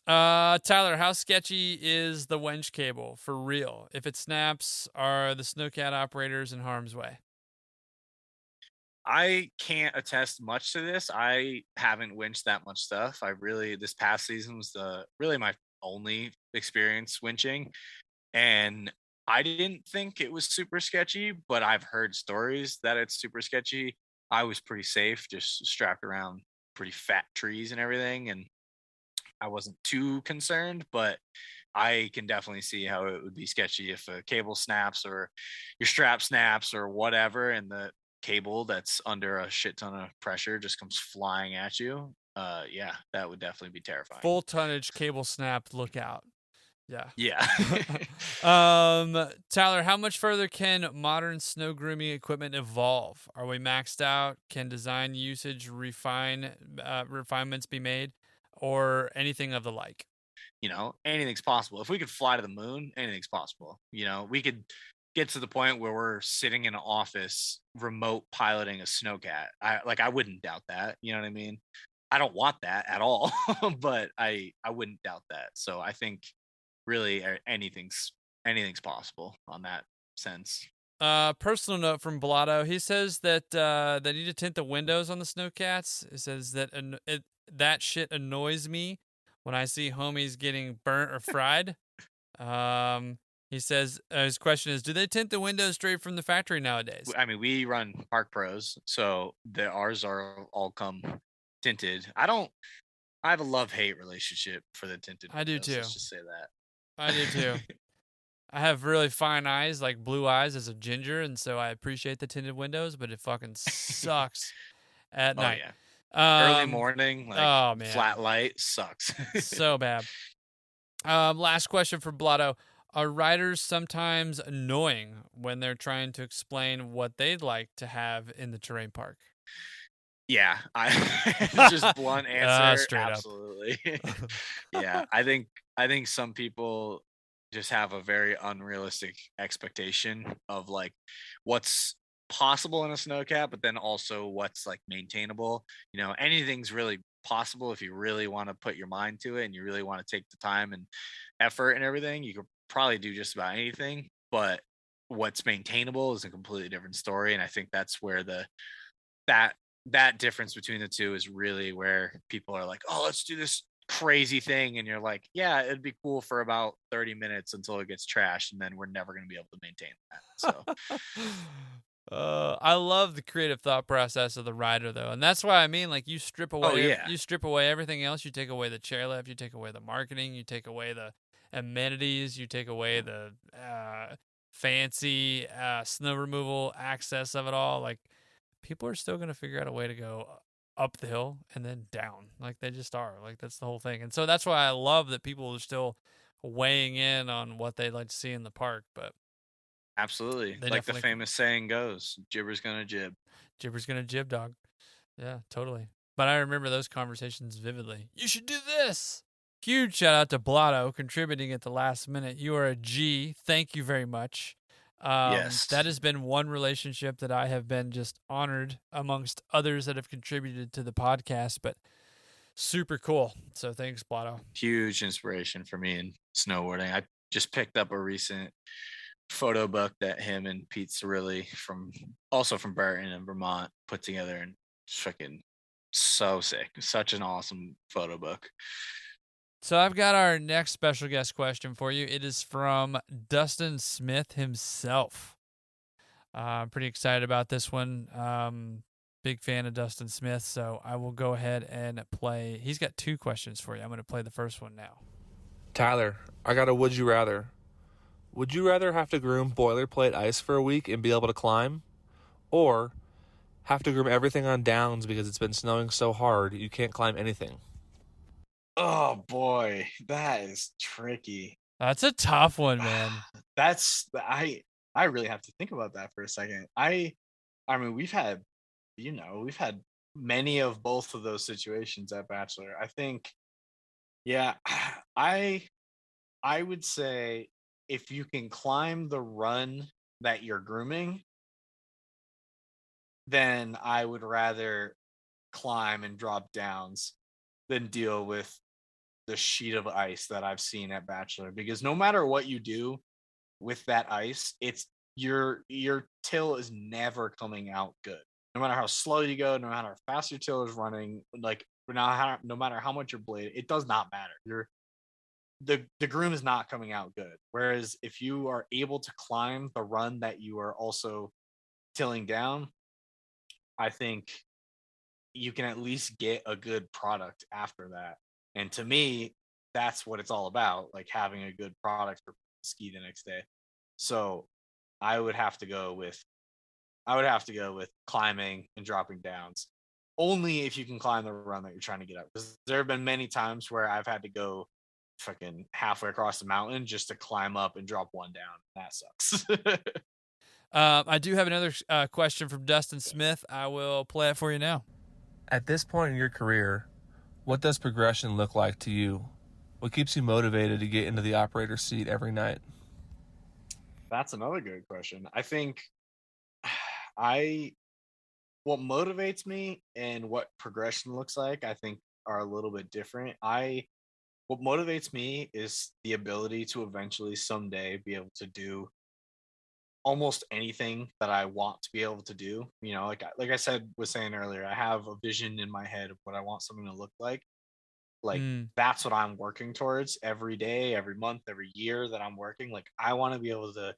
Tyler, how sketchy is the winch cable for real? If it snaps, are the Snowcat operators in harm's way? I can't attest much to this. I haven't winched that much stuff. This past season was really my only experience winching. And I didn't think it was super sketchy, but I've heard stories that it's super sketchy. I was pretty safe, just strapped around pretty fat trees and everything. And I wasn't too concerned, but I can definitely see how it would be sketchy if a cable snaps or your strap snaps or whatever, and the cable that's under a shit ton of pressure just comes flying at you. Yeah, that would definitely be terrifying. Full tonnage cable snap, look out. Yeah. Yeah. Tyler, how much further can modern snow grooming equipment evolve? Are we maxed out? Can design usage refinements be made, or anything of the like? Anything's possible. If we could fly to the moon, anything's possible. We could get to the point where we're sitting in an office remote piloting a snowcat. I wouldn't doubt that. You know what I mean? I don't want that at all, but I wouldn't doubt that. So I think really anything's possible on that sense. Personal note from Blotto. He says that they need to tint the windows on the Snowcats. It says that that shit annoys me when I see homies getting burnt or fried. He says his question is, do they tint the windows straight from the factory nowadays? I mean, we run Park Pros, so ours are all come tinted. I have a love-hate relationship for the tinted windows. I do too. Let's just say that. I do too. I have really fine eyes, like blue eyes as a ginger, and so I appreciate the tinted windows, but it fucking sucks at night. Yeah. Early morning, man. Flat light sucks. So bad. Last question for Blotto. Are riders sometimes annoying when they're trying to explain what they'd like to have in the terrain park? Yeah, just blunt answer. Straight absolutely. Yeah, I think some people just have a very unrealistic expectation of like what's possible in a snowcat, but then also what's like maintainable. Anything's really possible if you really want to put your mind to it and you really want to take the time and effort and everything. You could probably do just about anything, but what's maintainable is a completely different story. And I think that's where that difference between the two is really where people are like, oh, let's do this crazy thing, and you're like, yeah, it'd be cool for about 30 minutes until it gets trashed, and then we're never going to be able to maintain that. So I love the creative thought process of the rider, though, and that's why I mean, like, you strip away everything else. You take away the chairlift, you take away the marketing, you take away the amenities, you take away the fancy snow removal access of it all. Like, people are still going to figure out a way to go up the hill and then down. Like, they just are. Like, that's the whole thing. And so that's why I love that people are still weighing in on what they'd like to see in the park. But absolutely, like the famous saying goes, jibber's gonna jib. Jibber's gonna jib, dog. Yeah, totally. But I remember those conversations vividly. You should do this. Huge shout out to Blotto contributing at the last minute. You are a G. Thank you very much. Yes. That has been one relationship that I have been just honored amongst others that have contributed to the podcast, but super cool. So thanks, Blotto. Huge inspiration for me in snowboarding. I just picked up a recent photo book that him and Pete Cirilli from Benton in Vermont put together, and it's freaking so sick. Such an awesome photo book. So I've got our next special guest question for you. It is from Dustin Smith himself. I'm pretty excited about this one. Big fan of Dustin Smith, so I will go ahead and play. He's got two questions for you. I'm going to play the first one now. Tyler, I got a would you rather. Would you rather have to groom boilerplate ice for a week and be able to climb? Or have to groom everything on downs because it's been snowing so hard you can't climb anything? Oh boy, that is tricky. That's a tough one, man. I really have to think about that for a second. I mean, we've had many of both of those situations at Bachelor. I think, yeah, I would say if you can climb the run that you're grooming, then I would rather climb and drop downs than deal with the sheet of ice that I've seen at Bachelor, because no matter what you do with that ice, it's your till is never coming out good. No matter how slow you go, no matter how fast your till is running, like no matter how much your blade, it does not matter. The groom is not coming out good. Whereas if you are able to climb the run that you are also tilling down, I think you can at least get a good product after that. And to me, that's what it's all about, like having a good product for ski the next day. So I would have to go with climbing and dropping downs. Only if you can climb the run that you're trying to get up. Because there have been many times where I've had to go fucking halfway across the mountain just to climb up and drop one down. That sucks. I do have another question from Dustin Smith. I will play it for you now. At this point in your career, what does progression look like to you? What keeps you motivated to get into the operator's seat every night? That's another good question. I think what motivates me and what progression looks like, I think are a little bit different. What motivates me is the ability to eventually someday be able to do almost anything that I want to be able to do. You know, like I was saying earlier, I have a vision in my head of what I want something to look like. Like that's what I'm working towards every day, every month, every year that I'm working. Like I want to be able to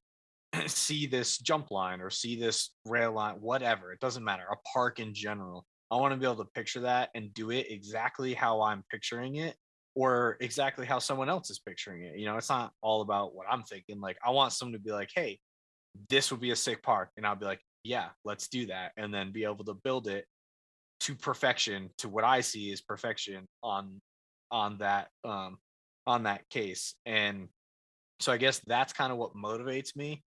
see this jump line or see this rail line, whatever. It doesn't matter. A park in general. I want to be able to picture that and do it exactly how I'm picturing it, or exactly how someone else is picturing it. You know, it's not all about what I'm thinking. Like I want someone to be like, hey, this would be a sick park. And I'll be like, yeah, let's do that. And then be able to build it to perfection, to what I see is perfection on that case. And so I guess that's kind of what motivates me.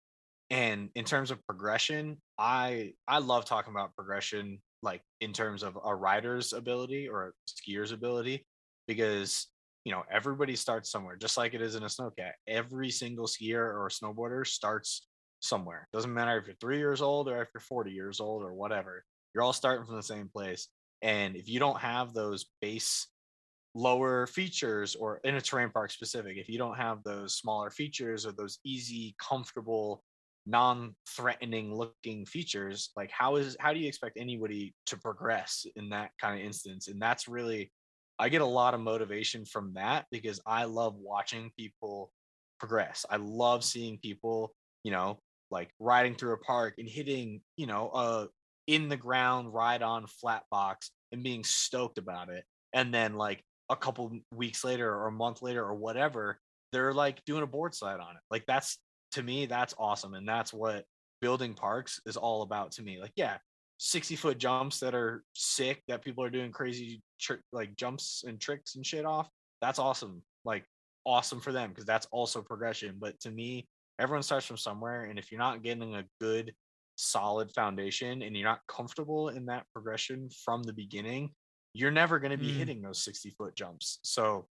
And in terms of progression, I love talking about progression, like in terms of a rider's ability or a skier's ability, because you know everybody starts somewhere, just like it is in a snowcat. Every single skier or snowboarder starts somewhere. Doesn't matter if you're 3 years old or if you're 40 years old or whatever. You're all starting from the same place. And if you don't have those base lower features, or in a terrain park specific, if you don't have those smaller features or those easy, comfortable, non-threatening looking features, like how do you expect anybody to progress in that kind of instance? And that's really, I get a lot of motivation from that, because I love watching people progress. I love seeing people, you know, like riding through a park and hitting, you know, in the ground ride on flat box and being stoked about it. And then like a couple weeks later or a month later or whatever, they're like doing a board slide on it. Like that's, to me, that's awesome. And that's what building parks is all about to me. Like, yeah, 60-foot jumps that are sick, that people are doing crazy like jumps and tricks and shit off. That's awesome. Like awesome for them, because that's also progression. But to me, everyone starts from somewhere. And if you're not getting a good, solid foundation and you're not comfortable in that progression from the beginning, you're never going to be hitting those 60-foot jumps. So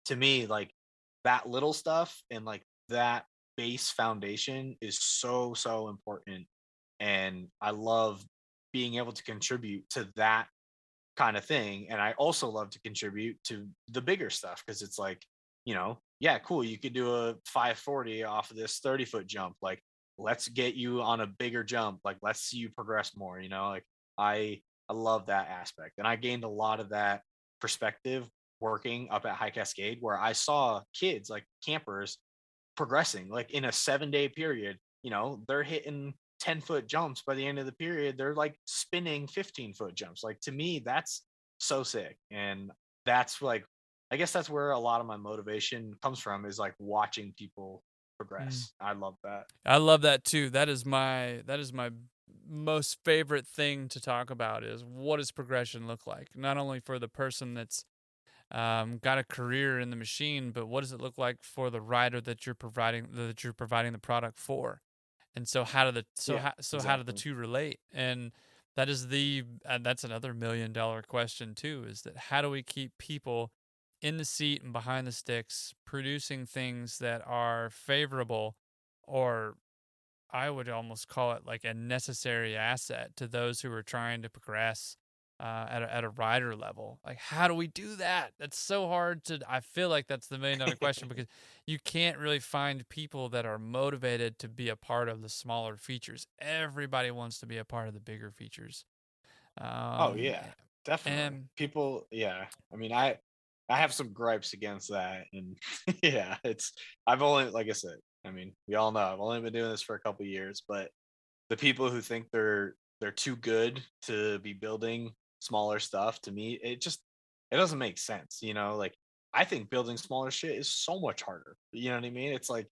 to me, like that little stuff and like that base foundation is so important. And I love being able to contribute to that kind of thing. And I also love to contribute to the bigger stuff, because it's like, you know, yeah, cool, you could do a 540 off of this 30-foot jump. Like, let's get you on a bigger jump. Like, let's see you progress more, you know. Like I love that aspect. And I gained a lot of that perspective working up at High Cascade, where I saw kids, like campers, progressing like in a 7-day period. You know, they're hitting 10-foot jumps. By the end of the period, they're like spinning 15-foot jumps. Like, to me, that's so sick. And that's like, I guess that's where a lot of my motivation comes from, is like watching people progress. I love that. I love that too. That is my most favorite thing to talk about, is what does progression look like? Not only for the person that's got a career in the machine, but what does it look like for the rider that you're providing the product for? And so how do the two relate? And that is that's another $1 million question too, is that how do we keep people in the seat and behind the sticks producing things that are favorable, or I would almost call it like a necessary asset to those who are trying to progress at a rider level. Like, how do we do that? That's so hard to. I feel like that's the $1 million question, because you can't really find people that are motivated to be a part of the smaller features. Everybody wants to be a part of the bigger features. Oh yeah, definitely. And People, yeah. I mean, I have some gripes against that, and yeah, I've only, like I said, I mean, we all know I've only been doing this for a couple years, but the people who think they're too good to be building smaller stuff, to me, it doesn't make sense, you know? Like, I think building smaller shit is so much harder. You know what I mean? It's like,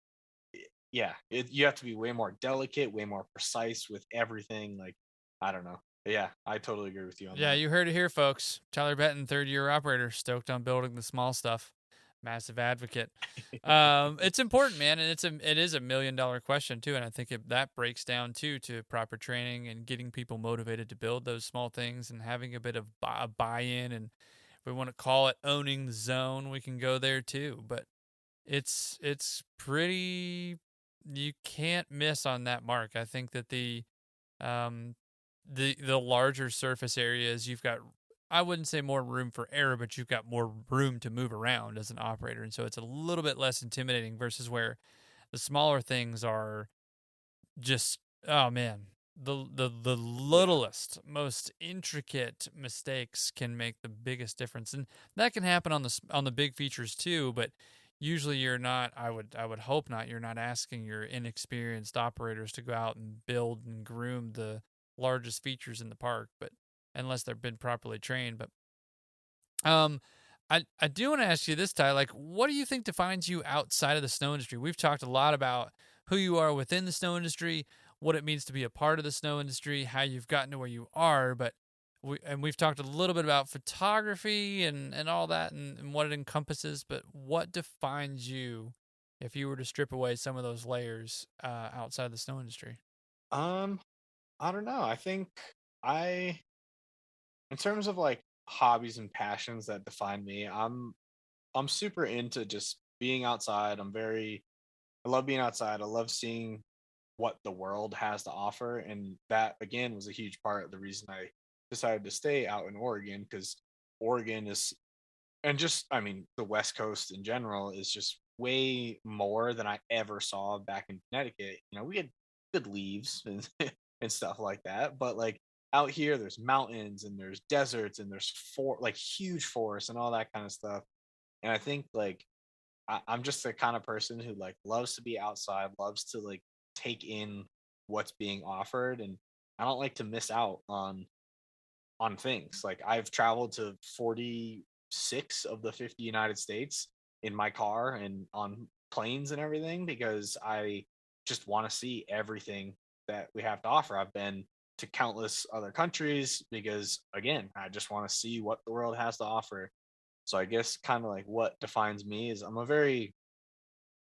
yeah, you have to be way more delicate, way more precise with everything. Like, I don't know. Yeah, I totally agree with you on yeah, that. you heard it here, folks. Tyler Benton, 3rd-year operator, stoked on building the small stuff. Massive advocate. It's important, man, and it is a $1 million question too, and I think that breaks down too to proper training and getting people motivated to build those small things and having a bit of buy-in, and if we want to call it owning the zone, we can go there too. But it's pretty. You can't miss on that mark. I think that um, the larger surface areas, you've got, I wouldn't say more room for error, but you've got more room to move around as an operator, and so it's a little bit less intimidating versus where the smaller things are just, oh man, the littlest, most intricate mistakes can make the biggest difference, and that can happen on the big features too. But usually you're not. I would hope not. You're not asking your inexperienced operators to go out and build and groom the largest features in the park, but unless they've been properly trained. But I do want to ask you this, Ty. Like, what do you think defines you outside of the snow industry? We've talked a lot about who you are within the snow industry, what it means to be a part of the snow industry, how you've gotten to where you are, but we've talked a little bit about photography and all that and what it encompasses. But what defines you if you were to strip away some of those layers outside the snow industry? I don't know. I think I, in terms of like hobbies and passions that define me, I'm super into just being outside. I love being outside. I love seeing what the world has to offer, and that again was a huge part of the reason I decided to stay out in Oregon, because Oregon is, and just, I mean, the West Coast in general is just way more than I ever saw back in Connecticut. You know, we had good leaves and and stuff like that, but like out here, there's mountains and there's deserts and there's like huge forests and all that kind of stuff. And I think like I'm just the kind of person who like loves to be outside, loves to like take in what's being offered, and I don't like to miss out on things. Like, I've traveled to 46 of the 50 United States in my car and on planes and everything, because I just want to see everything that we have to offer. I've been to countless other countries because, again, I just want to see what the world has to offer. So I guess kind of like what defines me is I'm a very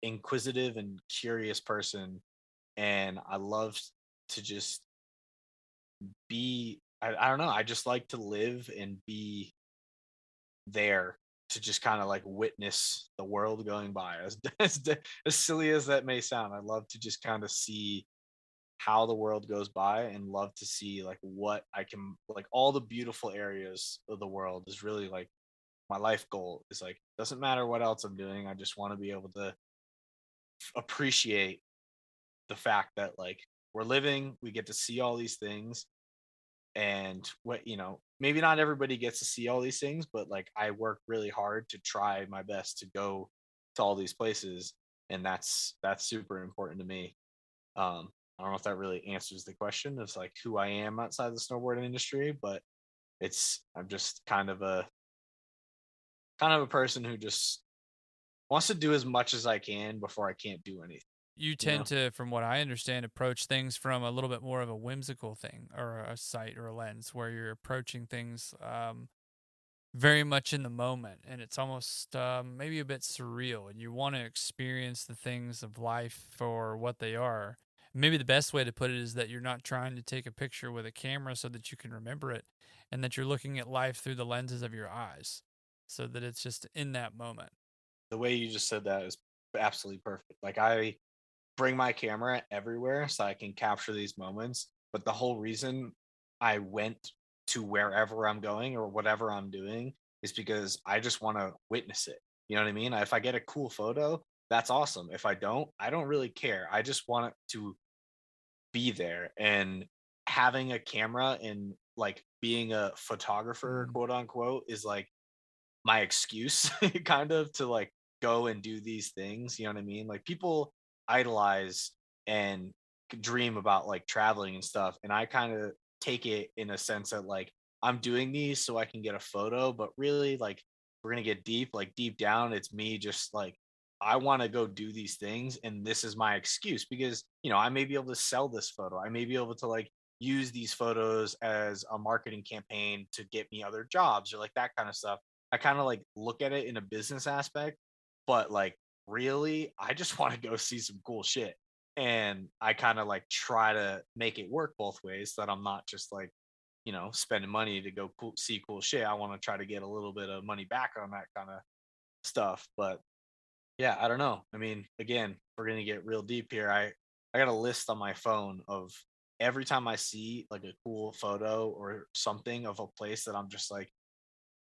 inquisitive and curious person, and I love to just be, I don't know, I just like to live and be there to just kind of like witness the world going by. As silly as that may sound, I love to just kind of see how the world goes by, and love to see like what I can, like all the beautiful areas of the world is really like my life goal. Is like, doesn't matter what else I'm doing, I just want to be able to appreciate the fact that like we're living, we get to see all these things. And what, you know, maybe not everybody gets to see all these things, but like I work really hard to try my best to go to all these places, and that's super important to me. I don't know if that really answers the question of like who I am outside the snowboarding industry, but I'm just kind of a person who just wants to do as much as I can before I can't do anything. You tend to, from what I understand, approach things from a little bit more of a whimsical thing, or a sight or a lens, where you're approaching things very much in the moment, and it's almost maybe a bit surreal, and you want to experience the things of life for what they are. Maybe the best way to put it is that you're not trying to take a picture with a camera so that you can remember it, and that you're looking at life through the lenses of your eyes, so that it's just in that moment. The way you just said that is absolutely perfect. Like, I bring my camera everywhere so I can capture these moments, but the whole reason I went to wherever I'm going or whatever I'm doing is because I just want to witness it. You know what I mean? If I get a cool photo, that's awesome. If I don't really care. I just want it to be there. And having a camera and like being a photographer, quote unquote, is like my excuse kind of to like go and do these things. You know what I mean? Like people idolize and dream about like traveling and stuff. And I kind of take it in a sense that like I'm doing these so I can get a photo, but really like we're gonna get deep, like deep down, it's me just like I want to go do these things, and this is my excuse because I may be able to sell this photo. I may be able to like use these photos as a marketing campaign to get me other jobs or like that kind of stuff. I kind of like look at it in a business aspect, but like really, I just want to go see some cool shit. And I kind of like try to make it work both ways so that I'm not just like, spending money to go see cool shit. I want to try to get a little bit of money back on that kind of stuff. But yeah, I don't know. I mean, again, we're going to get real deep here. I got a list on my phone of every time I see like a cool photo or something of a place that I'm just like,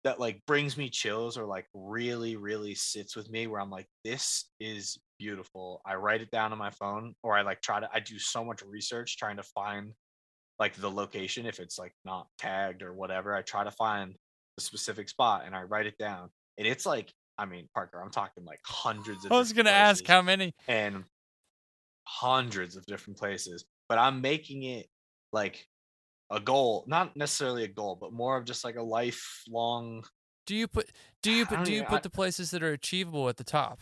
that like brings me chills or like really, really sits with me where I'm like, this is beautiful. I write it down on my phone, or I do so much research trying to find like the location. If it's like not tagged or whatever, I try to find the specific spot and I write it down. And it's like, I mean, Parker, I'm talking like hundreds of I was going to ask how many. And hundreds of different places, but I'm making it like a goal, not necessarily a goal, but more of just like a lifelong. Do you put the places that are achievable at the top?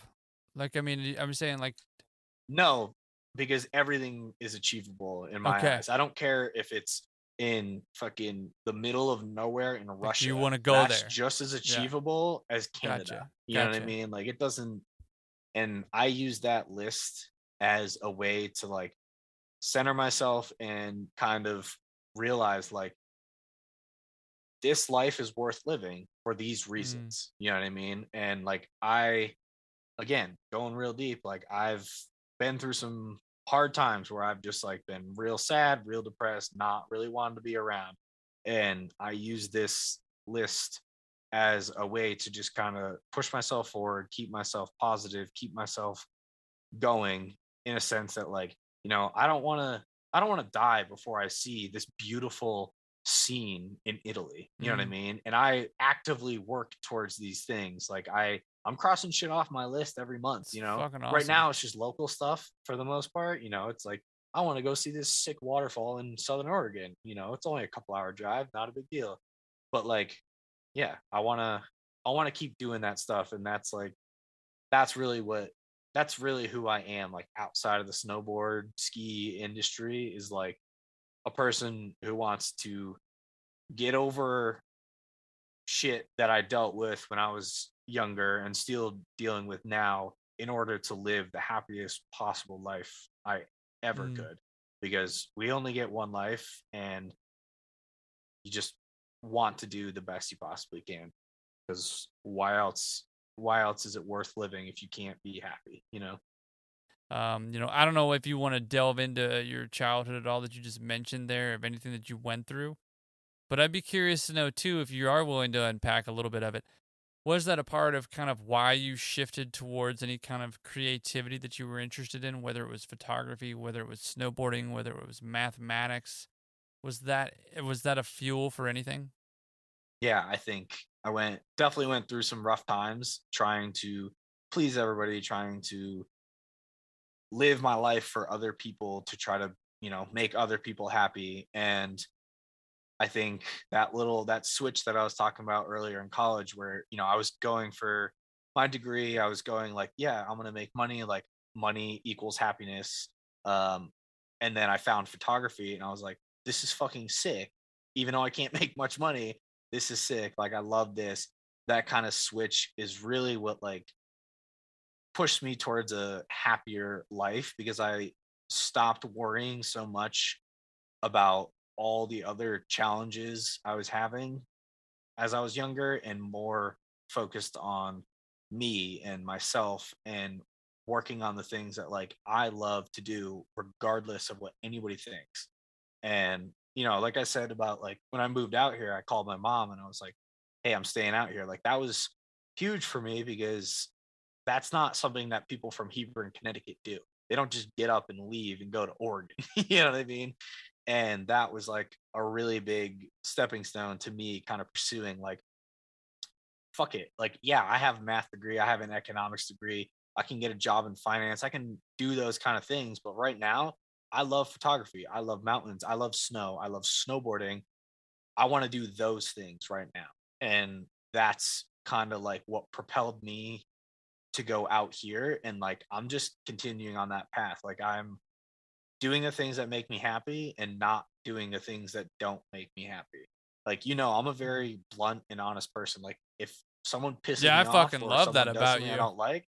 Like, I mean, I'm saying like, no, because everything is achievable in my eyes. I don't care if it's in fucking the middle of nowhere in Russia. Like you want to go That's there. just as achievable as Canada. Gotcha. You know what I mean? Like it doesn't. And I use that list as a way to like center myself and kind of realize like this life is worth living for these reasons. You know what I mean? And like again, going real deep, like I've been through some hard times where I've just like been real sad, real depressed, not really wanting to be around. And I use this list as a way to just kind of push myself forward, keep myself positive, keep myself going in a sense that like, I don't want to die before I see this beautiful scene in Italy. You know what I mean? And I actively work towards these things. Like I'm crossing shit off my list every month, Fucking awesome. Right now it's just local stuff for the most part. It's like, I want to go see this sick waterfall in Southern Oregon. It's only a couple hour drive, not a big deal. But like, yeah, I want to keep doing that stuff. And that's like, that's really who I am, like outside of the snowboard ski industry, is like a person who wants to get over shit that I dealt with when I was younger and still dealing with now in order to live the happiest possible life I ever could, because we only get one life and you just want to do the best you possibly can, because why else is it worth living if you can't be happy? I don't know if you want to delve into your childhood at all that you just mentioned there, of anything that you went through, but I'd be curious to know too, if you are willing to unpack a little bit of it. Was that a part of kind of why you shifted towards any kind of creativity that you were interested in, whether it was photography, whether it was snowboarding, whether it was mathematics? Was that a fuel for anything? Yeah, I think I definitely went through some rough times trying to please everybody, trying to live my life for other people, to try to, make other people happy. And I think that switch that I was talking about earlier in college, where, I was going for my degree, I was going like, yeah, I'm going to make money, like money equals happiness. And then I found photography and I was like, this is fucking sick. Even though I can't make much money, this is sick. Like, I love this. That kind of switch is really what like pushed me towards a happier life, because I stopped worrying so much about all the other challenges I was having as I was younger, and more focused on me and myself and working on the things that like I love to do regardless of what anybody thinks. And like I said about like when I moved out here, I called my mom and I was like, hey, I'm staying out here. Like that was huge for me because that's not something that people from Hebron, Connecticut do. They don't just get up and leave and go to Oregon. You know what I mean? And that was like a really big stepping stone to me kind of pursuing like, fuck it. Like, yeah, I have a math degree. I have an economics degree. I can get a job in finance. I can do those kind of things. But right now, I love photography. I love mountains. I love snow. I love snowboarding. I want to do those things right now. And that's kind of like what propelled me to go out here. And like, I'm just continuing on that path. Like, I'm doing the things that make me happy and not doing the things that don't make me happy. Like, I'm a very blunt and honest person. Like, if someone pisses me I off fucking or love that someone does about something I you. don't like,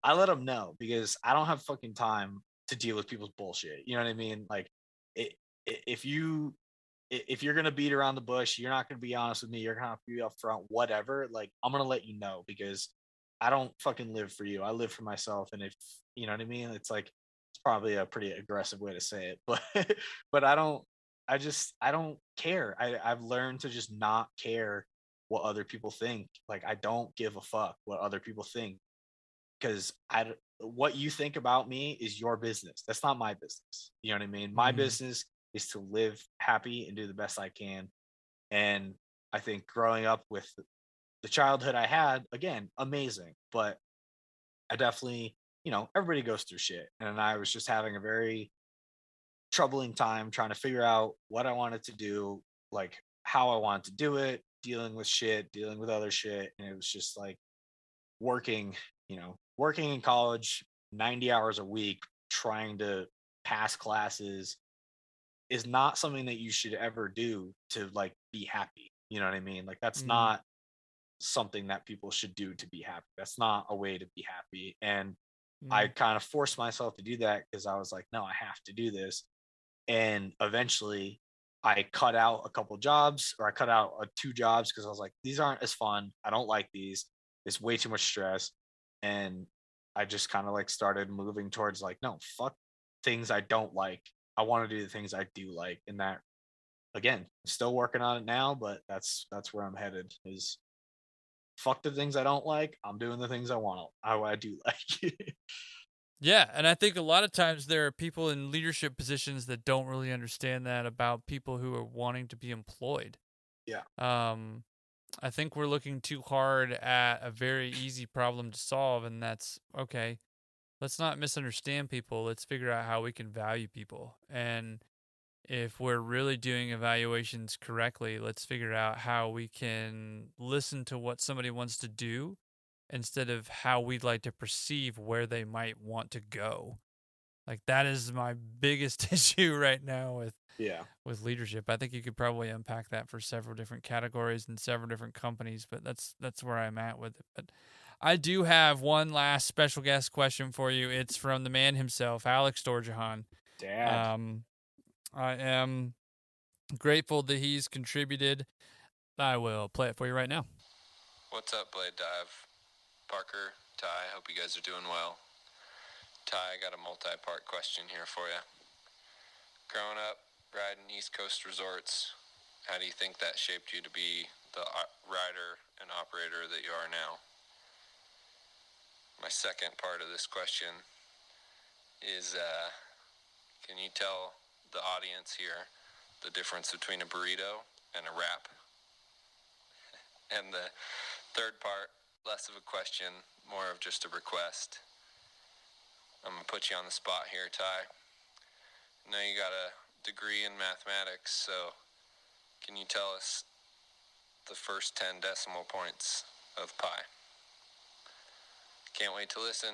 I let them know because I don't have fucking time to deal with people's bullshit. You know what I mean? Like, if you're gonna beat around the bush, you're not gonna be honest with me. You're gonna have to be upfront, whatever. Like, I'm gonna let you know because I don't fucking live for you. I live for myself. And if you know what I mean, it's like it's probably a pretty aggressive way to say it, but but I don't. I don't care. I've learned to just not care what other people think. Like, I don't give a fuck what other people think because what you think about me is your business. That's not my business. You know what I mean? My business is to live happy and do the best I can. And I think growing up with the childhood I had, again, amazing. But I definitely, everybody goes through shit. And I was just having a very troubling time trying to figure out what I wanted to do, like how I wanted to do it, dealing with shit, dealing with other shit. And it was just like working, working in college 90 hours a week, trying to pass classes is not something that you should ever do to like be happy. You know what I mean? Like, that's not something that people should do to be happy. That's not a way to be happy. And I kind of forced myself to do that because I was like, no, I have to do this. And eventually I cut out a couple jobs, or I cut out 2 jobs because I was like, these aren't as fun. I don't like these. It's way too much stress. And I just kind of like started moving towards like, no, fuck things I don't like. I want to do the things I do like. And that, again, still working on it now, but that's where I'm headed is fuck the things I don't like. I'm doing the things I do like. Yeah, and I think a lot of times there are people in leadership positions that don't really understand that about people who are wanting to be employed. Yeah. I think we're looking too hard at a very easy problem to solve, and that's okay. Let's not misunderstand people. Let's figure out how we can value people. And if we're really doing evaluations correctly, let's figure out how we can listen to what somebody wants to do instead of how we'd like to perceive where they might want to go. Like, that is my biggest issue right now with leadership. I think you could probably unpack that for several different categories and several different companies, but that's where I'm at with it. But I do have one last special guest question for you. It's from the man himself, Alex Dorjahan. Dad. I am grateful that he's contributed. I will play it for you right now. What's up, Blade Dive? Parker, Ty, hope you guys are doing well. Ty, I got a multi-part question here for you. Growing up, riding East Coast resorts, how do you think that shaped you to be the rider and operator that you are now? My second part of this question is, can you tell the audience here the difference between a burrito and a wrap? And the third part, less of a question, more of just a request. I'm going to put you on the spot here, Ty. I know you got a degree in mathematics, so can you tell us the first 10 decimal points of pi? Can't wait to listen.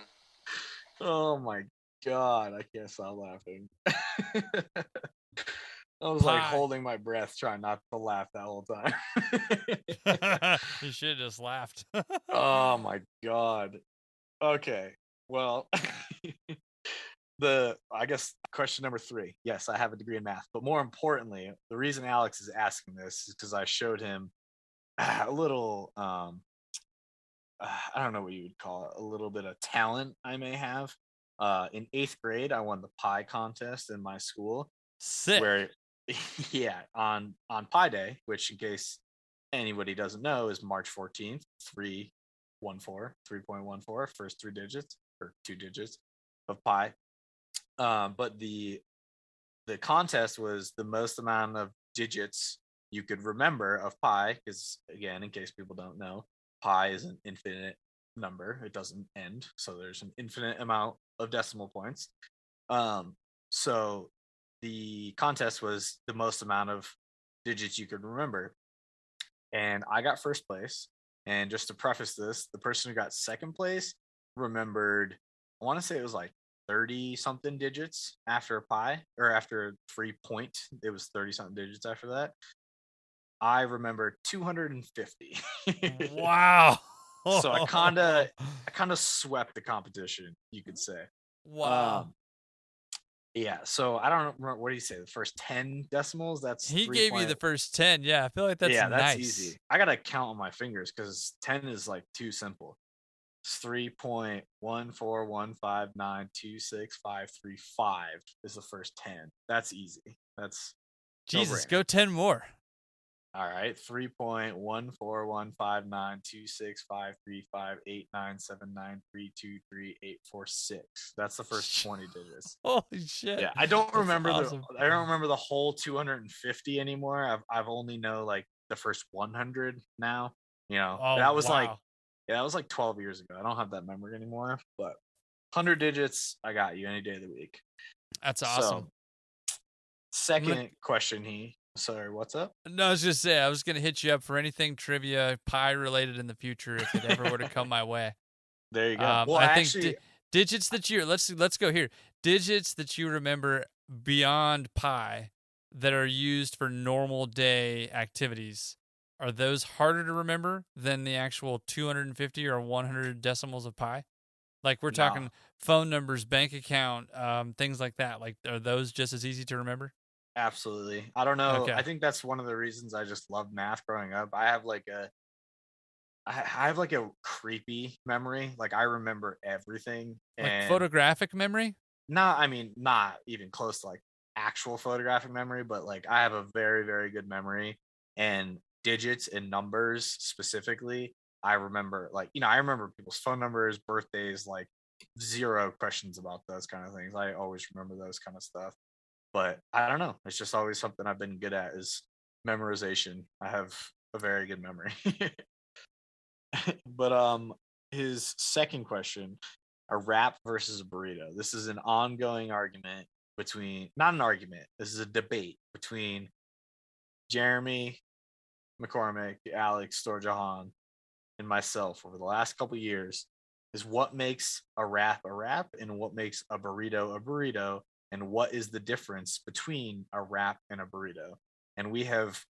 Oh my God, I can't stop laughing. I was like holding my breath, trying not to laugh that whole time. You should have just laughed. Oh my God. Okay. Well, I guess question number 3. Yes, I have a degree in math, but more importantly, the reason Alex is asking this is because I showed him a little, I don't know what you would call it, a little bit of talent I may have. In 8th grade, I won the pie contest in my school, Sick. Where, yeah, on Pi Day, which in case anybody doesn't know is March 14th, 3.14, first 3 digits or 2 digits of pi. But the contest was the most amount of digits you could remember of pi, because again, in case people don't know, pi is an infinite number. It doesn't end, so there's an infinite amount of decimal points. So the contest was the most amount of digits you could remember, and I got first place. And just to preface this, the person who got second place remembered, I want to say it was like 30 something digits after pi, or after 3 point, it was 30 something digits after that. I remember 250. Wow. So I kind of swept the competition, you could say. Wow. Yeah, so I don't remember, what do you say, the first 10 decimals? That's He 3 gave you the first 10. Yeah, I feel like that's yeah, that's nice. easy. I gotta count on my fingers because 10 is like too simple. It's 3.141592653 is the first 10. That's easy. That's Jesus, no-brainer. go 10 more. All right, 3.141592653589793233846. That's the first 20 digits. Holy shit. Yeah, I don't remember awesome. I don't remember the whole 250 anymore. I've only know like the first 100 now. You know, Oh, that was wow. that was like 12 years ago. I don't have that memory anymore, but 100 digits, I got you any day of the week. That's awesome. So, second question, sorry, what's up? No, I was just saying, I was going to hit you up for anything trivia pi related in the future if it ever were to come my way. There you go. Well, I actually, think digits that you let's go here. Digits that you remember beyond pi that are used for normal day activities, are those harder to remember than the actual 250 or 100 decimals of pi? Like we're talking phone numbers, bank account, things like that. Like, are those just as easy to remember? absolutely. I don't know. Okay. I think that's one of the reasons I just loved math growing up. I have like a creepy memory. Like I remember everything. Like photographic memory? I mean, not even close to like actual photographic memory, but like I have a very, very good memory, and digits and numbers specifically. I remember, like, I remember people's phone numbers, birthdays, like zero questions about those kind of things. I always remember those kind of stuff. But I don't know. It's just always something I've been good at is memorization. I have a very good memory. But his second question, a wrap versus a burrito. This is an ongoing argument between, not an argument, this is a debate between Jeremy McCormick, Alex Storjahan, and myself over the last couple years, is what makes a wrap and what makes a burrito, and what is the difference between a wrap and a burrito. And we have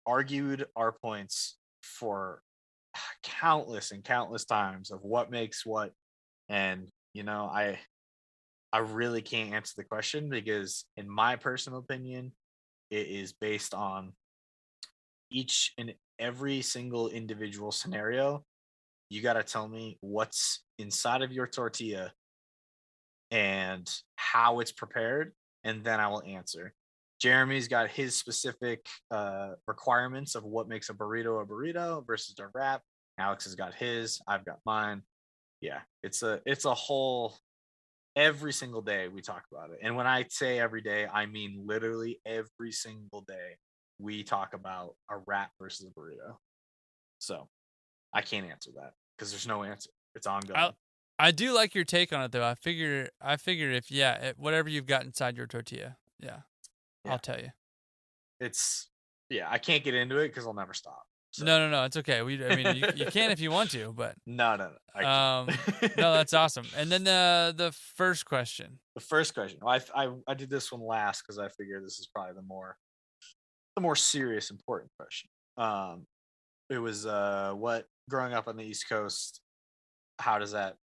argued our points for countless and countless times of what makes what. And I really can't answer the question because in my personal opinion, it is based on each and every single individual scenario. You got to tell me what's inside of your tortilla and how it's prepared, and then I will answer. Jeremy's got his specific requirements of what makes a burrito versus a wrap. Alex has got his, I've got mine. Yeah, it's a whole, every single day we talk about it. And when I say every day, I mean literally every single day we talk about a wrap versus a burrito. So I can't answer that because there's no answer. It's ongoing. I do like your take on it though. I figure if whatever you've got inside your tortilla, yeah. I'll tell you. I can't get into it because I'll never stop. So. No, it's okay. You can if you want to, but no. No, that's awesome. And then the first question. The first question. Well, I did this one last because I figured this is probably the more serious, important question. It was what, growing up on the East Coast, how did that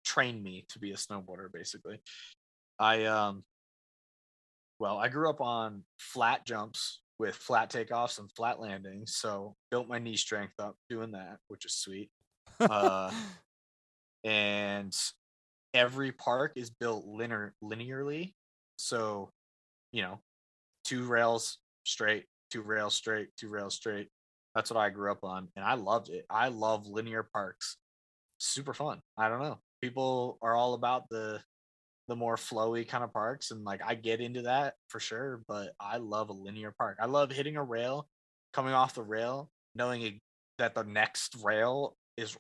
train me to be a snowboarder? Basically, I grew up on flat jumps with flat takeoffs and flat landings, so built my knee strength up doing that, which is sweet. And every park is built linearly, so 2 rails straight, 2 rails straight, 2 rails straight. That's what I grew up on, and I loved it. I love linear parks. Super fun. I don't know. People are all about the more flowy kind of parks, and like I get into that for sure, but I love a linear park. I love hitting a rail, coming off the rail, knowing that the next rail is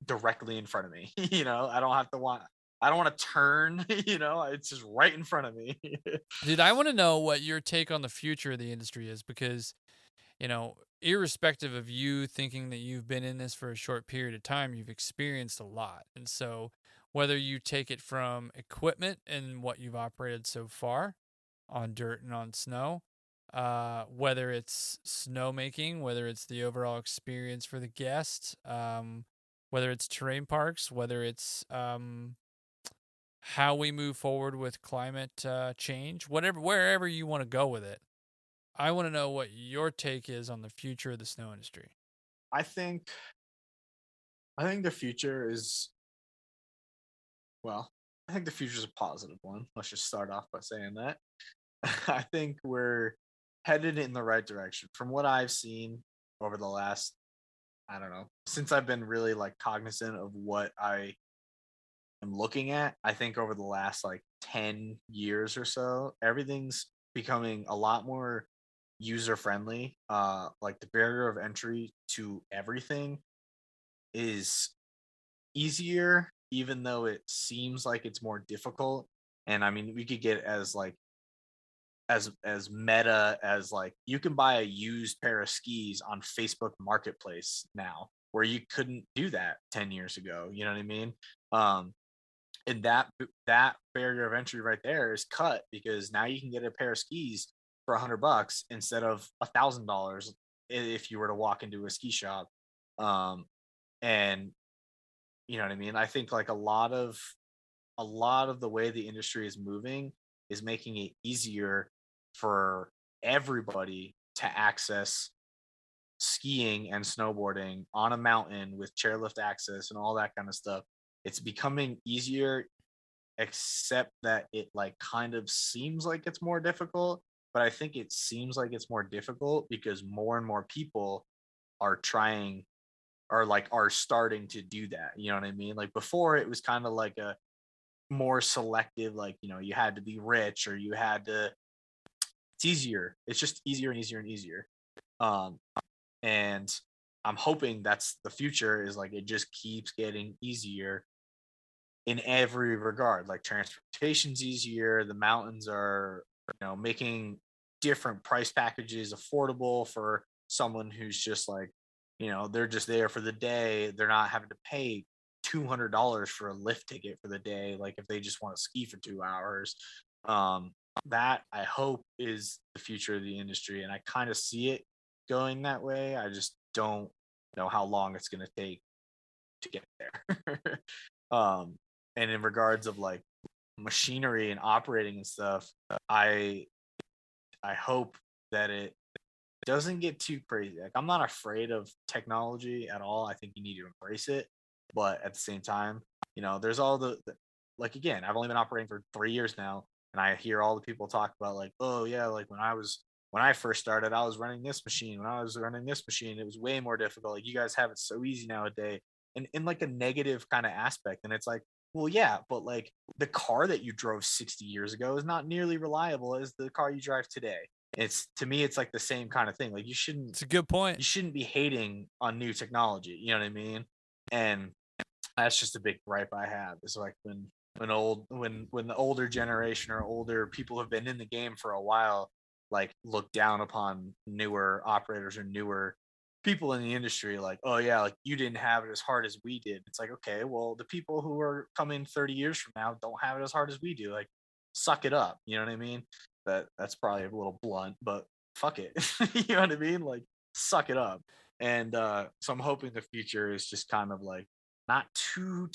directly in front of me. I don't want to turn, it's just right in front of me. Dude, I want to know what your take on the future of the industry is, because irrespective of you thinking that you've been in this for a short period of time, you've experienced a lot. And so whether you take it from equipment and what you've operated so far on dirt and on snow, whether it's snowmaking, whether it's the overall experience for the guest, whether it's terrain parks, whether it's how we move forward with climate change, wherever you want to go with it. I want to know what your take is on the future of the snow industry. I think the future is, well, I think the future is a positive one. Let's just start off by saying that. I think we're headed in the right direction from what I've seen over the last, I don't know, since I've been really like cognizant of what I am looking at. I think over the last like 10 years or so, everything's becoming a lot more user friendly. Like the barrier of entry to everything is easier, even though it seems like it's more difficult. And I mean, we could get as like as meta as like you can buy a used pair of skis on Facebook Marketplace now, where you couldn't do that 10 years ago. You know what I mean? And that barrier of entry right there is cut, because now you can get a pair of skis for $100 instead of $1,000 if you were to walk into a ski shop. And you know what I mean? I think like a lot of the way the industry is moving is making it easier for everybody to access skiing and snowboarding on a mountain with chairlift access and all that kind of stuff. It's becoming easier, except that it like kind of seems like it's more difficult. But I think it seems like it's more difficult because more and more people are trying, or like are starting to do that. You know what I mean? Like before, it was kind of like a more selective, like, you had to be rich, or you had to, it's easier. It's just easier and easier and easier. And I'm hoping that's the future, is like it just keeps getting easier in every regard. Like transportation's easier, the mountains are, making different price packages affordable for someone who's just like, they're just there for the day. They're not having to pay $200 for a lift ticket for the day, like if they just want to ski for 2 hours. That I hope is the future of the industry, and I kind of see it going that way. I just don't know how long it's going to take to get there. And in regards of like machinery and operating and stuff, I hope that it doesn't get too crazy. Like I'm not afraid of technology at all. I think you need to embrace it, but at the same time, there's all the like, again, I've only been operating for 3 years now, and I hear all the people talk about like, oh yeah, like when I first started, I was running this machine. When I was running this machine, it was way more difficult. Like you guys have it so easy nowadays, and in like a negative kind of aspect. And it's like, well, yeah, but like the car that you drove 60 years ago is not nearly reliable as the car you drive today. To me, it's like the same kind of thing. Like It's a good point. You shouldn't be hating on new technology. You know what I mean? And that's just a big gripe I have. Is like when the older generation or older people have been in the game for a while, like look down upon newer operators or newer people in the industry, like, oh yeah, like you didn't have it as hard as we did. It's like, okay, well, the people who are coming 30 years from now don't have it as hard as we do. Like, suck it up. You know what I mean? That's probably a little blunt, but fuck it. You know what I mean? Like, suck it up. And so I'm hoping the future is just kind of like not too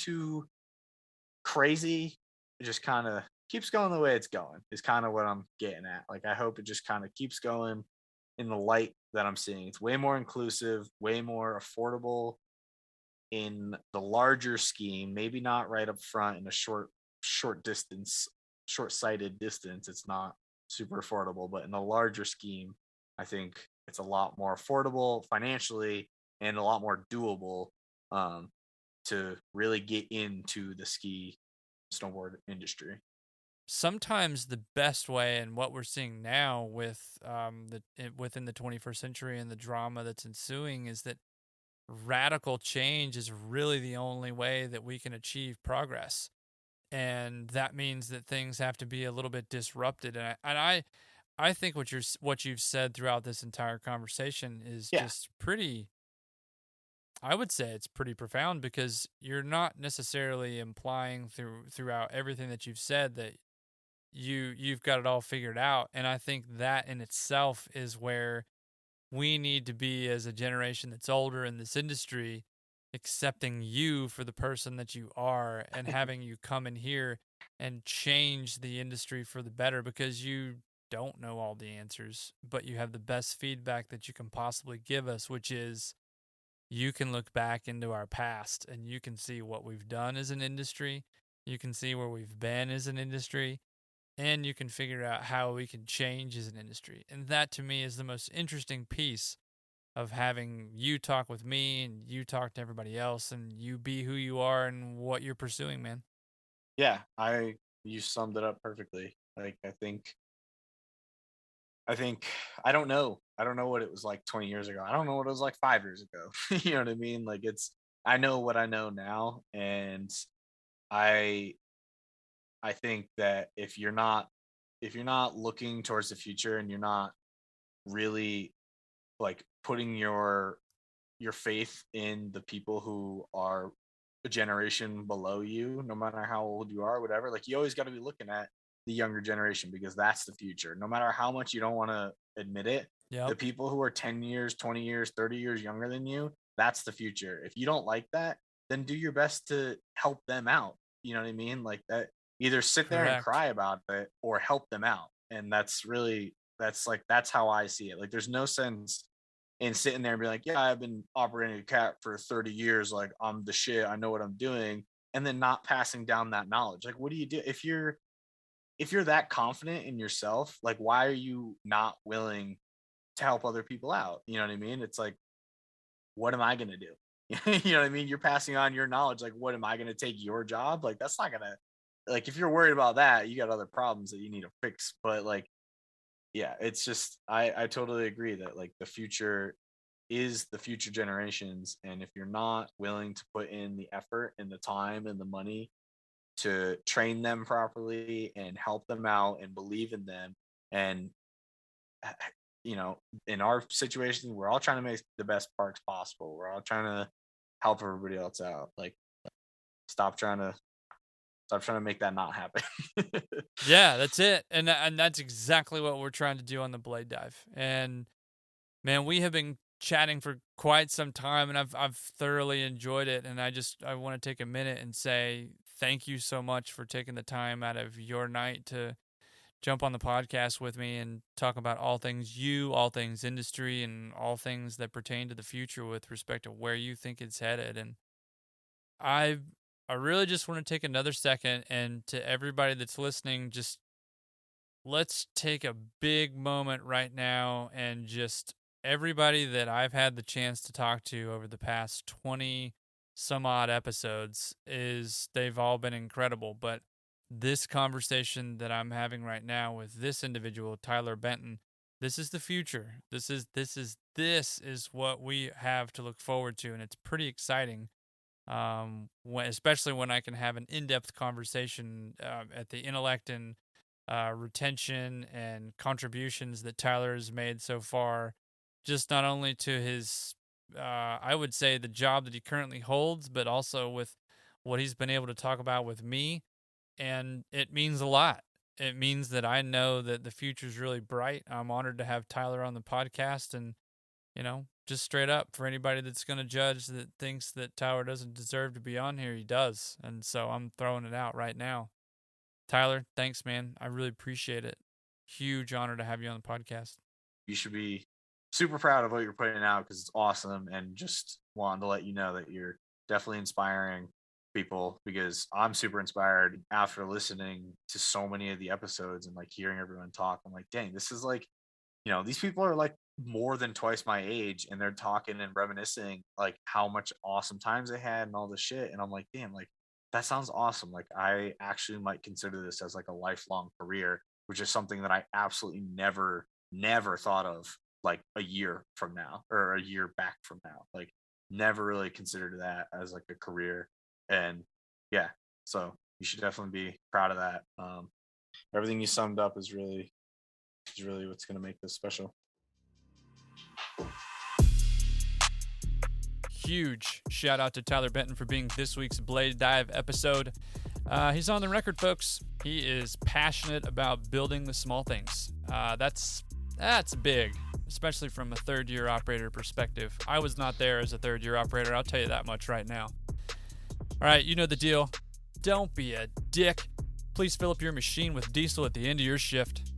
crazy. It just kind of keeps going the way it's going, is kind of what I'm getting at. Like, I hope it just kind of keeps going in the light that I'm seeing. It's way more inclusive, way more affordable in the larger scheme. Maybe not right up front in a short-sighted distance. It's not super affordable, but in the larger scheme, I think it's a lot more affordable financially and a lot more doable to really get into the ski snowboard industry. Sometimes the best way, and what we're seeing now with within the 21st century and the drama that's ensuing, is that radical change is really the only way that we can achieve progress. And that means that things have to be a little bit disrupted. I think what you've said throughout this entire conversation is just pretty, I would say it's pretty profound, because you're not necessarily implying throughout everything that you've said that you've got it all figured out. And I think that in itself is where we need to be as a generation that's older in this industry, accepting you for the person that you are and having you come in here and change the industry for the better, because you don't know all the answers, but you have the best feedback that you can possibly give us, which is you can look back into our past and you can see what we've done as an industry. You can see where we've been as an industry, and you can figure out how we can change as an industry. And that, to me, is the most interesting piece of having you talk with me and you talk to everybody else and you be who you are and what you're pursuing, man. Yeah, you summed it up perfectly. Like, I think I don't know what it was like 20 years ago. I don't know what it was like 5 years ago. You know what I mean? Like, I know what I know now, and I think that if you're not looking towards the future, and you're not really like putting your faith in the people who are a generation below you, no matter how old you are, whatever, like, you always got to be looking at the younger generation, because that's the future. No matter how much you don't want to admit it, the people who are 10 years, 20 years, 30 years younger than you, that's the future. If you don't like that, then do your best to help them out. You know what I mean? Like, that, either sit there and cry about it or help them out. And that's how I see it. Like, there's no sense in sitting there and be like, yeah, I've been operating a cat for 30 years. Like, I'm the shit. I know what I'm doing. And then not passing down that knowledge. Like, what do you do if you're that confident in yourself? Like, why are you not willing to help other people out? You know what I mean? It's like, what am I going to do? You know what I mean? You're passing on your knowledge. Like, what am I going to take your job? Like, that's not going to, like, if you're worried about that, you got other problems that you need to fix. But, like, yeah, it's just, I totally agree that, like, the future is the future generations. And if you're not willing to put in the effort and the time and the money to train them properly and help them out and believe in them, and, you know, in our situation, we're all trying to make the best parks possible. We're all trying to help everybody else out. Like, stop trying to make that not happen. Yeah, that's it. And that's exactly what we're trying to do on the Blade Dive. And, man, we have been chatting for quite some time, and I've thoroughly enjoyed it. And I want to take a minute and say thank you so much for taking the time out of your night to jump on the podcast with me and talk about all things all things industry, and all things that pertain to the future with respect to where you think it's headed. And I really just want to take another second, and to everybody that's listening, just let's take a big moment right now, and just everybody that I've had the chance to talk to over the past 20 some odd episodes, they've all been incredible. But this conversation that I'm having right now with this individual, Tyler Benton, this is the future. This is what we have to look forward to, and it's pretty exciting. Especially when I can have an in-depth conversation at the intellect and retention and contributions that Tyler has made so far, just not only to his, I would say, the job that he currently holds, but also with what he's been able to talk about with me. And it means a lot. It means that I know that the future is really bright. I'm honored to have Tyler on the podcast, and, you know, just straight up, for anybody that's going to judge that thinks that Tyler doesn't deserve to be on here, he does. And so I'm throwing it out right now. Tyler, thanks, man. I really appreciate it. Huge honor to have you on the podcast. You should be super proud of what you're putting out, because it's awesome. And just wanted to let you know that you're definitely inspiring people, because I'm super inspired after listening to so many of the episodes and like hearing everyone talk. I'm like, dang, this is like, these people are like more than twice my age, and they're talking and reminiscing like how much awesome times they had and all this shit. And I'm like, damn, like that sounds awesome. Like I actually might consider this as like a lifelong career, which is something that I absolutely never thought of like a year from now or a year back from now. Like never really considered that as like a career. And yeah, so you should definitely be proud of that. Everything you summed up is really what's going to make this special. Huge shout out to Tyler Benton for being this week's Blade Dive episode. He's on the record, folks. He is passionate about building the small things. That's big, especially from a third-year operator perspective. I was not there as a third-year operator, I'll tell you that much right now. All right, you know the deal. Don't be a dick. Please fill up your machine with diesel at the end of your shift.